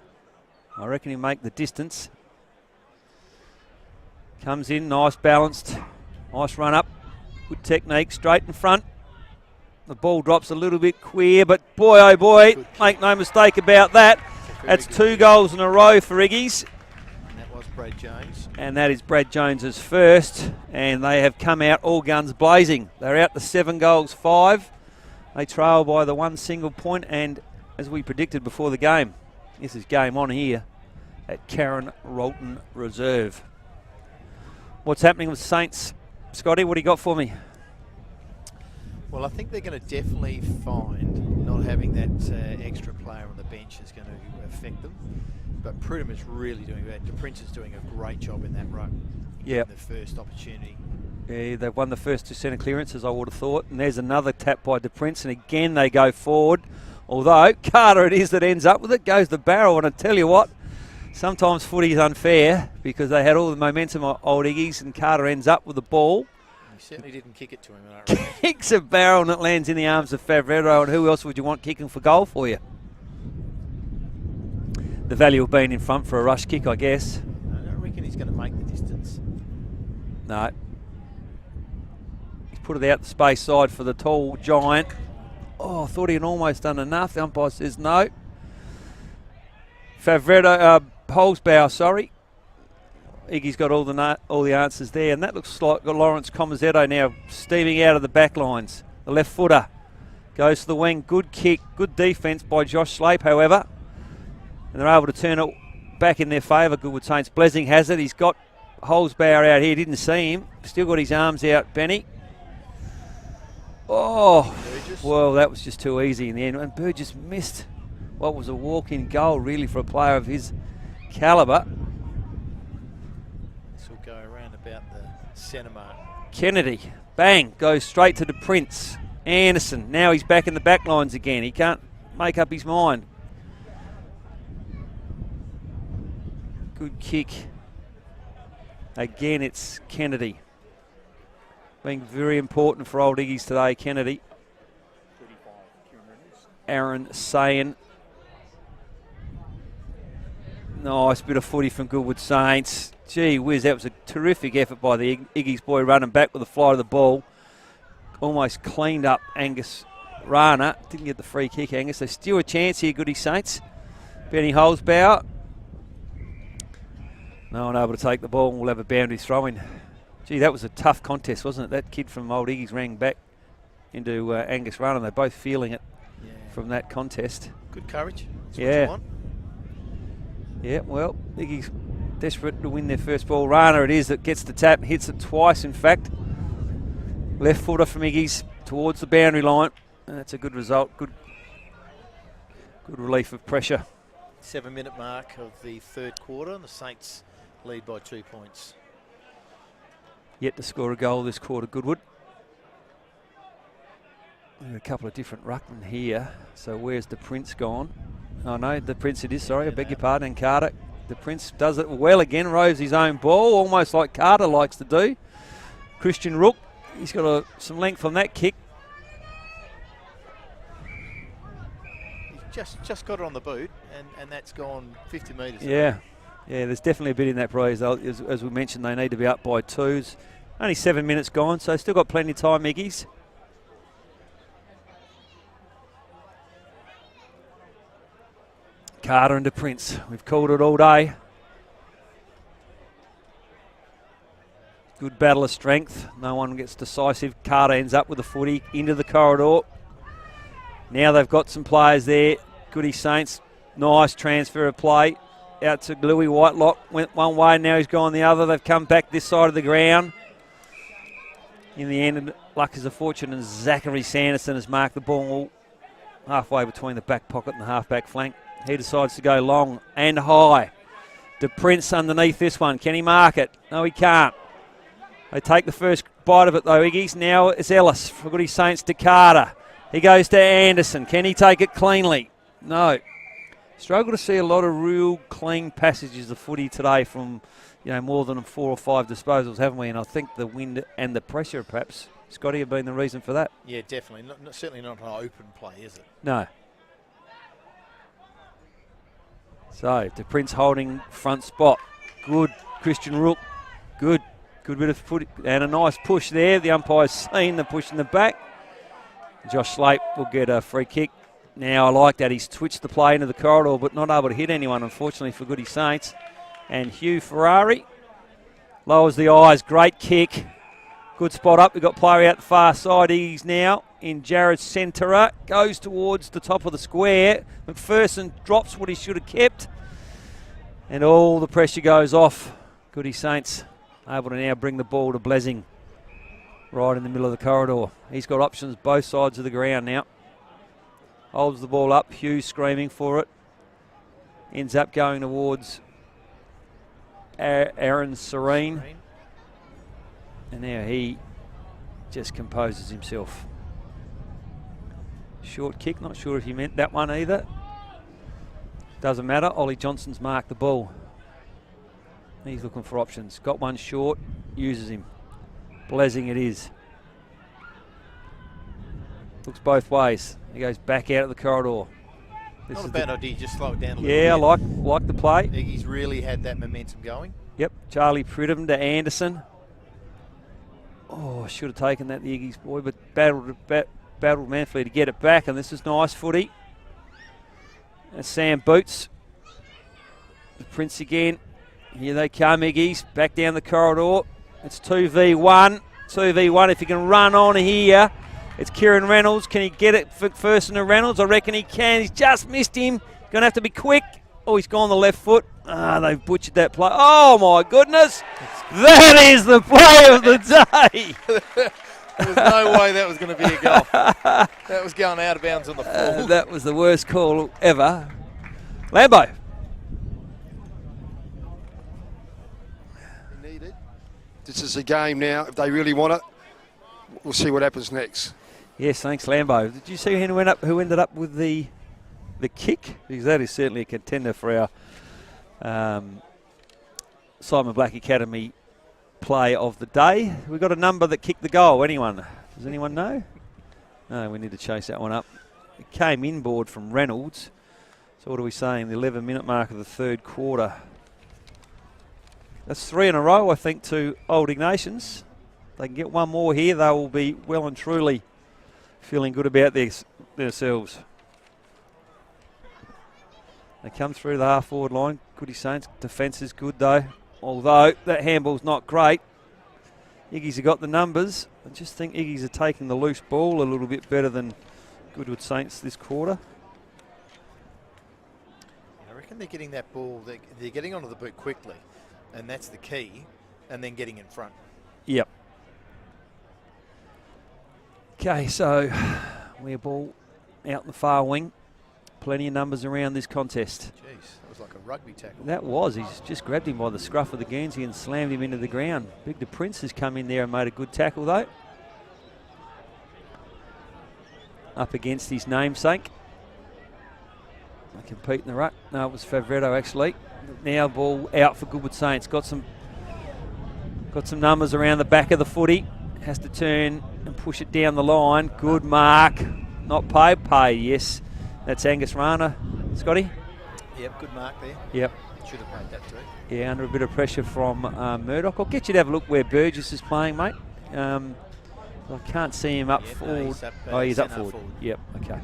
I reckon he'll make the distance. Comes in, nice balanced. Nice run up. Good technique, straight in front. The ball drops a little bit queer, but boy, oh boy, make no mistake about that. That's 2 goals in a row for Iggy's. And that was Brad Jones. And that is Brad Jones's first. And they have come out all guns blazing. They're out to 7 goals, 5. They trail by the 1 single point, and as we predicted before the game, this is game on here at Karen Rolton Reserve. What's happening with Saints? Scotty, what do you got for me? Well, I think they're going to definitely find not having that extra player on the bench is going to affect them. But Prudham is really doing that. De Prince is doing a great job in that ruck. Yeah. The first opportunity. Yeah, they've won the first 2 centre clearances, I would have thought. And there's another tap by De Prince, and again they go forward. Although Carter it is that ends up with it, goes the barrel, and I tell you what, sometimes footy's unfair because they had all the momentum of Old Iggy's, and Carter ends up with the ball. He certainly didn't kick it to him. I reckon. Kicks a barrel and it lands in the arms of Favretto, and who else would you want kicking for goal for you? The value of being in front for a rush kick, I guess. I don't reckon he's going to make the distance. No. He's put it out the space side for the tall giant. Oh, I thought he had almost done enough. The umpire says no. Favretto, Holzbauer, sorry. Iggy's got all the answers there, and that looks like Lawrence Comazetto now steaming out of the back lines. The left footer goes to the wing. Good kick, good defence by Josh Slape, however. And they're able to turn it back in their favour. Goodwood Saints. Blessing has it. He's got Holzbauer out here. Didn't see him. Still got his arms out, Benny. Oh, Burgess. well, that was just too easy in the end. And Burgess missed what was a walk-in goal, really, for a player of his calibre. This will go around about the centre mark. Kennedy, bang, goes straight to the Prince. Anderson, now he's back in the back lines again. He can't make up his mind. Good kick. Again, it's Kennedy. Being very important for Old Iggy's today, Kennedy. Aaron Sayin. Nice bit of footy from Goodwood Saints. Gee whiz, that was a terrific effort by the Iggy's boy running back with the fly of the ball. Almost cleaned up Angus Rana. Didn't get the free kick, Angus. There's still a chance here, Goody Saints. Benny Holzbauer. No one able to take the ball, and we'll have a boundary throw-in. Gee, that was a tough contest, wasn't it? That kid from Old Iggy's rang back into Angus Rana. They're both feeling it from that contest. Good courage. That's what Yeah. you want. Yeah, well, Iggy's desperate to win their first ball. Rana it is that gets the tap, hits it twice, in fact. Left footer from Iggy's towards the boundary line. And that's a good result. Good relief of pressure. 7-minute mark of the third quarter, and the Saints lead by 2 points. Yet to score a goal this quarter, Goodwood. A couple of different ruckmen here. So where's the Prince gone? Oh no, the Prince it is, sorry, I beg your pardon, and Carter. The Prince does it well again, roves his own ball, almost like Carter likes to do. Christian Rook, he's got some length on that kick. He's just got it on the boot, and that's gone 50 metres. Yeah, there's definitely a bit in that breeze. As we mentioned, they need to be up by 2s. Only 7 minutes gone, so still got plenty of time, Iggy's. Carter and the Prince. We've called it all day. Good battle of strength. No one gets decisive. Carter ends up with the footy into the corridor. Now they've got some players there. Goody Saints. Nice transfer of play. Out to Louis Whitelock. Went one way, now he's gone the other. They've come back this side of the ground. In the end, luck is a fortune, and Zachary Sanderson has marked the ball halfway between the back pocket and the half-back flank. He decides to go long and high. De Prince underneath this one. Can he mark it? No, he can't. They take the first bite of it, though, Iggy's. Now it's Ellis for Goody Saints to Carter. He goes to Anderson. Can he take it cleanly? No. Struggle to see a lot of real clean passages of footy today from, more than 4 or 5 disposals, haven't we? And I think the wind and the pressure, perhaps, Scotty, have been the reason for that. Yeah, definitely. Certainly not an open play, is it? No. So, De Prince holding front spot. Good, Christian Rook. Good bit of footy. And a nice push there. The umpire's seen the push in the back. Josh Slape will get a free kick. Now, I like that. He's twitched the play into the corridor, but not able to hit anyone, unfortunately, for Goody Saints. And Hugh Ferrari lowers the eyes. Great kick. Good spot up. We've got player out the far side. He's now in Jared Centera. Goes towards the top of the square. McPherson drops what he should have kept. And all the pressure goes off. Goody Saints able to now bring the ball to Blessing. Right in the middle of the corridor. He's got options both sides of the ground now. Holds the ball up. Hugh screaming for it. Ends up going towards Aaron Serene. And now he just composes himself. Short kick, not sure if he meant that one either. Doesn't matter, Ollie Johnson's marked the ball. He's looking for options. Got one short, uses him. Blessing it is. Looks both ways. He goes back out of the corridor. This Not a is bad idea, just slow it down a little yeah, bit. I like the play. Iggy's really had that momentum going. Yep, Charlie Pridham to Anderson. Oh, I should have taken that, the Iggy's boy, but battled manfully to get it back, and this is nice footy. And Sam Boots. The Prince again. Here they come, Iggy's. Back down the corridor. It's 2v1. 2v1 if he can run on here. It's Kieran Reynolds. Can he get it first to Reynolds? I reckon he can. He's just missed him. Going to have to be quick. Oh, he's gone the left foot. They've butchered that play. Oh, my goodness. That is the play of the day. There was no way that was going to be a goal. That was going out of bounds on the full. That was the worst call ever. Lambo. Needed. This is a game now. If they really want it, we'll see what happens next. Yes, thanks, Lambo. Did you see who ended up with the kick? Because that is certainly a contender for our Simon Black Academy play of the day. We got a number that kicked the goal. Anyone? Does anyone know? No, we need to chase that one up. It came inboard from Reynolds. So what are we saying? The 11-minute mark of the third quarter. That's 3 in a row, I think, to Old Ignatians. If they can get one more here, they will be well and truly feeling good about themselves. They come through the half-forward line. Goody Saints. Defence is good, though. Although that handball's not great. Iggy's have got the numbers. I just think Iggy's are taking the loose ball a little bit better than Goodwood Saints this quarter. I reckon they're getting that ball, they're getting onto the boot quickly, and that's the key, and then getting in front. Yep. Okay, so we have ball out in the far wing. Plenty of numbers around this contest. Jeez, that was like a rugby tackle. That was. He's just grabbed him by the scruff of the Guernsey and slammed him into the ground. Big De Prince has come in there and made a good tackle, though. Up against his namesake. They compete in the ruck. No, it was Favretto, actually. Now ball out for Goodwood Saints. Got some numbers around the back of the footy. Has to turn and push it down the line. Good mark. Not paid. Paid, yes. That's Angus Rana. Scotty? Yep, good mark there. Yep. Should have made that too. Yeah, under a bit of pressure from Murdoch. I'll get you to have a look where Burgess is playing, mate. I can't see him up forward. No, he's up, he's up centre forward. Yep, okay.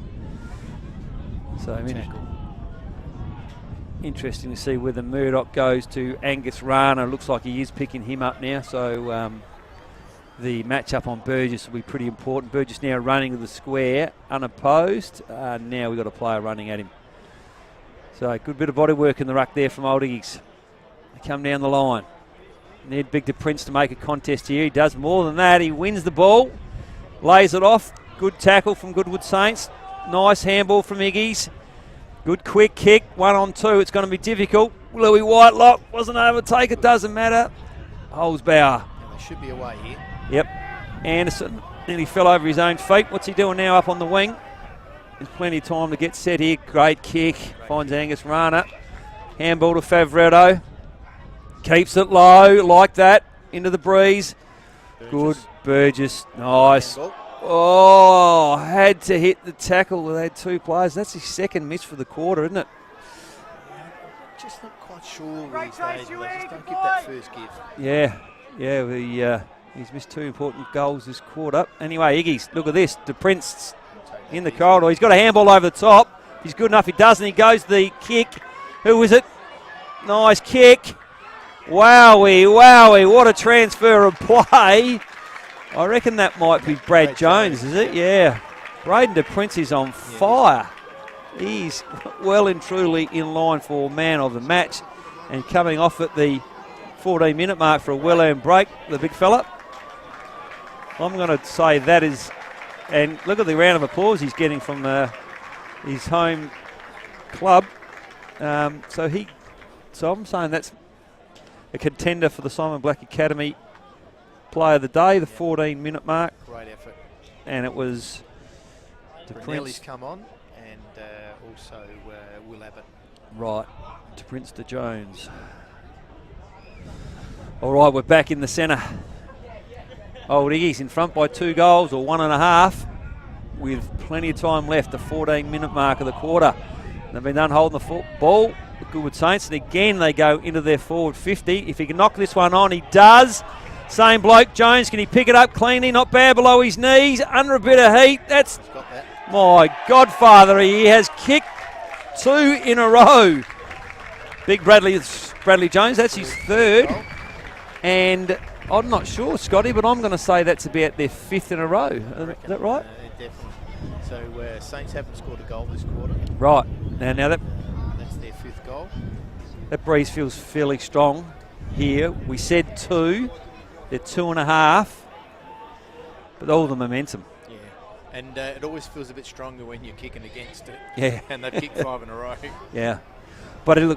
So interesting to see whether Murdoch goes to Angus Rana. Looks like he is picking him up now. So the match-up on Burgess will be pretty important. Burgess now running to the square, unopposed. Now we've got a player running at him. So good bit of body work in the ruck there from Old Iggies. They come down the line. Need Big De Prince to make a contest here. He does more than that. He wins the ball, lays it off. Good tackle from Goodwood Saints. Nice handball from Iggies. Good quick kick, 1-on-2. It's going to be difficult. Louis Whitelock wasn't overtaken. It doesn't matter. Holzbauer. And they should be away here. Yep. Anderson nearly fell over his own feet. What's he doing now up on the wing? There's plenty of time to get set here. Great kick. Finds Angus Rana. Handball to Favretto. Keeps it low like that. Into the breeze. Burgess. Good. Burgess. Nice. Oh, had to hit the tackle. They had two players. That's his second miss for the quarter, isn't it? Just not quite sure these days. Just don't give that first give. Yeah. He's missed two important goals this quarter. Anyway, Iggy's, look at this. De Prince in the corridor. He's got a handball over the top. He's good enough. He doesn't. He goes the kick. Who is it? Nice kick. Wowie. What a transfer of play. I reckon that might be Brad Jones, is it? Yeah. Braden De Prince is on fire. He's well and truly in line for man of the match. And coming off at the 14-minute mark for a well-earned break, the big fella. I'm going to say that is, and look at the round of applause he's getting from his home club. So I'm saying that's a contender for the Simon Black Academy Player of the Day, the 14-minute mark. Great effort. And it was De Brunelli's Prince. come on, and also Will Abbott. Right, De Prince to Jones. All right, we're back in the centre. Old Iggy's in front by 2 goals, or 1.5, with plenty of time left, the 14-minute mark of the quarter. They've been done holding the football, the Goodwood Saints, and again they go into their forward 50. If he can knock this one on, he does. Same bloke, Jones, can he pick it up cleanly? Not bad below his knees, under a bit of heat. That's my godfather. He has kicked 2 in a row. Big Bradley Jones, that's his third. And I'm not sure, Scotty, but I'm going to say that's about their 5th in a row. Is that right? Definitely. So Saints haven't scored a goal this quarter. Right. Now that's their 5th goal. That breeze feels fairly strong here. We said 2. They're 2.5. But all the momentum. Yeah. And it always feels a bit stronger when you're kicking against it. Yeah. And they've kicked 5 in a row. Yeah. But I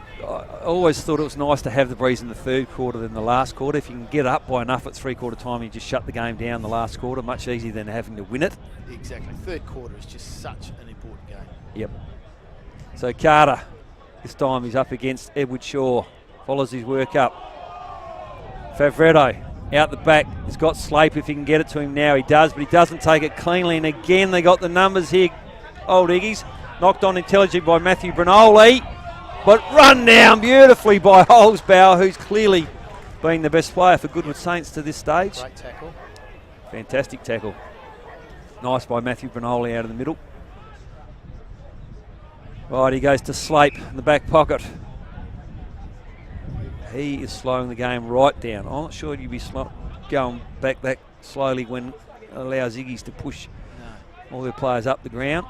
always thought it was nice to have the breeze in the third quarter than the last quarter. If you can get up by enough at three-quarter time, you just shut the game down the last quarter. Much easier than having to win it. Exactly. Third quarter is just such an important game. Yep. So Carter, this time he's up against Edward Shaw. Follows his work up. Favretto out the back. He's got Slape if he can get it to him now. He does, but he doesn't take it cleanly. And again, they got the numbers here. Old Iggy's knocked on intelligently by Matthew Brinoli. But run down beautifully by Holzbauer, who's clearly been the best player for Goodwood Saints to this stage. Great tackle. Fantastic tackle. Nice by Matthew Brinoli out of the middle. Right, he goes to Slape in the back pocket. He is slowing the game right down. I'm not sure you'd be going back that slowly when it allows Iggy's to push all their players up the ground.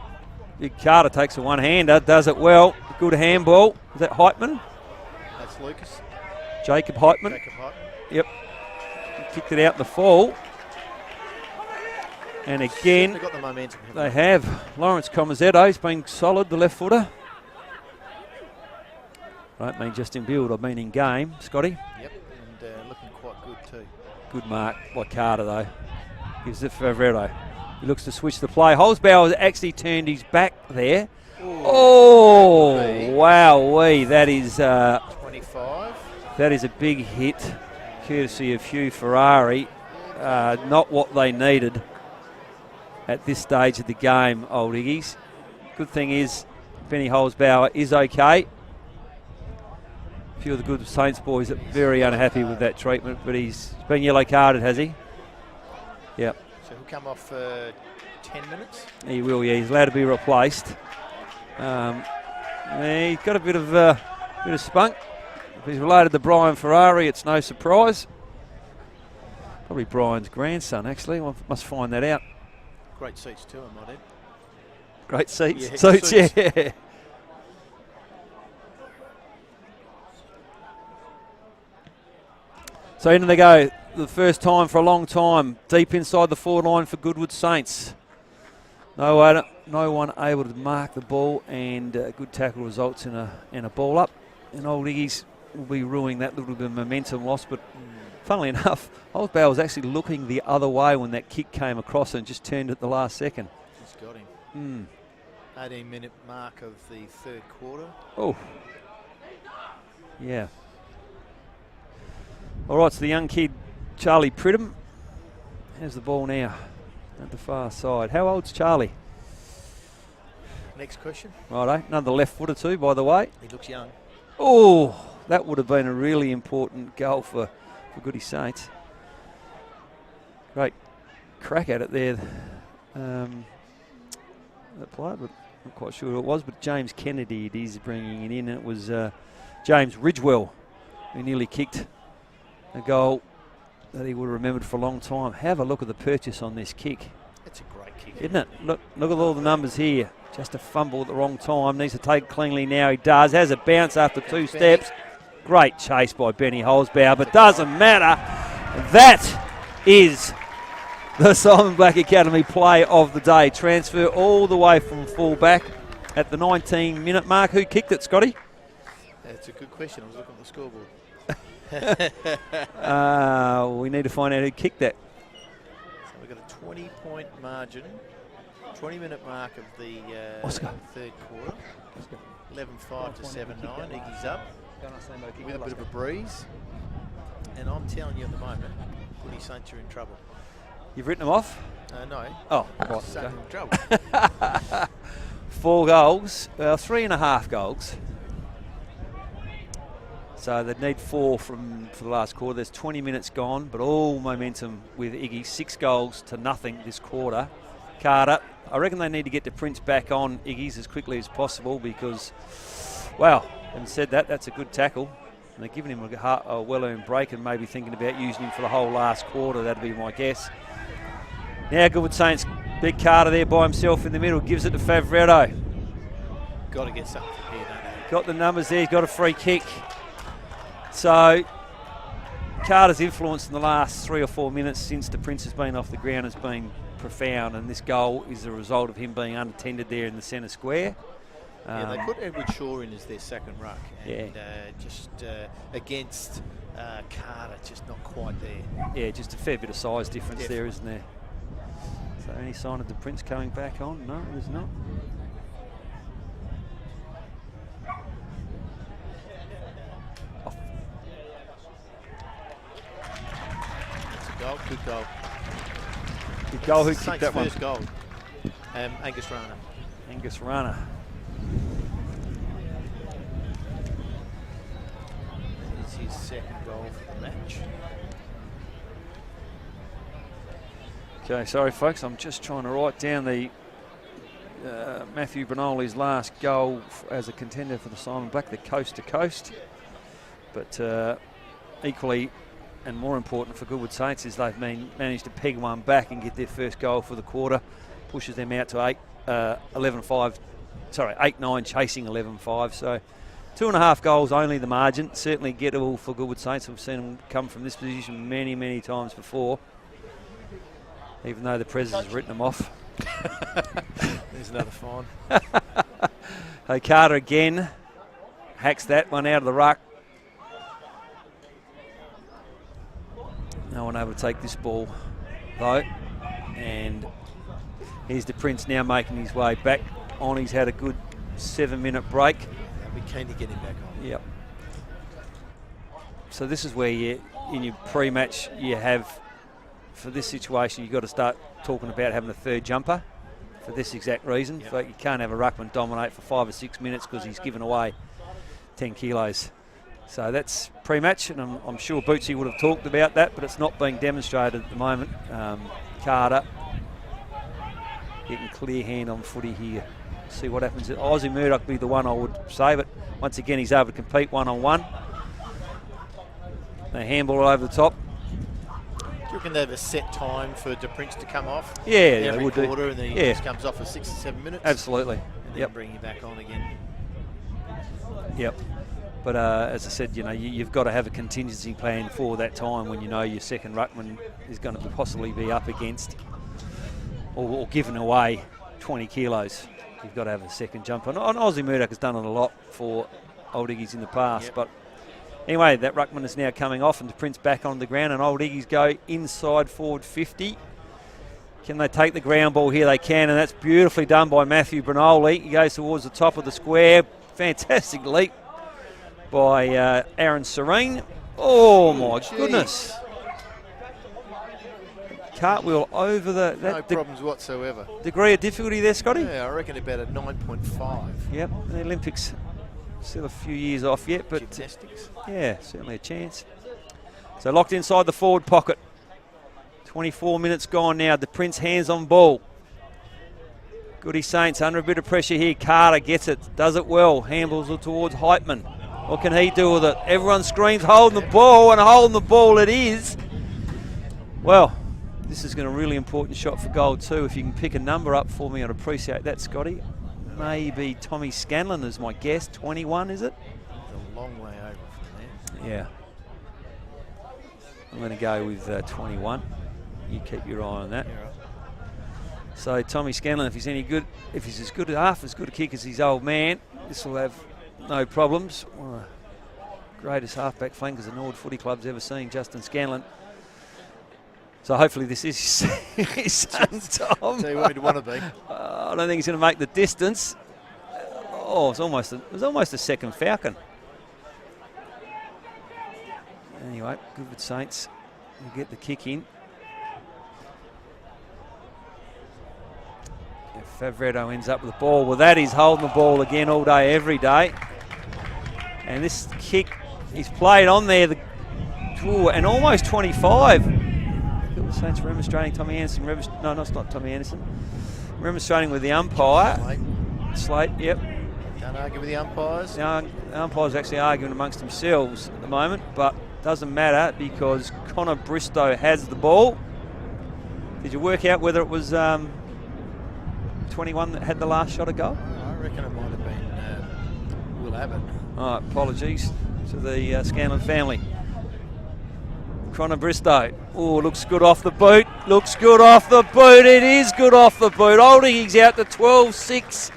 Big Carter takes a one-hander, does it well. Good handball. Is that Heitman? That's Lucas. Jacob Heitman. Jacob Heitman. Yep. He kicked it out in the fall. And again, They've got the momentum. they have. Lawrence Comazetto's been solid, the left footer. I don't mean just in build, I mean in game. Scotty? Yep, and looking quite good too. Good mark by Carter though. Gives it for Favretto. He looks to switch the play. Holzbauer has actually turned his back there. Oh, wowee. That is 25. That is a big hit, courtesy of Hugh Ferrari. Not what they needed at this stage of the game, Old Iggy's. Good thing is, Benny Holzbauer is okay. A few of the Good Saints boys are very unhappy with that treatment, but he's been yellow carded, has he? Yep. So he'll come off for 10 minutes? He will, yeah. He's allowed to be replaced. He's got a bit of spunk. If he's related to Brian Ferrari, it's no surprise. Probably Brian's grandson, actually. One must find that out. Great seats too, I might add. Great seats. Yeah, Suits, suits. yeah. So in they go. The first time for a long time. Deep inside the forward line for Goodwood Saints. No one able to mark the ball, and good tackle results in a ball up. And Old Iggy's will be ruining that little bit of momentum loss. But funnily enough, Holzbauer was actually looking the other way when that kick came across and just turned at the last second. Just got him. 18-minute mark of the third quarter. Oh. Yeah. All right, so the young kid, Charlie Pridham, has the ball now at the far side. How old's Charlie? Next question. Righto, another left footer too, by the way. He looks young. Oh, that would have been a really important goal for Goody Saints. Great crack at it there. That player, but not quite sure who it was, but James Kennedy it is bringing it in. And it was James Ridgewell who nearly kicked a goal that he would have remembered for a long time. Have a look at the purchase on this kick. It's a great kick. Isn't it? Look at all the numbers here. Just a fumble at the wrong time. Needs to take it cleanly now. He does. Has a bounce after two steps. Great chase by Benny Holzbauer, but doesn't matter. That is the Simon Black Academy play of the day. Transfer all the way from full-back at the 19-minute mark. Who kicked it, Scotty? That's a good question. I was looking at the scoreboard. We need to find out who kicked that. So we've got a 20-point margin. 20-minute mark of the third quarter. 11-5 to 7-9. Iggy's up with a bit of a breeze. And I'm telling you at the moment, Footy Saints are in trouble. You've written them off? No. Oh, Saints right. are in trouble. 4 goals. 3.5 goals. So they'd need 4 for the last quarter. There's 20 minutes gone, but all momentum with Iggy. 6 goals to nothing this quarter. Carter, I reckon they need to get the Prince back on Iggy's as quickly as possible because, well, having said that, that's a good tackle. And they're giving him a well-earned break and maybe thinking about using him for the whole last quarter. That'd be my guess. Now Goodwood Saints, big Carter there by himself in the middle, gives it to Favretto. Got to get something from here, don't they? Got the numbers there, he's got a free kick. So Carter's influence in the last 3 or 4 minutes since the Prince has been off the ground has been profound, and this goal is the result of him being unattended there in the centre square. Yeah, they put Edward Shaw in as their second ruck, and just against Carter, just not quite there. Yeah, just a fair bit of size difference there, isn't there? So any sign of the Prince coming back on? No, there's not. That's a goal, good goal. Good goal, who kicked Saints' that one? first goal. Angus Rana. Angus Rana. It's his second goal for the match. Okay, sorry folks, I'm just trying to write down the Matthew Benoli's last goal as a contender for the Simon Black, the coast to coast. But equally and more important for Goodwood Saints is they've managed to peg one back and get their first goal for the quarter. Pushes them out to 8-9 chasing 11-5. So 2.5 goals only the margin. Certainly gettable for Goodwood Saints. We've seen them come from this position many, many times before, even though the Prez has written them off. There's another fine. Hey, Carter again hacks that one out of the ruck. No one able to take this ball though, and here's the Prince now making his way back on. He's had a good 7-minute break. I'll be keen to get him back on. Yep. So this is where you, in your pre-match, you have, for this situation, you've got to start talking about having a third jumper for this exact reason. Yep. But you can't have a ruckman dominate for 5 or 6 minutes because he's given away 10 kilos. So that's pre-match, and I'm sure Bootsy would have talked about that, but it's not being demonstrated at the moment. Carter getting clear hand on footy here. See what happens. Ozzy Murdoch would be the one I would say, but once again he's able to compete one-on-one. They handball it over the top. Do you reckon they have a set time for De Prince to come off? Yeah, every they would do. quarter, and then he just comes off for 6 or 7 minutes? Absolutely. And then bring him back on again. Yep. But as I said, you know, you've got to have a contingency plan for that time when you know your second ruckman is going to possibly be up against or giving away 20 kilos. You've got to have a second jumper. And Ozzy Murdoch has done it a lot for Old Iggy's in the past. Yep. But anyway, that ruckman is now coming off and the Prince back on the ground, and Old Iggy's go inside forward 50. Can they take the ground ball here? They can, and that's beautifully done by Matthew Benoli. He goes towards the top of the square. Fantastic leap by Aaron Serene. Oh my goodness. Cartwheel over the... No problems whatsoever. Degree of difficulty there, Scotty? Yeah, I reckon about a 9.5. Yep, the Olympics still a few years off yet, but Gymnastics. yeah, certainly a chance. So locked inside the forward pocket. 24 minutes gone now. The Prince hands on ball. Goody Saints under a bit of pressure here. Carter gets it, does it well. Handballs it towards Heitman. What can he do with it? Everyone screams holding the ball, and holding the ball it is. Well, this is going to be a really important shot for goal too. If you can pick a number up for me, I'd appreciate that, Scotty. Maybe Tommy Scanlon is my guess. 21, is it? It's a long way over from there. Yeah. I'm going to go with 21. You keep your eye on that. Yeah, right. So Tommy Scanlon, if he's any good, if he's half as good a kick as his old man, this will have no problems. One of the greatest halfback flankers the Norwood Footy Club's ever seen, Justin Scanlon. So hopefully this is his son, Tom. Tell you what he'd want to be. I don't think he's going to make the distance. Oh, it was almost a second Falcon. Anyway, Goodwood Saints will get the kick in. If Favretto ends up with the ball, well, that is holding the ball again all day, every day. And this kick is played on there, and almost 25. Goodwood Saints remonstrating. Tommy Anderson, no, it's not Tommy Anderson. Remonstrating with the umpire. Slate, yep. Don't argue with the umpires. The umpires actually arguing amongst themselves at the moment, but doesn't matter because Connor Bristow has the ball. Did you work out whether it was 21 that had the last shot of goal? I reckon it might have been Will Abbott. All right, apologies to the Scanlon family. Connor Bristow. Oh, looks good off the boot. Looks good off the boot. It is good off the boot. Old Iggy's out to 12-6.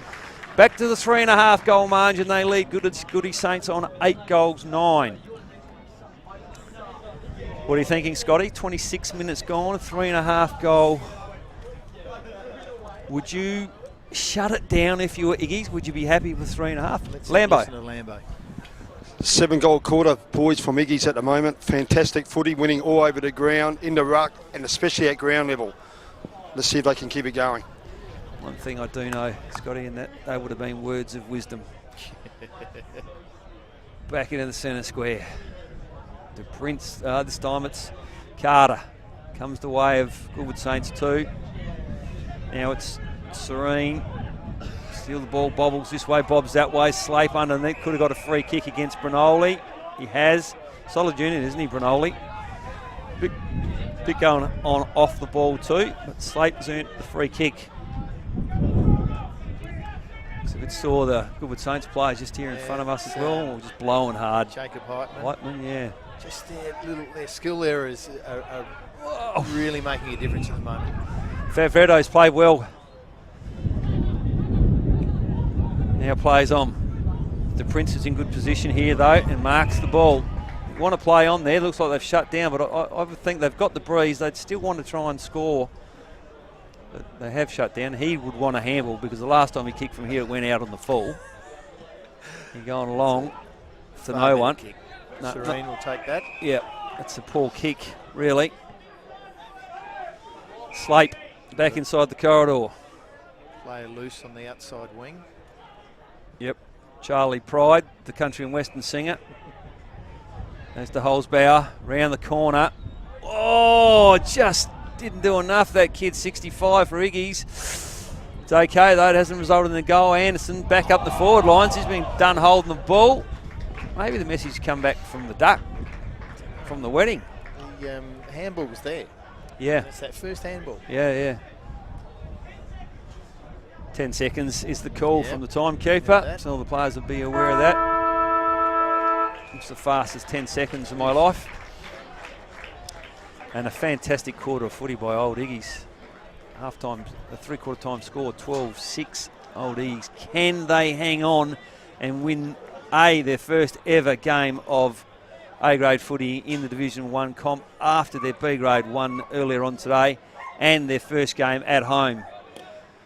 Back to the 3.5 goal margin. They lead Goody Saints on 8 goals, 9. What are you thinking, Scotty? 26 minutes gone, 3.5 goal. Would you shut it down if you were Iggy's? Would you be happy with 3.5? Let's Lambo. listen to Lambo. 7-goal quarter, boys, from Iggy's at the moment. Fantastic footy, winning all over the ground, in the ruck, and especially at ground level. Let's see if they can keep it going. One thing I do know, Scotty, and that they would have been words of wisdom. Back into the centre square. The Prince, this time it's Carter. Comes the way of Goodwood Saints 2. Now it's Serene. Steal the ball, bobbles this way, bobs that way. Slape underneath, could have got a free kick against Brinoli. He has. Solid unit, isn't he, Brinoli? Bit going on off the ball too, but Slape's earned the free kick. So we saw the Goodwood Saints players just here in front of us as well, or just blowing hard. Jacob Heitman. Heitman, yeah. Just their skill errors are really making a difference at the moment. Favredo's played well. Now plays on. The Prince is in good position here though and marks the ball. Want to play on there, looks like they've shut down, but I would think they've got the breeze. They'd still want to try and score. But they have shut down. He would want a handball because the last time he kicked from here it went out on the full. He's going along for no one. Kick. No, Serene will take that. Yeah, that's a poor kick, really. Slape back inside the corridor. Player loose on the outside wing. Yep, Charlie Pride, the country and western singer. There's the Holzbauer, round the corner. Oh, just didn't do enough, that kid. 65 for Iggy's. It's okay though, it hasn't resulted in a goal. Anderson back up the forward lines. He's been done holding the ball. Maybe the message come back from the duck, from the wedding. The handball was there. Yeah. It's that first handball. Yeah. 10 seconds is the call from the timekeeper, so all the players will be aware of that. It's the fastest 10 seconds of my life. And a fantastic quarter of footy by Old Iggy's. Half-time, the three-quarter time score, 12-6 Old Iggy's. Can they hang on and win their first ever game of A-grade footy in the Division 1 comp after their B-grade won earlier on today and their first game at home?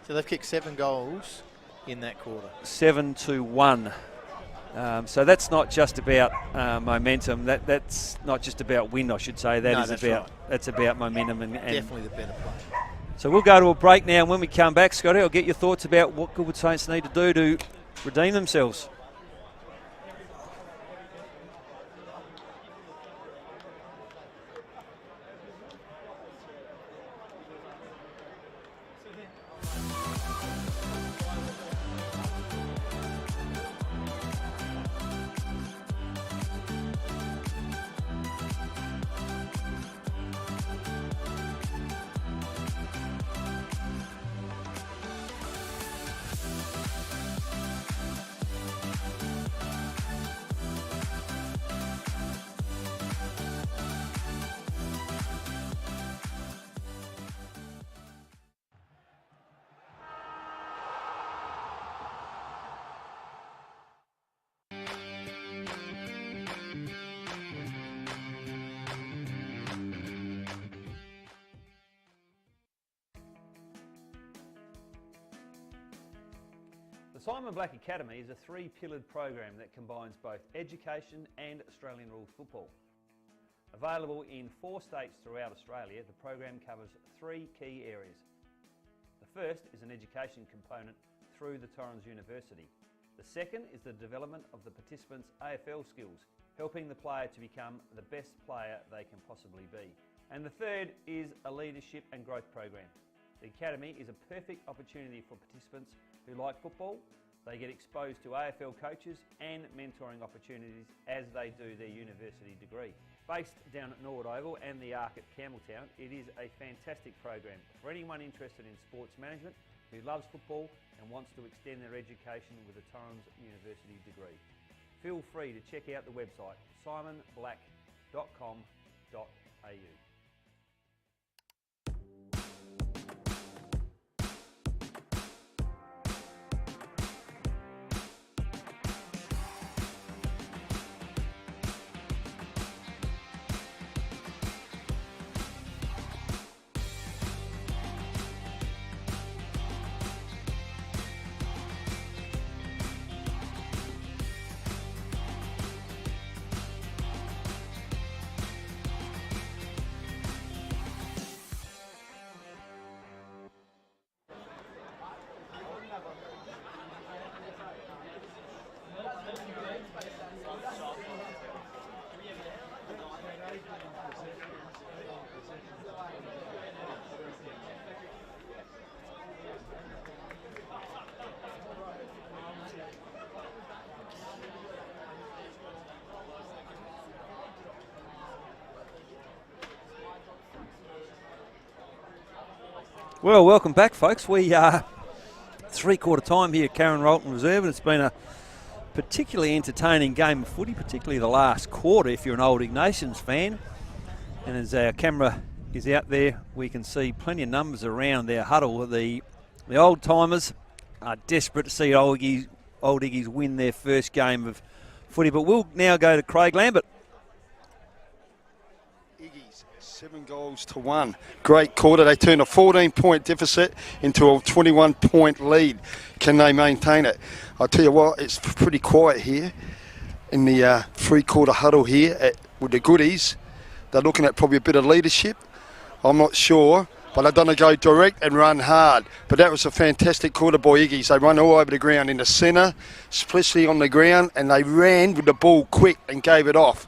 So they've kicked 7 goals in that quarter. 7-1. So that's not just about momentum. That's not just about win, I should say. That's about momentum and definitely the better play. So we'll go to a break now, and when we come back, Scotty, I'll get your thoughts about what Goodwood Saints need to do to redeem themselves. The Simon Black Academy is a 3-pillared program that combines both education and Australian rules football. Available in 4 states throughout Australia, the program covers 3 key areas. The first is an education component through the Torrens University. The second is the development of the participants' AFL skills, helping the player to become the best player they can possibly be. And the third is a leadership and growth program. The Academy is a perfect opportunity for participants who like football. They get exposed to AFL coaches and mentoring opportunities as they do their university degree. Based down at Norwood Oval and the Arc at Campbelltown, it is a fantastic program for anyone interested in sports management who loves football and wants to extend their education with a Torrens University degree. Feel free to check out the website simonblack.com.au. Well, welcome back, folks. We are three-quarter time here at Karen Rolton Reserve, and it's been a particularly entertaining game of footy, particularly the last quarter if you're an old Ignatians fan. And as our camera is out there, we can see plenty of numbers around their huddle. The old-timers are desperate to see old Iggies win their first game of footy. But we'll now go to Craig Lambert. 7-1. Great quarter. They turned a 14-point deficit into a 21-point lead. Can they maintain it? I'll tell you what, it's pretty quiet here in the three-quarter huddle here with the goodies. They're looking at probably a bit of leadership. I'm not sure, but they're going to go direct and run hard. But that was a fantastic quarter by Iggies. They run all over the ground in the centre, especially on the ground, and they ran with the ball quick and gave it off.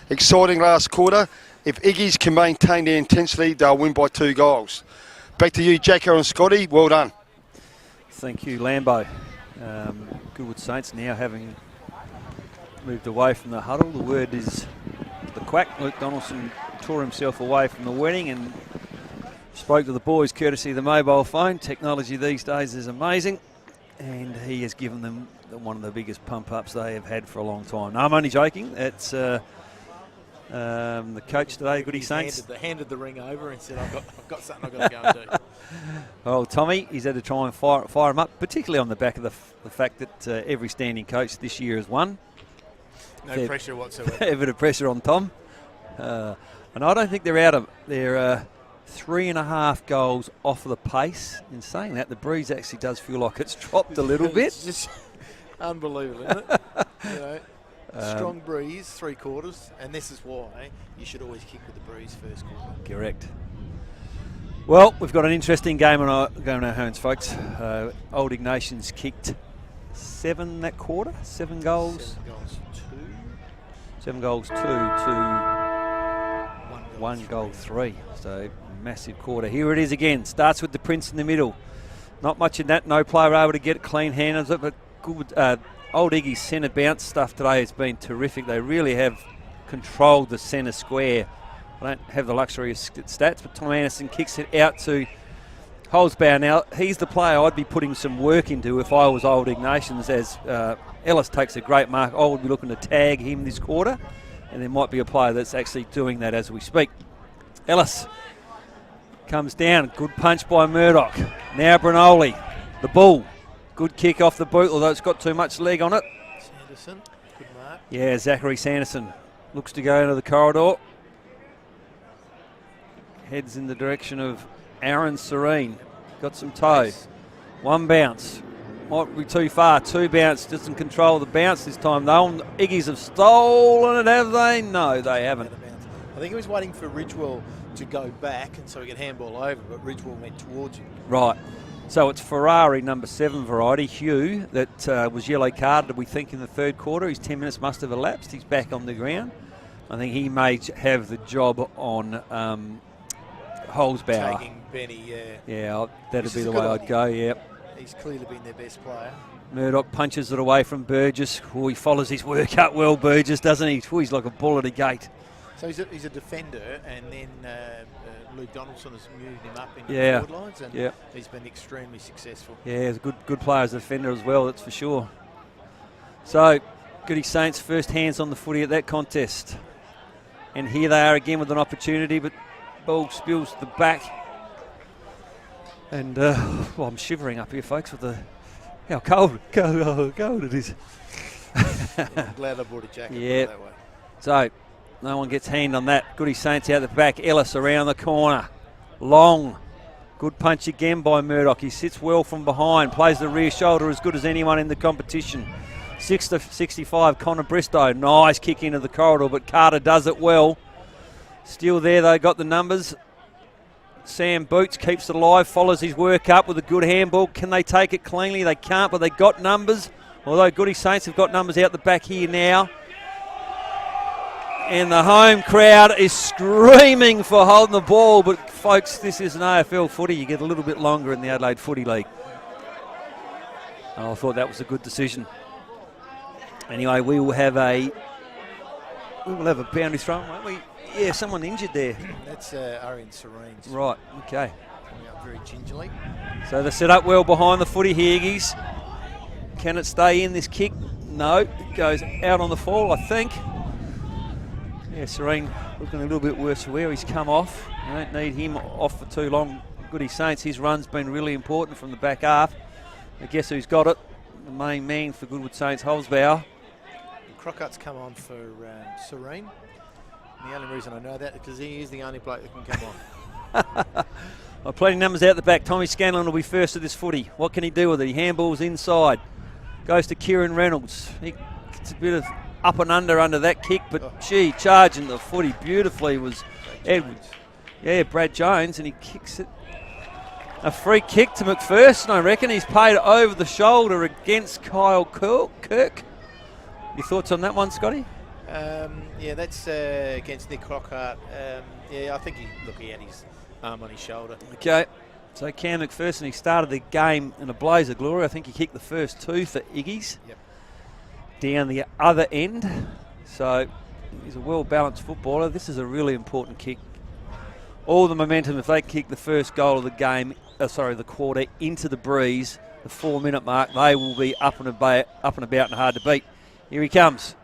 Exciting last quarter. If Iggies can maintain their intensity, they'll win by 2 goals. Back to you, Jacko and Scotty. Well done. Thank you, Lambo. Goodwood Saints now having moved away from the huddle. The word is the quack. Luke Donaldson tore himself away from the wedding and spoke to the boys courtesy of the mobile phone. Technology these days is amazing. And he has given them one of the biggest pump-ups they have had for a long time. No, I'm only joking. It's... the coach today, Goody Saints. Handed the ring over and said, I've got something I've got to go and do. Well, Tommy, he's had to try and fire him up, particularly on the back of the fact that every standing coach this year has won. No pressure whatsoever. A bit of pressure on Tom. And I don't think they're out of it. They're 3.5 goals off of the pace. In saying that, the breeze actually does feel like it's dropped a little bit. It's just unbelievable, isn't it? You know. Strong breeze, 3 quarters, and this is why you should always kick with the breeze first quarter. Correct. Well, we've got an interesting game on our hands, folks. Old Ignatians kicked 7 that quarter, 7 goals. 7 goals, 2 to 1 goal, 3. So massive quarter. Here it is again. Starts with the Prince in the middle. Not much in that. No player able to get it clean hands of it, but good. Old Iggy's centre bounce stuff today has been terrific. They really have controlled the centre square. I don't have the luxury of stats, but Tom Anderson kicks it out to Holzbauer. Now, he's the player I'd be putting some work into if I was Old Ignatians, as Ellis takes a great mark. I would be looking to tag him this quarter, and there might be a player that's actually doing that as we speak. Ellis comes down. Good punch by Murdoch. Now Brinoli, the bull. Good kick off the boot, although it's got too much leg on it. Sanderson, good mark. Yeah, Zachary Sanderson looks to go into the corridor. Heads in the direction of Aaron Serene. Got some toe. Nice. 1 bounce. Might be too far. 2 bounce. Doesn't control the bounce this time, though. Iggies have stolen it, have they? No, they haven't. I think he was waiting for Ridgewell to go back, and so he could handball over, but Ridgewell went towards him. Right. So it's Ferrari number 7 variety, Hugh, that was yellow carded, we think, in the 3rd quarter. His 10 minutes must have elapsed. He's back on the ground. I think he may have the job on Holzbauer. Taking Benny, yeah. Yeah, that'd be the way I'd go, yeah. He's clearly been their best player. Murdoch punches it away from Burgess. Oh, he follows his work up well, Burgess, doesn't he? Oh, he's like a bull at a gate. So he's a defender, and then Luke Donaldson has moved him up into the forward lines, and he's been extremely successful. Yeah, he's a good player as a defender as well, that's for sure. So, Goody Saints, first hands on the footy at that contest. And here they are again with an opportunity, but ball spills to the back. And well, I'm shivering up here, folks, with how cold it is. I'm glad I brought a jacket. Yeah. That way. So, no one gets hand on that. Goody Saints out the back. Ellis around the corner. Long. Good punch again by Murdoch. He sits well from behind. Plays the rear shoulder as good as anyone in the competition. 6-65, Connor Bristow. Nice kick into the corridor, but Carter does it well. Still there, they got the numbers. Sam Boots keeps it alive, follows his work up with a good handball. Can they take it cleanly? They can't, but they got numbers. Although Goody Saints have got numbers out the back here now. And the home crowd is screaming for holding the ball. But, folks, this is an AFL footy. You get a little bit longer in the Adelaide Footy League. And I thought that was a good decision. Anyway, we will have a boundary throw, won't we? Yeah, someone injured there. That's Arian Serene's. Right, okay. Coming up very gingerly. So they set up well behind the footy here, Iggies. Can it stay in, this kick? No, it goes out on the fall, I think. Yeah, Serene looking a little bit worse for where he's come off. You don't need him off for too long. Goody Saints, his run's been really important from the back half. I guess who's got it? The main man for Goodwood Saints, Holzbauer. Crockut's come on for Serene. And the only reason I know that is because he is the only bloke that can come on. Well, plenty of numbers out the back. Tommy Scanlon will be first of this footy. What can he do with it? He handballs inside. Goes to Kieran Reynolds. He gets a bit of up and under that kick, but gee, charging the footy beautifully was Edwards. Yeah, Brad Jones, and he kicks it. A free kick to McPherson, I reckon. He's paid over the shoulder against Kyle Kirk. Your thoughts on that one, Scotty? Yeah, that's against Nick Crockhart. Yeah, I think he had his arm on his shoulder. Okay, so Cam McPherson, he started the game in a blaze of glory. I think he kicked the first two for Iggies. Yep. Down the other end. So he's a well-balanced footballer. This is a really important kick. All the momentum, if they kick the first goal of the game, the quarter, into the breeze, the 4-minute mark, they will be up and about and hard to beat. Here he comes.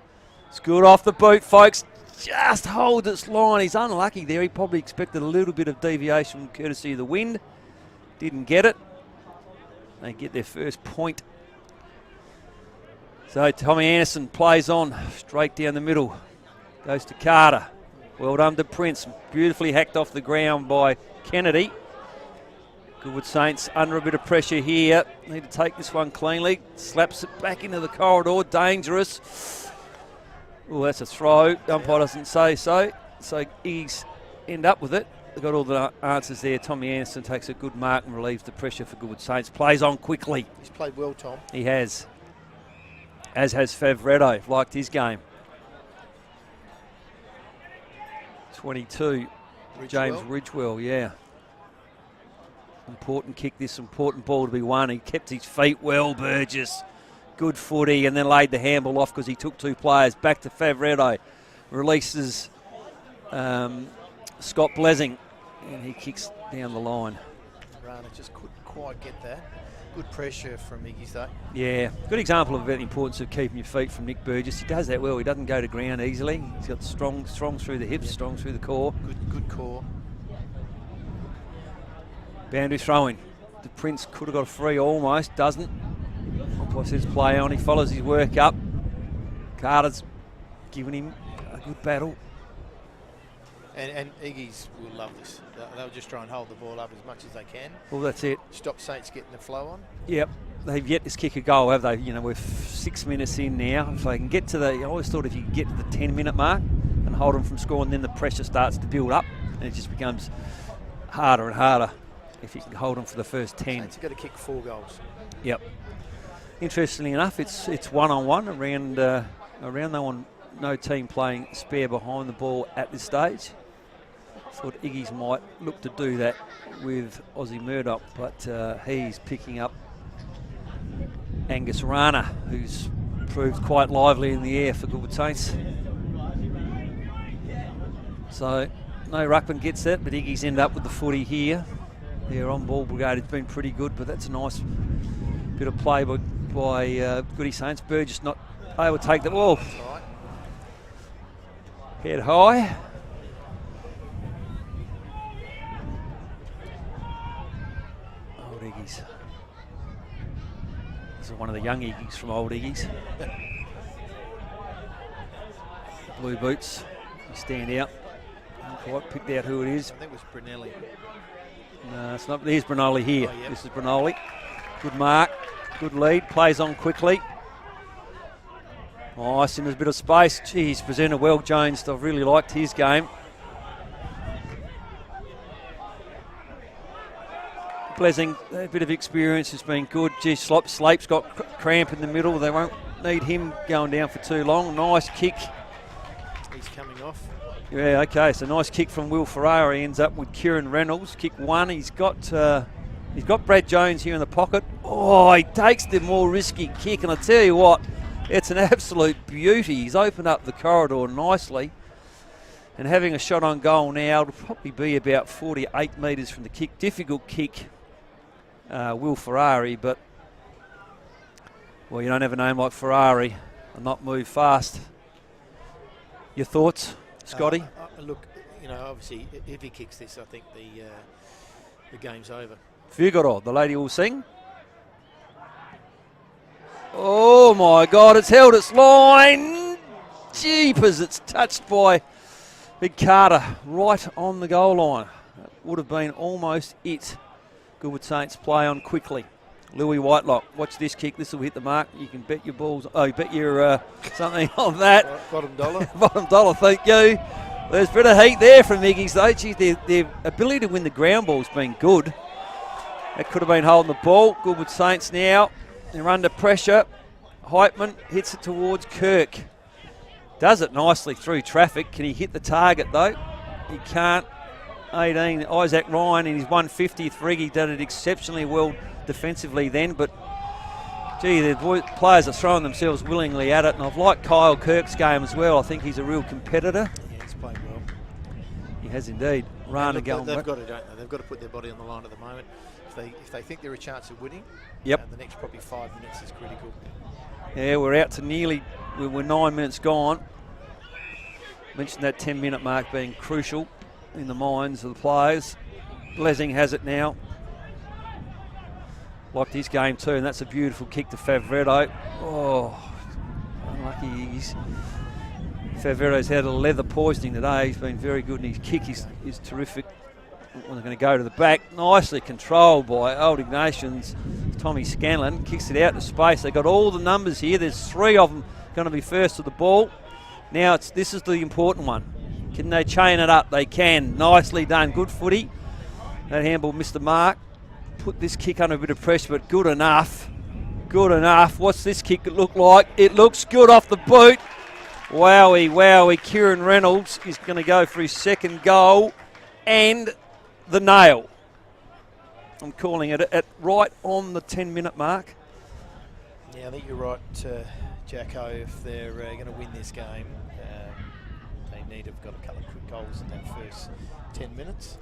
It's good off the boot, folks. Just holds its line. He's unlucky there. He probably expected a little bit of deviation courtesy of the wind. Didn't get it. They get their first point. So Tommy Anderson plays on straight down the middle. Goes to Carter. Well done to Prince. Beautifully hacked off the ground by Kennedy. Goodwood Saints under a bit of pressure here. Need to take this one cleanly. Slaps it back into the corridor. Dangerous. Oh, that's a throw. Umpire doesn't say so. So Iggies end up with it. They've got all the answers there. Tommy Anderson takes a good mark and relieves the pressure for Goodwood Saints. Plays on quickly. He's played well, Tom. He has. As has Favretto. Liked his game. 22. James Ridgewell, yeah. Important kick, this important ball to be won. He kept his feet well, Burgess. Good footy, and then laid the handball off because he took two players. Back to Favretto. Releases Scott Blessing, and he kicks down the line. Rana just couldn't quite get that. Good pressure from Iggies, though. Yeah, good example of the importance of keeping your feet from Nick Burgess. He does that well. He doesn't go to ground easily. He's got strong through the hips, strong through the core. Good core. Boundary throw-in. The Prince could have got a free almost, doesn't. Umpire says play on. He follows his work up. Carter's giving him a good battle. And Iggies will love this. They'll just try and hold the ball up as much as they can. Well, that's it. Stop Saints getting the flow on. Yep. They've yet to kick a goal, have they? You know, we're 6 minutes in now. If they can get to I always thought if you can get to the 10-minute mark and hold them from scoring, then the pressure starts to build up and it just becomes harder and harder if you can hold them for the first 10. Saints have got to kick 4 goals. Yep. Interestingly enough, it's one-on-one around no one, no team playing spare behind the ball at this stage. Thought Iggies might look to do that with Aussie Murdoch, but he's picking up Angus Rana, who's proved quite lively in the air for Goodwood Saints. So no ruckman gets that, but Iggies end up with the footy here. Their on-ball brigade has been pretty good, but that's a nice bit of play by Goody Saints. Burgess not able to take the ball. Right. Head high. Iggies. This is one of the young Iggies from old Iggies. Blue boots, they stand out. Not quite picked out who it is. I think it was Brunelli. No, it's not. There's Brunoli here. Oh, yep. This is Brunoli. Good mark, good lead, plays on quickly. Nice, and there's a bit of space. He's presented well, Jones. I've really liked his game. Blessing, a bit of experience has been good. Gee, Slape's got cramp in the middle. They won't need him going down for too long. Nice kick. He's coming off. Yeah, okay, so nice kick from Will Ferrara. He ends up with Kieran Reynolds. Kick one. He's got Brad Jones here in the pocket. Oh, he takes the more risky kick, and I tell you what, it's an absolute beauty. He's opened up the corridor nicely. And having a shot on goal now, it'll probably be about 48 metres from the kick. Difficult kick, Will Ferrari, but, well, you don't have a name like Ferrari and not move fast. Your thoughts, Scotty? Look, obviously, if he kicks this, I think the game's over. Figaro, the lady will sing. Oh my God, it's held its line. Jeepers, it's touched by Big Carter right on the goal line. That would have been almost it. Goodwood Saints play on quickly. Louis Whitelock, watch this kick. This will hit the mark. You can bet your balls. Oh, you bet your something on that. Bottom dollar. Bottom dollar, thank you. There's a bit of heat there from Iggy's though. Gee, their ability to win the ground ball's been good. That could have been holding the ball. Goodwood Saints now. They're under pressure. Heitman hits it towards Kirk. Does it nicely through traffic. Can he hit the target though? He can't. 18. Isaac Ryan in his 150th rig. He did it exceptionally well defensively then, but gee, the players are throwing themselves willingly at it, and I've liked Kyle Kirk's game as well. I think he's a real competitor. Yeah, he's playing well. He has indeed. Rana going they've back. got to, don't they? They've got to put their body on the line at the moment. If they think they're a chance of winning, Yep. the next probably 5 minutes is critical. Yeah, we're out to we're 9 minutes gone. Mentioned that 10-minute mark being crucial in the minds of the players. Blessing has it now. Liked his game too, and that's a beautiful kick to Favretto. Oh, unlucky. Favretto's had a leather poisoning today. He's been very good, and his kick is terrific. When they're going to go to the back, nicely controlled by Old Ignatians. Tommy Scanlon kicks it out to space. They've got all the numbers here. There's 3 of them going to be first to the ball. Now this is the important one. Can they chain it up? They can. Nicely done. Good footy. That handball missed the mark. Put this kick under a bit of pressure, but good enough. Good enough. What's this kick look like? It looks good off the boot. Wowie, wowie. Kieran Reynolds is going to go for his second goal and the nail. I'm calling it at right on the 10-minute mark. Yeah, I think you're right, Jacko. If they're going to win this game, they need to have got a couple of quick goals in that first 10 minutes.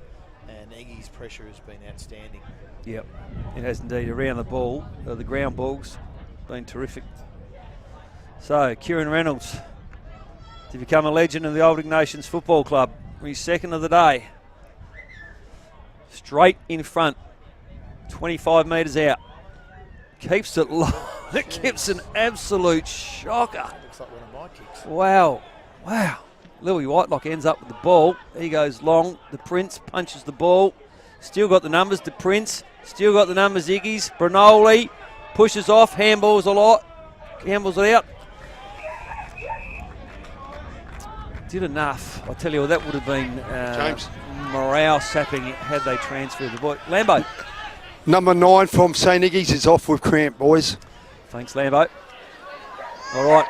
And Iggy's pressure has been outstanding. Yep, it has indeed. Around the ball, the ground balls, been terrific. So, Kieran Reynolds to become a legend of the Old Ignatians Football Club. He's second of the day. Straight in front, 25 metres out. Keeps it low. It keeps an absolute shocker. Looks like one of my kicks. Wow, wow. Louis Whitelock ends up with the ball. He goes long. The Prince punches the ball. Still got the numbers. The Prince. Still got the numbers. Iggy's. Brunoli pushes off. Handballs a lot. Handballs it out. Did enough. I tell you what, that would have been James. morale sapping had they transferred the ball. Lambo. Number 9 from St. Iggy's is off with cramp, boys. Thanks, Lambo. All right.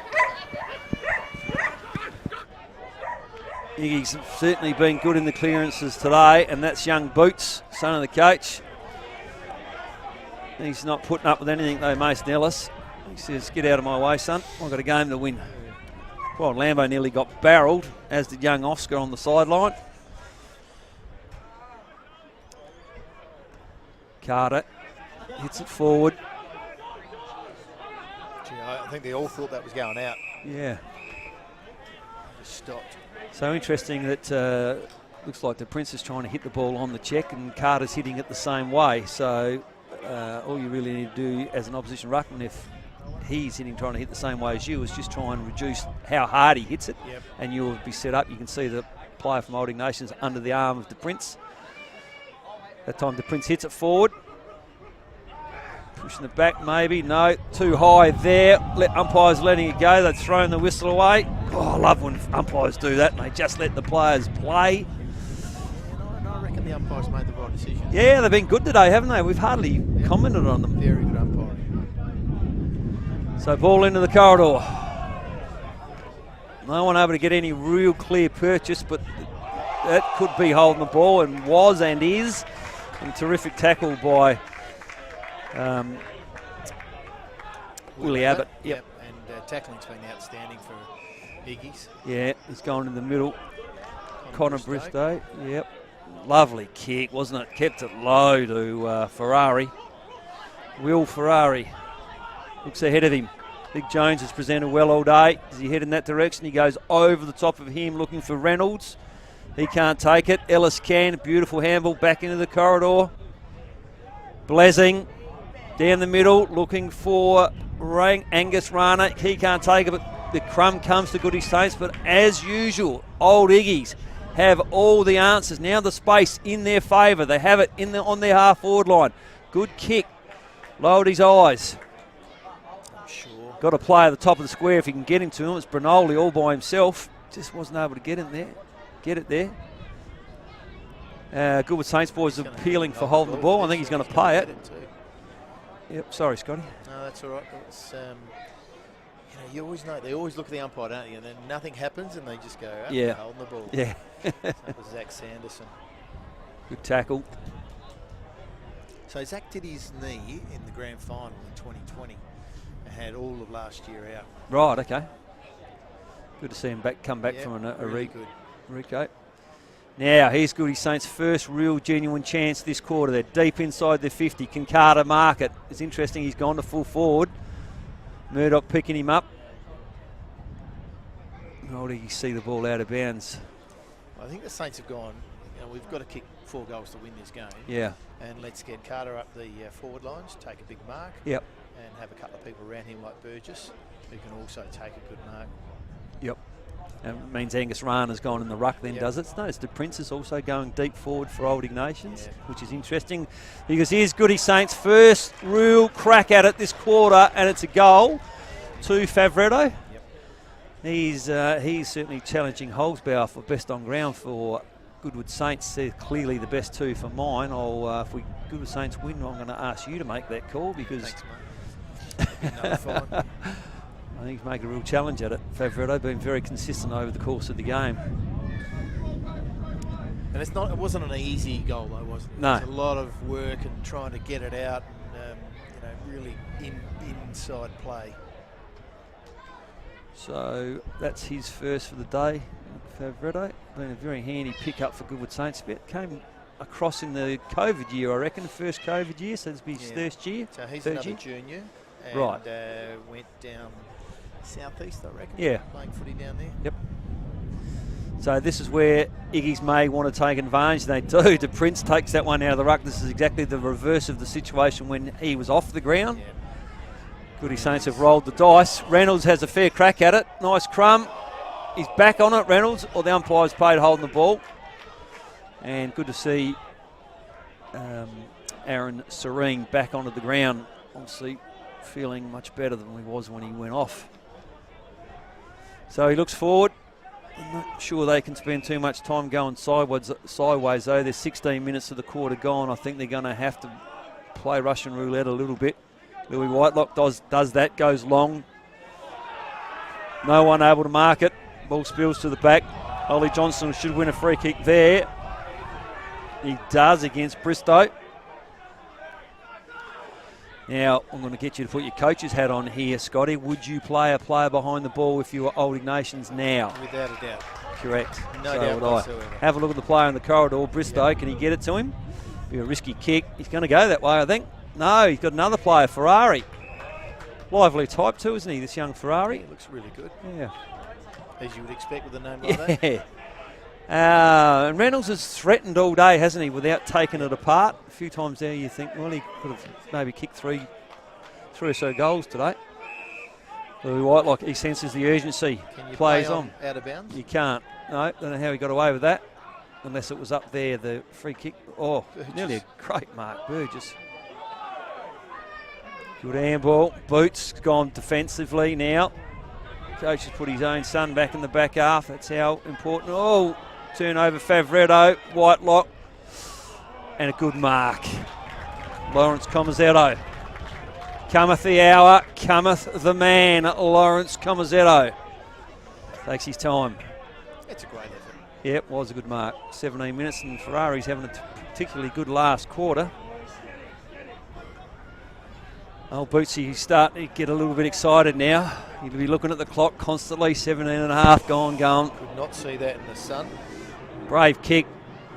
Iggy's certainly been good in the clearances today, and that's young Boots, son of the coach. He's not putting up with anything though, Mason Ellis. He says, get out of my way, son. I've got a game to win. Well, Lambo nearly got barreled, as did young Oscar on the sideline. Carter hits it forward. Gee, I think they all thought that was going out. Yeah. Just stopped. So interesting that looks like the Prince is trying to hit the ball on the check and Carter's hitting it the same way. So all you really need to do as an opposition ruckman, if he's trying to hit the same way as you, is just try and reduce how hard he hits it, and you'll be set up. You can see the player from Old Ignatians under the arm of the Prince. That time the Prince hits it forward. Pushing it back, maybe. No, too high there. Umpires letting it go. They've thrown the whistle away. Oh, I love when umpires do that, and they just let the players play. No, I reckon the umpires made the right decision. Yeah, they've been good today, haven't they? We've hardly commented on them. Very good umpiring. So ball into the corridor. No one able to get any real clear purchase, but that could be holding the ball, and was and is. And terrific tackle by Willie Abbott. Yep. And tackling's been outstanding for Iggy's. Yeah, he's going in the middle. Connor Bristow. Yep. Lovely kick, wasn't it? Kept it low to Ferrari. Will Ferrari looks ahead of him. Big Jones has presented well all day. Does he head in that direction? He goes over the top of him looking for Reynolds. He can't take it. Ellis can. Beautiful handball back into the corridor. Blessing down the middle looking for Angus Rana. He can't take it, but the crumb comes to Goody Saints. But as usual, Old Iggies have all the answers. Now the space in their favour. They have it on their half-forward line. Good kick. Lowered his eyes. Sure. Got to play at the top of the square if he can get him to him. It's Bernoli all by himself. Just wasn't able to get in there. Get it there. Goodwood Saints boys are appealing for holding the ball. I think he's going to pay it. Yep, sorry, Scotty. No, that's all right. It's, you always know. They always look at the umpire, don't you? And then nothing happens and they just go, holding the ball. Yeah. That was Zach Sanderson. Good tackle. So Zach did his knee in the grand final in 2020 and had all of last year out. Right, okay. Good to see him come back from a really good. Rico. Now, here's Goody Saints' first real genuine chance this quarter. They're deep inside their 50. Can Carter mark it? It's interesting, he's gone to full forward. Murdoch picking him up. Oh, you see the ball out of bounds. I think the Saints have gone, we've got to kick 4 goals to win this game. Yeah. And let's get Carter up the forward lines, take a big mark. Yep. And have a couple of people around him like Burgess, who can also take a good mark. Yep. And it means Angus Rana's gone in the ruck then, does it? Notice the Prince is also going deep forward for Old Ignatians, which is interesting because here's Goody Saints' first real crack at it this quarter, and it's a goal to Favretto. Yep. He's certainly challenging Holzbauer for best on ground for Goodwood Saints. They're clearly the best 2 for mine. If Goodwood Saints win, I'm going to ask you to make that call because... Thanks, mate. Another fine. I think he's making a real challenge at it. Favretto been very consistent over the course of the game. And it wasn't an easy goal though, was it? No. It was a lot of work and trying to get it out and really inside play. So that's his first for the day. Favretto been a very handy pick-up for Goodwood Saints. Came across in the COVID year, I reckon, first COVID year, so this will be his first year. So he's third another year. junior. And, Right. Went down southeast, I reckon. Yeah. Playing footy down there. Yep. So this is where Iggy's may want to take advantage. They do. The Prince takes that one out of the ruck. This is exactly the reverse of the situation when he was off the ground. Yeah. Goody Saints have rolled the dice. Reynolds has a fair crack at it. Nice crumb. He's back on it, Reynolds, or the umpire's paid holding the ball. And good to see Aaron Serene back onto the ground. Obviously feeling much better than he was when he went off. So he looks forward. I'm not sure they can spend too much time going sideways though. There's 16 minutes of the quarter gone. I think they're going to have to play Russian roulette a little bit. Louis Whitelock does that, goes long. No one able to mark it. Ball spills to the back. Ollie Johnson should win a free kick there. He does against Bristow. Now, I'm going to get you to put your coach's hat on here, Scotty. Would you play a player behind the ball if you were Old Ignatians now? Without a doubt. Correct. No so doubt would whatsoever. Have a look at the player in the corridor, Bristow. Can he get it to him? Be a risky kick. He's going to go that way, I think. No, he's got another player, Ferrari. Lively type too, isn't he, this young Ferrari? He looks really good. Yeah. As you would expect with a name like that. Yeah. And Reynolds has threatened all day, hasn't he, without taking it apart. A few times there you think, well, he could have maybe kicked three or so goals today. Louis Whitelock, he senses the urgency. Can you Plays play on. out of bounds? You can't. No, don't know how he got away with that. Unless it was up there, the free kick. Oh, nearly a great mark, Burgess. Good handball. Boots gone defensively now. Coach has put his own son back in the back half. That's how important. Oh, turnover Favretto, Whitelock, and a good mark. Lawrence Comazetto. Cometh the hour, cometh the man, Lawrence Comazetto. Takes his time. It's a great effort. Yep, was a good mark. 17 minutes, and Ferrari's having a particularly good last quarter. Oh, Bootsy's starting to get a little bit excited now. He'll be looking at the clock constantly. 17 and a half going. Could not see that in the sun. Brave kick.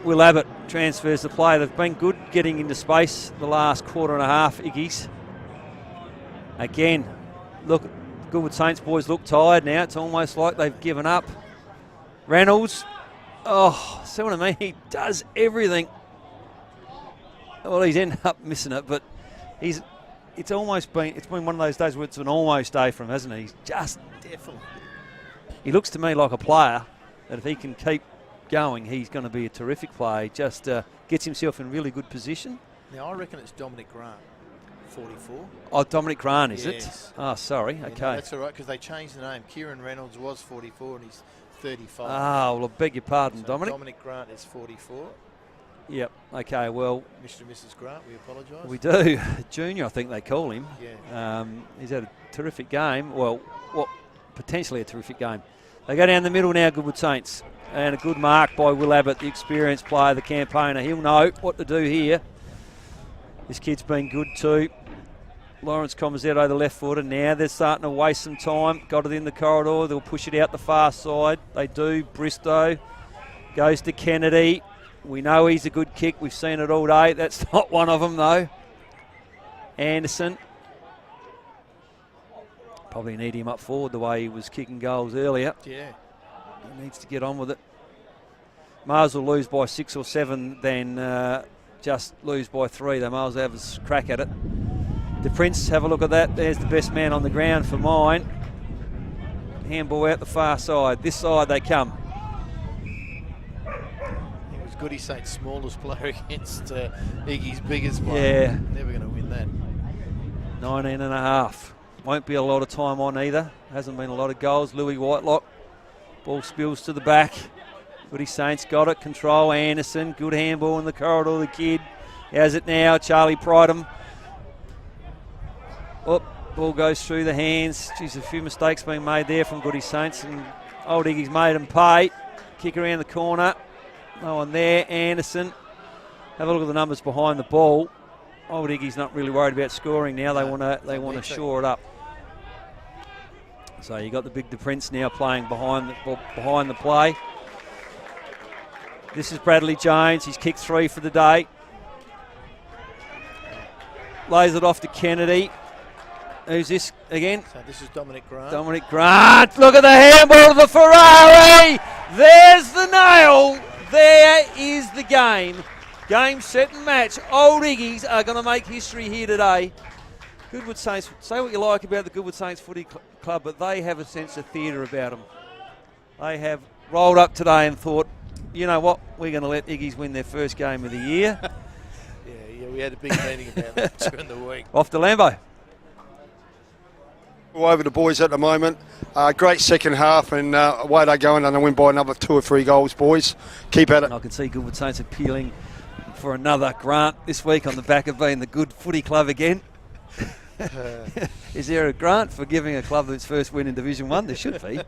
Will Abbott transfers the play. They've been good getting into space the last quarter and a half, Iggy's. Again, look, Goodwood Saints boys look tired now. It's almost like they've given up. Reynolds. Oh, see what I mean? He does everything. Well, he's ended up missing it, but it's been one of those days where it's an almost day for him, hasn't he? He's just Definitely. He looks to me like a player that if he can keep going, he's going to be a terrific player. He just gets himself in really good position. Now, I reckon it's Dominic Grant, 44. Oh, Dominic Grant, is Yes. it? Oh, sorry. Yeah, Okay. no, that's all right, because they changed the name. Kieran Reynolds was 44 and he's 35. Ah, well, I beg your pardon, So Dominic. Dominic Grant is 44. Yep. Okay, well, Mr. and Mrs. Grant, we apologise. we do. Junior, I think they call him. Yeah. He's had a terrific game. Well, potentially a terrific game. They go down the middle now, Goodwood Saints. And a good mark by Will Abbott, the experienced player, the campaigner. He'll know what to do here. This kid's been good too. Lawrence Comazetto, the left footer. Now they're starting to waste some time. Got it in the corridor. They'll push it out the far side. They do. Bristow goes to Kennedy. We know he's a good kick. We've seen it all day. That's not one of them, though. Anderson. Probably need him up forward the way he was kicking goals earlier. Yeah. He needs to get on with it. Might as well lose by 6 or 7 than just lose by 3. They might as well have a crack at it. The Prince, have a look at that. There's the best man on the ground for mine. Handball out the far side. This side they come. It was Goody Saints' smallest player against Iggy's biggest player. Yeah. Never going to win that. 19 and a half. Won't be a lot of time on either. Hasn't been a lot of goals. Louis Whitelock. Ball spills to the back. Goody Saints got it. Control Anderson. Good handball in the corridor. The kid has it now. Charlie Pridham. Oh, ball goes through the hands. Geez, a few mistakes being made there from Goody Saints. And Old Iggy's made him pay. Kick around the corner. No one there. Anderson. Have a look at the numbers behind the ball. Old Iggy's not really worried about scoring now. They want to shore it up. So you got the big Prince now playing behind the play. This is Bradley Jones. He's kicked 3 for the day. Lays it off to Kennedy. Who's this again? So this is Dominic Grant. Dominic Grant. Look at the handball of the Ferrari. There's the nail. There is the game. Game, set and match. Old Iggy's are going to make history here today. Goodwood Saints, say what you like about the Goodwood Saints Footy Club, but they have a sense of theatre about them. They have rolled up today and thought, you know what, we're going to let Iggy's win their first game of the year. Yeah, we had a big meeting about that during the week. Off to Lambo. Over the boys at the moment. Great second half, and away they go, and they win by another 2 or 3 goals, boys. Keep at it. And I can see Goodwood Saints appealing for another grant this week on the back of being the good footy club again. Is there a grant for giving a club its first win in Division 1? There should be.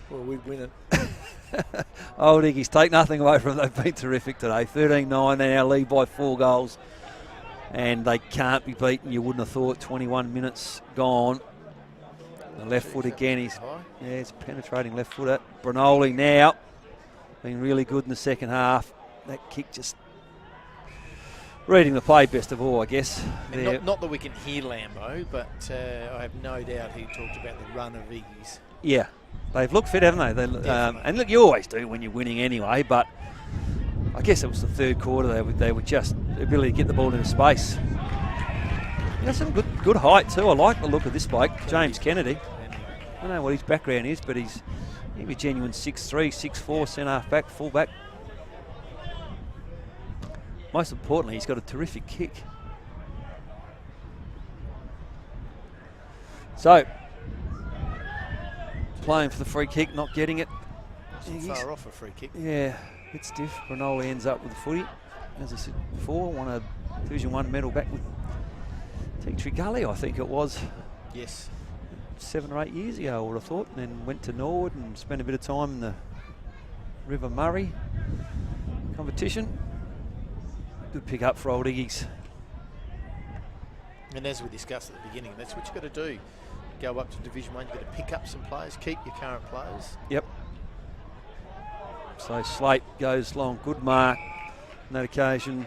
Well, we'd win it. Old Iggy's take nothing away from them. They've been terrific today. 13-9, they now lead by 4 goals. And they can't be beaten. You wouldn't have thought. 21 minutes gone. The left foot again. It's penetrating left footer. Brinoli now. Been really good in the second half. That kick just reading the play best of all, I guess. I mean, not that we can hear Lambo, but I have no doubt he talked about the run of Iggy's. Yeah. They've looked fit, haven't they? And look, you always do when you're winning anyway, but I guess it was the third quarter. They were just ability to get the ball into space. That's some good height too. I like the look of this bloke, James Kennedy. I don't know what his background is, but he's a genuine 6'3", 6'4", centre back, full back. Most importantly, he's got a terrific kick. So, playing for the free kick, not getting it. Far off a free kick. Yeah, a bit stiff. Rinaldi ends up with the footy. As I said before, won a Division 1 medal back with Tea Gully, I think it was. Yes. 7 or 8 years ago, I would have thought, and then went to Norwood and spent a bit of time in the River Murray competition. Good pick up for old Iggy's. And as we discussed at the beginning, that's what you've got to do. Go up to Division 1, you've got to pick up some players, keep your current players. Yep. So Slate goes long, good mark on that occasion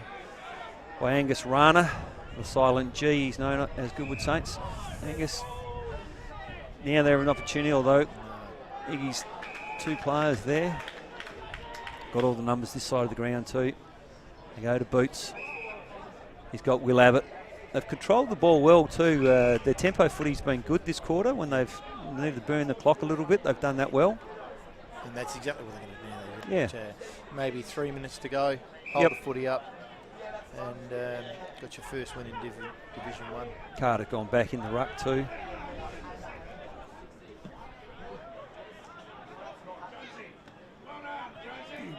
by Angus Rana, the silent G, he's known as Goodwood Saints. Angus. Now they have an opportunity, although Iggy's 2 players there. Got all the numbers this side of the ground too. They go to Boots. He's got Will Abbott. They've controlled the ball well too. Their tempo footy's been good this quarter when they've needed to burn the clock a little bit. They've done that well. And that's exactly what they're going to do. Yeah. Maybe 3 minutes to go. Hold the footy up. And got your first win in Division 1. Carter gone back in the ruck too.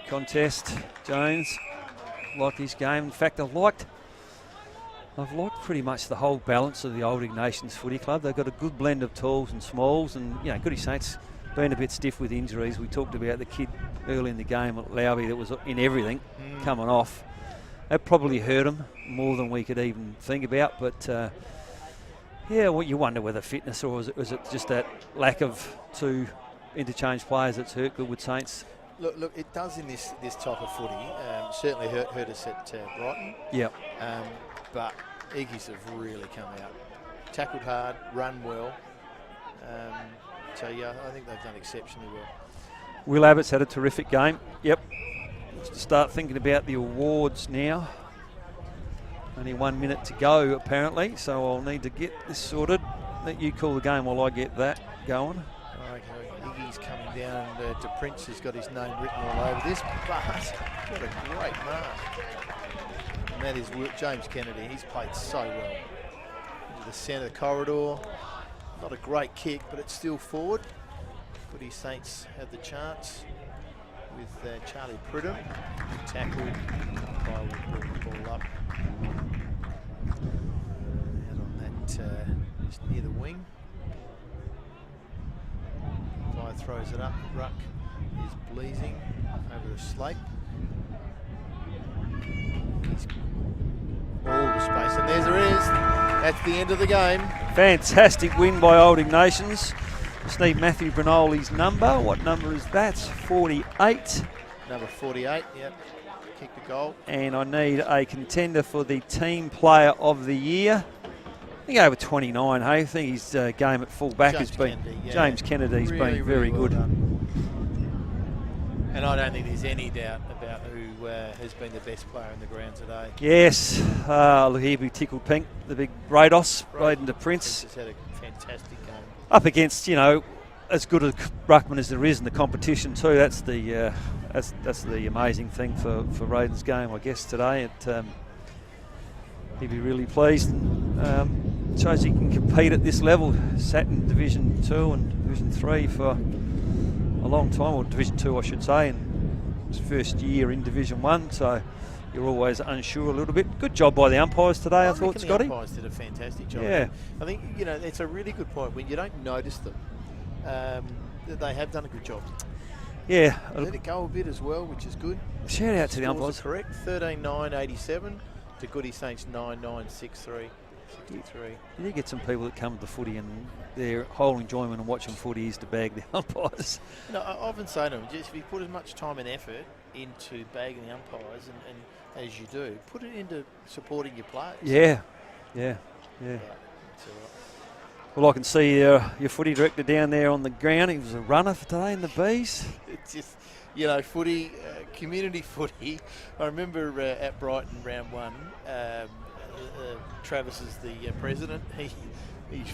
Contest. Jones. Like his game. In fact, I've liked pretty much the whole balance of the old Ignatians Footy Club. They've got a good blend of talls and smalls, and Goody Saints been a bit stiff with injuries. We talked about the kid early in the game at Lowby that was in everything, coming off. That probably hurt him more than we could even think about. But well, you wonder whether fitness or was it just that lack of 2 interchange players that's hurt Goodwood Saints. Look, it does in this type of footy. Certainly hurt us at Brighton. Yep. But Iggy's have really come out. Tackled hard, run well. I think they've done exceptionally well. Will Abbott's had a terrific game. Yep. Let's start thinking about the awards now. Only 1 minute to go apparently, so I'll need to get this sorted. Let you call the game while I get that going. Okay, Iggy's coming down to Prince, who's got his name written all over this, but what a great mark. And that is James Kennedy. He's played so well. Into the centre of the corridor. Not a great kick, but it's still forward. Footy Saints have the chance with Charlie Pridham. Tackled. Umpire will bring the ball up. Out on that, just near the wing. Umpire throws it up. Ruck is Bleasing over the Slate. He's all the space, and there it is. That's the end of the game. Fantastic win by Old Ignatians. Just need Matthew Brinoli's number. What number is that? 48. Number 48, yep. Kicked the goal. And I need a contender for the team player of the year. I think over 29, hey? I think his game at full back has been... James Kennedy's been very well good. Done. And I don't think there's any doubt about who has been the best player in the ground today. Yes. Look, he'll be tickled pink. The big Rados, Braden to Prince. Prince has had a fantastic game. Up against, as good a ruckman as there is in the competition too. That's the that's the amazing thing for Raden's game, I guess, today. He'd be really pleased. Shows he can compete at this level. Sat in Division 2 and Division 3 for a long time, or Division 2 I should say, and his first year in Division 1, so you're always unsure a little bit. Good job by the umpires today, I thought, Scotty. The umpires did a fantastic job. Yeah. I think, it's a really good point. When you don't notice them, they have done a good job. Yeah. Let it go a bit as well, which is good. Shout out to the umpires. Correct. 13-9-87 to Goody Saints 9-9-6-3. 63. You do get some people that come to the footy and their whole enjoyment of watching footy is to bag the umpires. I often say to them, just if you put as much time and effort into bagging the umpires, and as you do, put it into supporting your players. Yeah. But it's all right. Well, I can see your footy director down there on the ground. He was a runner for today in the Bees. It's just, you know, footy, community footy. I remember at Brighton round 1, Travis is the president. He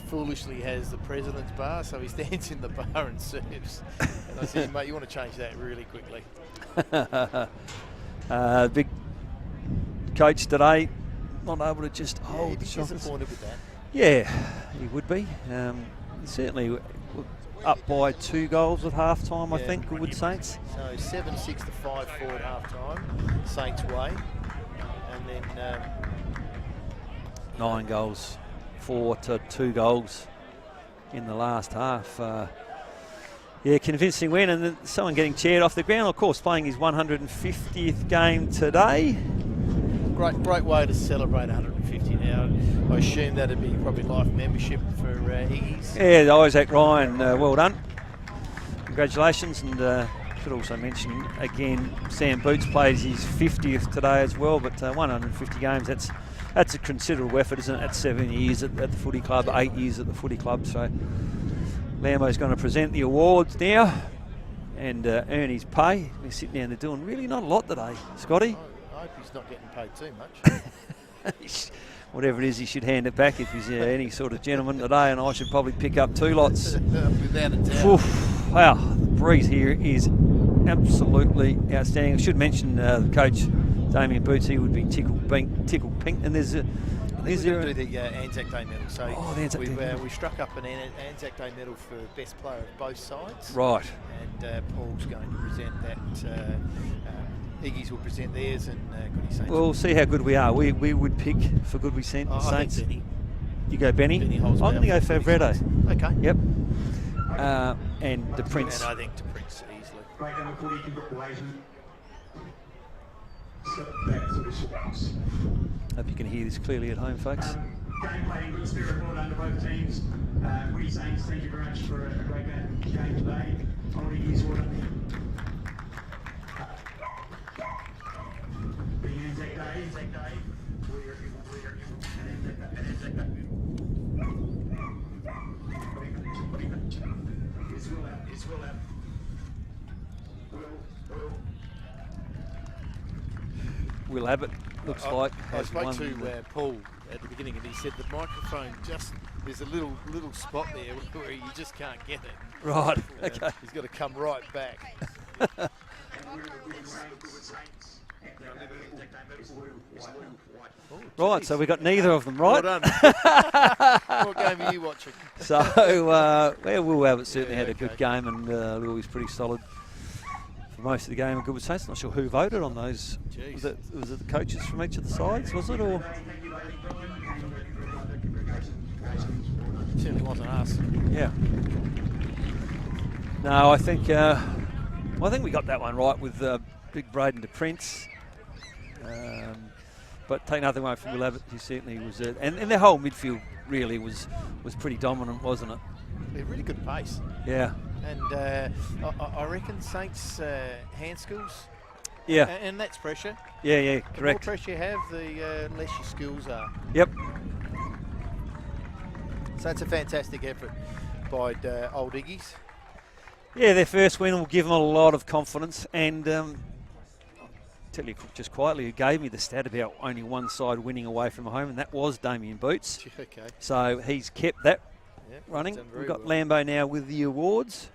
foolishly has the president's bar, so he stands in the bar and serves. And I said, mate, you want to change that really quickly. Big coach today, not able to just hold the Shockers. Disappointed with that. Yeah, he would be. Certainly up by 2 goals at half time, I think, Goodwood Saints. So 7-6 to 5-4 at half time, Saints way. And then 9 goals, 4 to 2 goals in the last half. Yeah, convincing win, and then someone getting cheered off the ground. Of course, playing his 150th game today. Great way to celebrate 150 now. I assume that'd be probably life membership for Iggy's. Yeah, Isaac Ryan, well done. Congratulations, and should also mention again, Sam Boots plays his 50th today as well, but 150 games, that's a considerable effort, isn't it? That's 7 years at the footy club, 8 years at the footy club, so Lambo's going to present the awards now and earn his pay. We're sitting down there doing really not a lot today, Scotty. I hope he's not getting paid too much. Whatever it is, he should hand it back if he's any sort of gentleman today, and I should probably pick up 2 lots. Without a doubt. Oof, wow, the breeze here is absolutely outstanding. I should mention the coach, Damien Boots, he would be tickled pink, and there's a... We're going to do the Anzac Day medal. So the Anzac Day medal. We struck up an Anzac Day medal for best player of both sides. Right. And Paul's going to present that. Iggy's will present theirs, and Goodie Saints. We'll see how good we are. We would pick for Goodwood Saints. I think Benny. You go Benny? I'm going to go Favretto. Okay. Yep. And the Prince. And I think the Prince easily. Great number 40, congratulations. Step back to the box. Hope you can hear this clearly at home, folks. Game played in good spirit, well done to both teams. Goodie Saints, thank you very much for a great game today. Only years order. Being Anzac Day, we're an Anzac Day. It's well out. Will Abbott looks like I has spoke won. to Paul at the beginning, and he said the microphone there's a little spot there where you just can't get it. Right. Okay. He's got to come right back. Right, so we got neither of them right. Well done. What game are you watching? So, Will Abbott certainly had a good game, and Louis pretty solid for most of the game. Goodwood Saints, not sure who voted on those. Was it the coaches from each of the sides, was it? Or Certainly wasn't us. yeah. No, I think we got that one right with Big Braden to Prince. But take nothing away from Will Abbott, he certainly was, and their whole midfield really was pretty dominant, wasn't it? They're really good pace. Yeah. And I reckon Saints hand skills. Yeah. And that's pressure. Yeah, The more correct. pressure you have, the less your skills are. Yep. So it's a fantastic effort by Old Iggy's. Yeah, their first win will give them a lot of confidence, and tell you just quietly, who gave me the stat about only one side winning away from home, and that was Damien Boots. Okay. So he's kept that Yep, running. done very We've got well. Lambo now with the awards.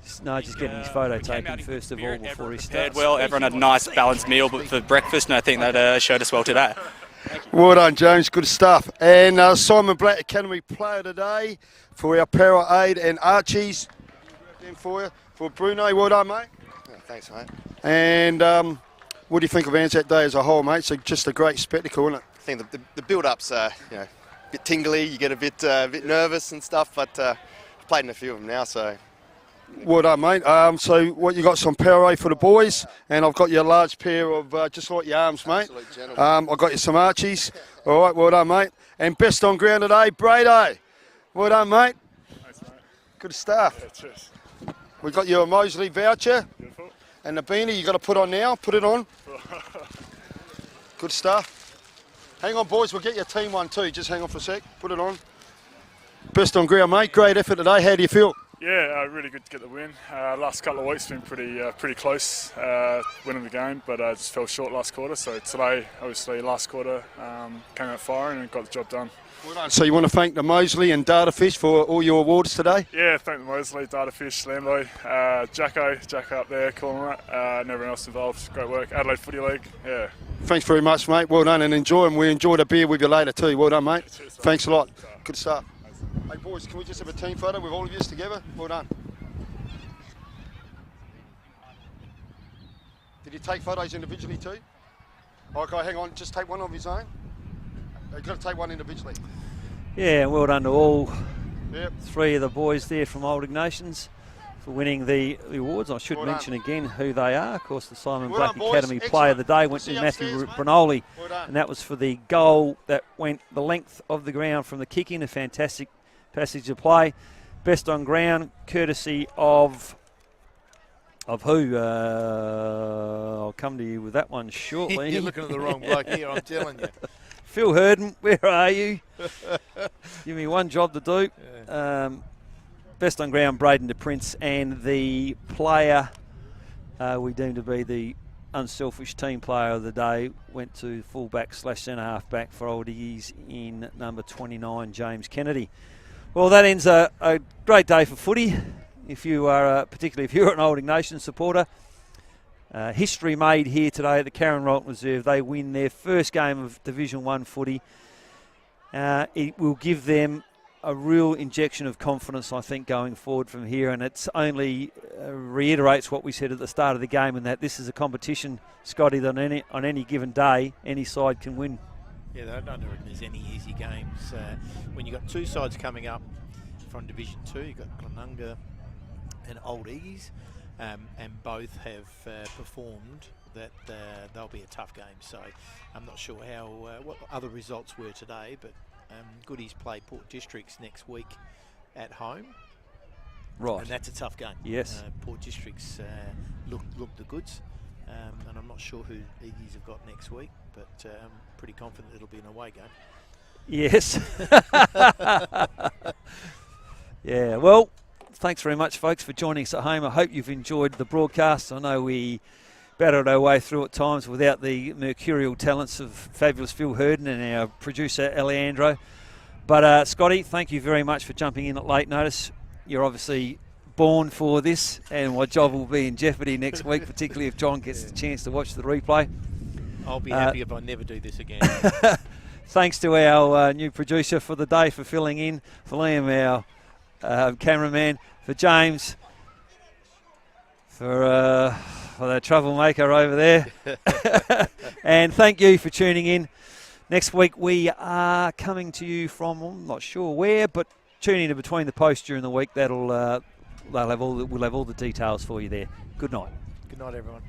Just getting his photo taken first of all Spirit, before he everyone starts. prepared well. Everyone had a nice balanced meal for breakfast, and I think that showed us well today. Well done, James. Good stuff. And Simon Black, Academy Player today for our Para Aid and Archies. For you, for Bruno. Well done, mate. Yeah, thanks, mate. And what do you think of Anzac Day as a whole, mate? It's just a great spectacle, isn't it? I think the build-ups are, a bit tingly. You get a bit nervous and stuff, but I've played in a few of them now, so. Well done, mate. So what you got? Some Powerade for the boys, and I've got you a large pair of just like your arms, mate. Absolute gentleman. I've got you some Archies. All right, well done, mate. And best on ground today, Brado. Well done, mate. Thanks, mate. Good stuff. Yeah, cheers. We got you a Mosley voucher. Beautiful. And the beanie you got to put on now. Put it on. Good stuff. Hang on, boys. We'll get your team one too. Just hang on for a sec. Put it on. Best on ground, mate. Great effort today. How do you feel? Yeah, really good to get the win. Last couple of weeks been pretty close winning the game, but just fell short last quarter. So today, obviously, last quarter came out firing and got the job done. Well done. So you want to thank the Mosley and Datafish for all your awards today? Yeah, thank the Mosley, Datafish, Lambo, Jacko up there calling it, and everyone else involved. Great work. Adelaide Footy League, yeah. Thanks very much, mate. Well done, and enjoy. And we enjoyed a beer with you later too. Well done, mate. Cheers, Thanks a lot. Good stuff. Hey boys, can we just have a team photo with all of you together? Well done. Did you take photos individually too? Okay, hang on. Just take one of his own. You've got to take one individually. Yeah, well done to all Yep. three of the boys there from Old Ignatians for winning the awards. I should Well mention again who they are. Of course, the Simon Well Black done, boys. Academy Player of the Day went See to you Matthew upstairs, mate. Brinoli, Well done. and that was for the goal that went the length of the ground from the kick-in. A fantastic passage of play. Best on ground, courtesy of who? I'll come to you with that one shortly. You're looking at the wrong bloke here, I'm telling you. Phil Hurden, where are you? Give me one job to do. Best on ground, Braden de Prince, and the player we deemed to be the unselfish team player of the day went to fullback / centre half back for Old Iggies in number 29, James Kennedy. Well, that ends a great day for footy. If you are, particularly if you're an Old Ignatians supporter. History made here today at the Karen Rolton Reserve. They win their first game of Division 1 footy. It will give them a real injection of confidence, I think, going forward from here. And it's only reiterates what we said at the start of the game, and that this is a competition, Scotty, that on any given day, any side can win. Yeah, I don't reckon there's any easy games. When you've got two sides coming up from Division 2, you've got Glenunga and Old Iggies. And both have performed that they'll be a tough game. So I'm not sure how what other results were today, but Goodies play Port Districts next week at home. Right. And that's a tough game. Yes. Port Districts look the goods, and I'm not sure who Iggies have got next week, but I'm pretty confident it'll be an away game. Yes. Yeah, well, thanks very much, folks, for joining us at home. I hope you've enjoyed the broadcast. I know we battled our way through at times without the mercurial talents of fabulous Phil Hurden and our producer, Alejandro. But, Scotty, thank you very much for jumping in at late notice. You're obviously born for this, and my job will be in jeopardy next week, particularly if John gets the chance to watch the replay. I'll be happy if I never do this again. Thanks to our new producer for the day for filling in, for Liam, our cameraman, for James, for the troublemaker over there. And thank you for tuning in. Next week we are coming to you from, I'm not sure where, but tune in to Between the Posts during the week. We'll have all the details for you there. Good night. Good night, everyone.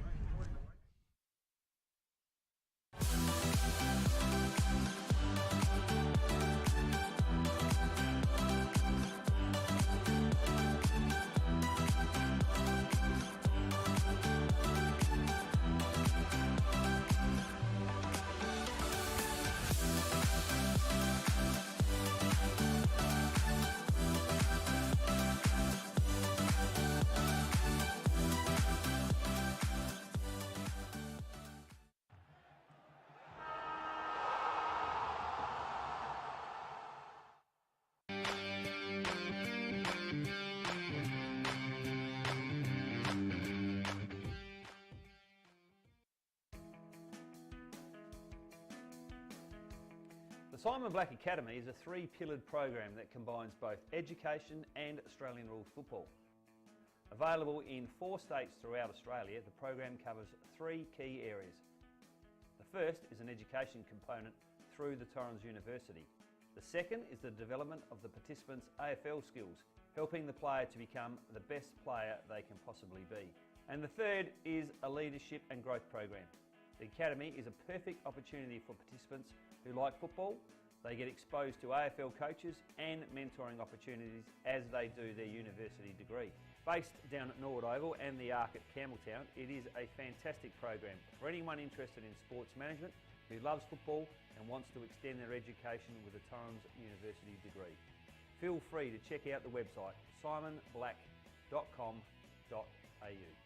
The Simon Black Academy is a three-pillared program that combines both education and Australian rules football. Available in 4 states throughout Australia, the program covers 3 key areas. The first is an education component through the Torrens University. The second is the development of the participants' AFL skills, helping the player to become the best player they can possibly be. And the third is a leadership and growth program. The Academy is a perfect opportunity for participants who like football. They get exposed to AFL coaches and mentoring opportunities as they do their university degree. Based down at Norwood Oval and the Arc at Campbelltown, it is a fantastic program for anyone interested in sports management who loves football and wants to extend their education with a Torrens University degree. feel free to check out the website simonblack.com.au.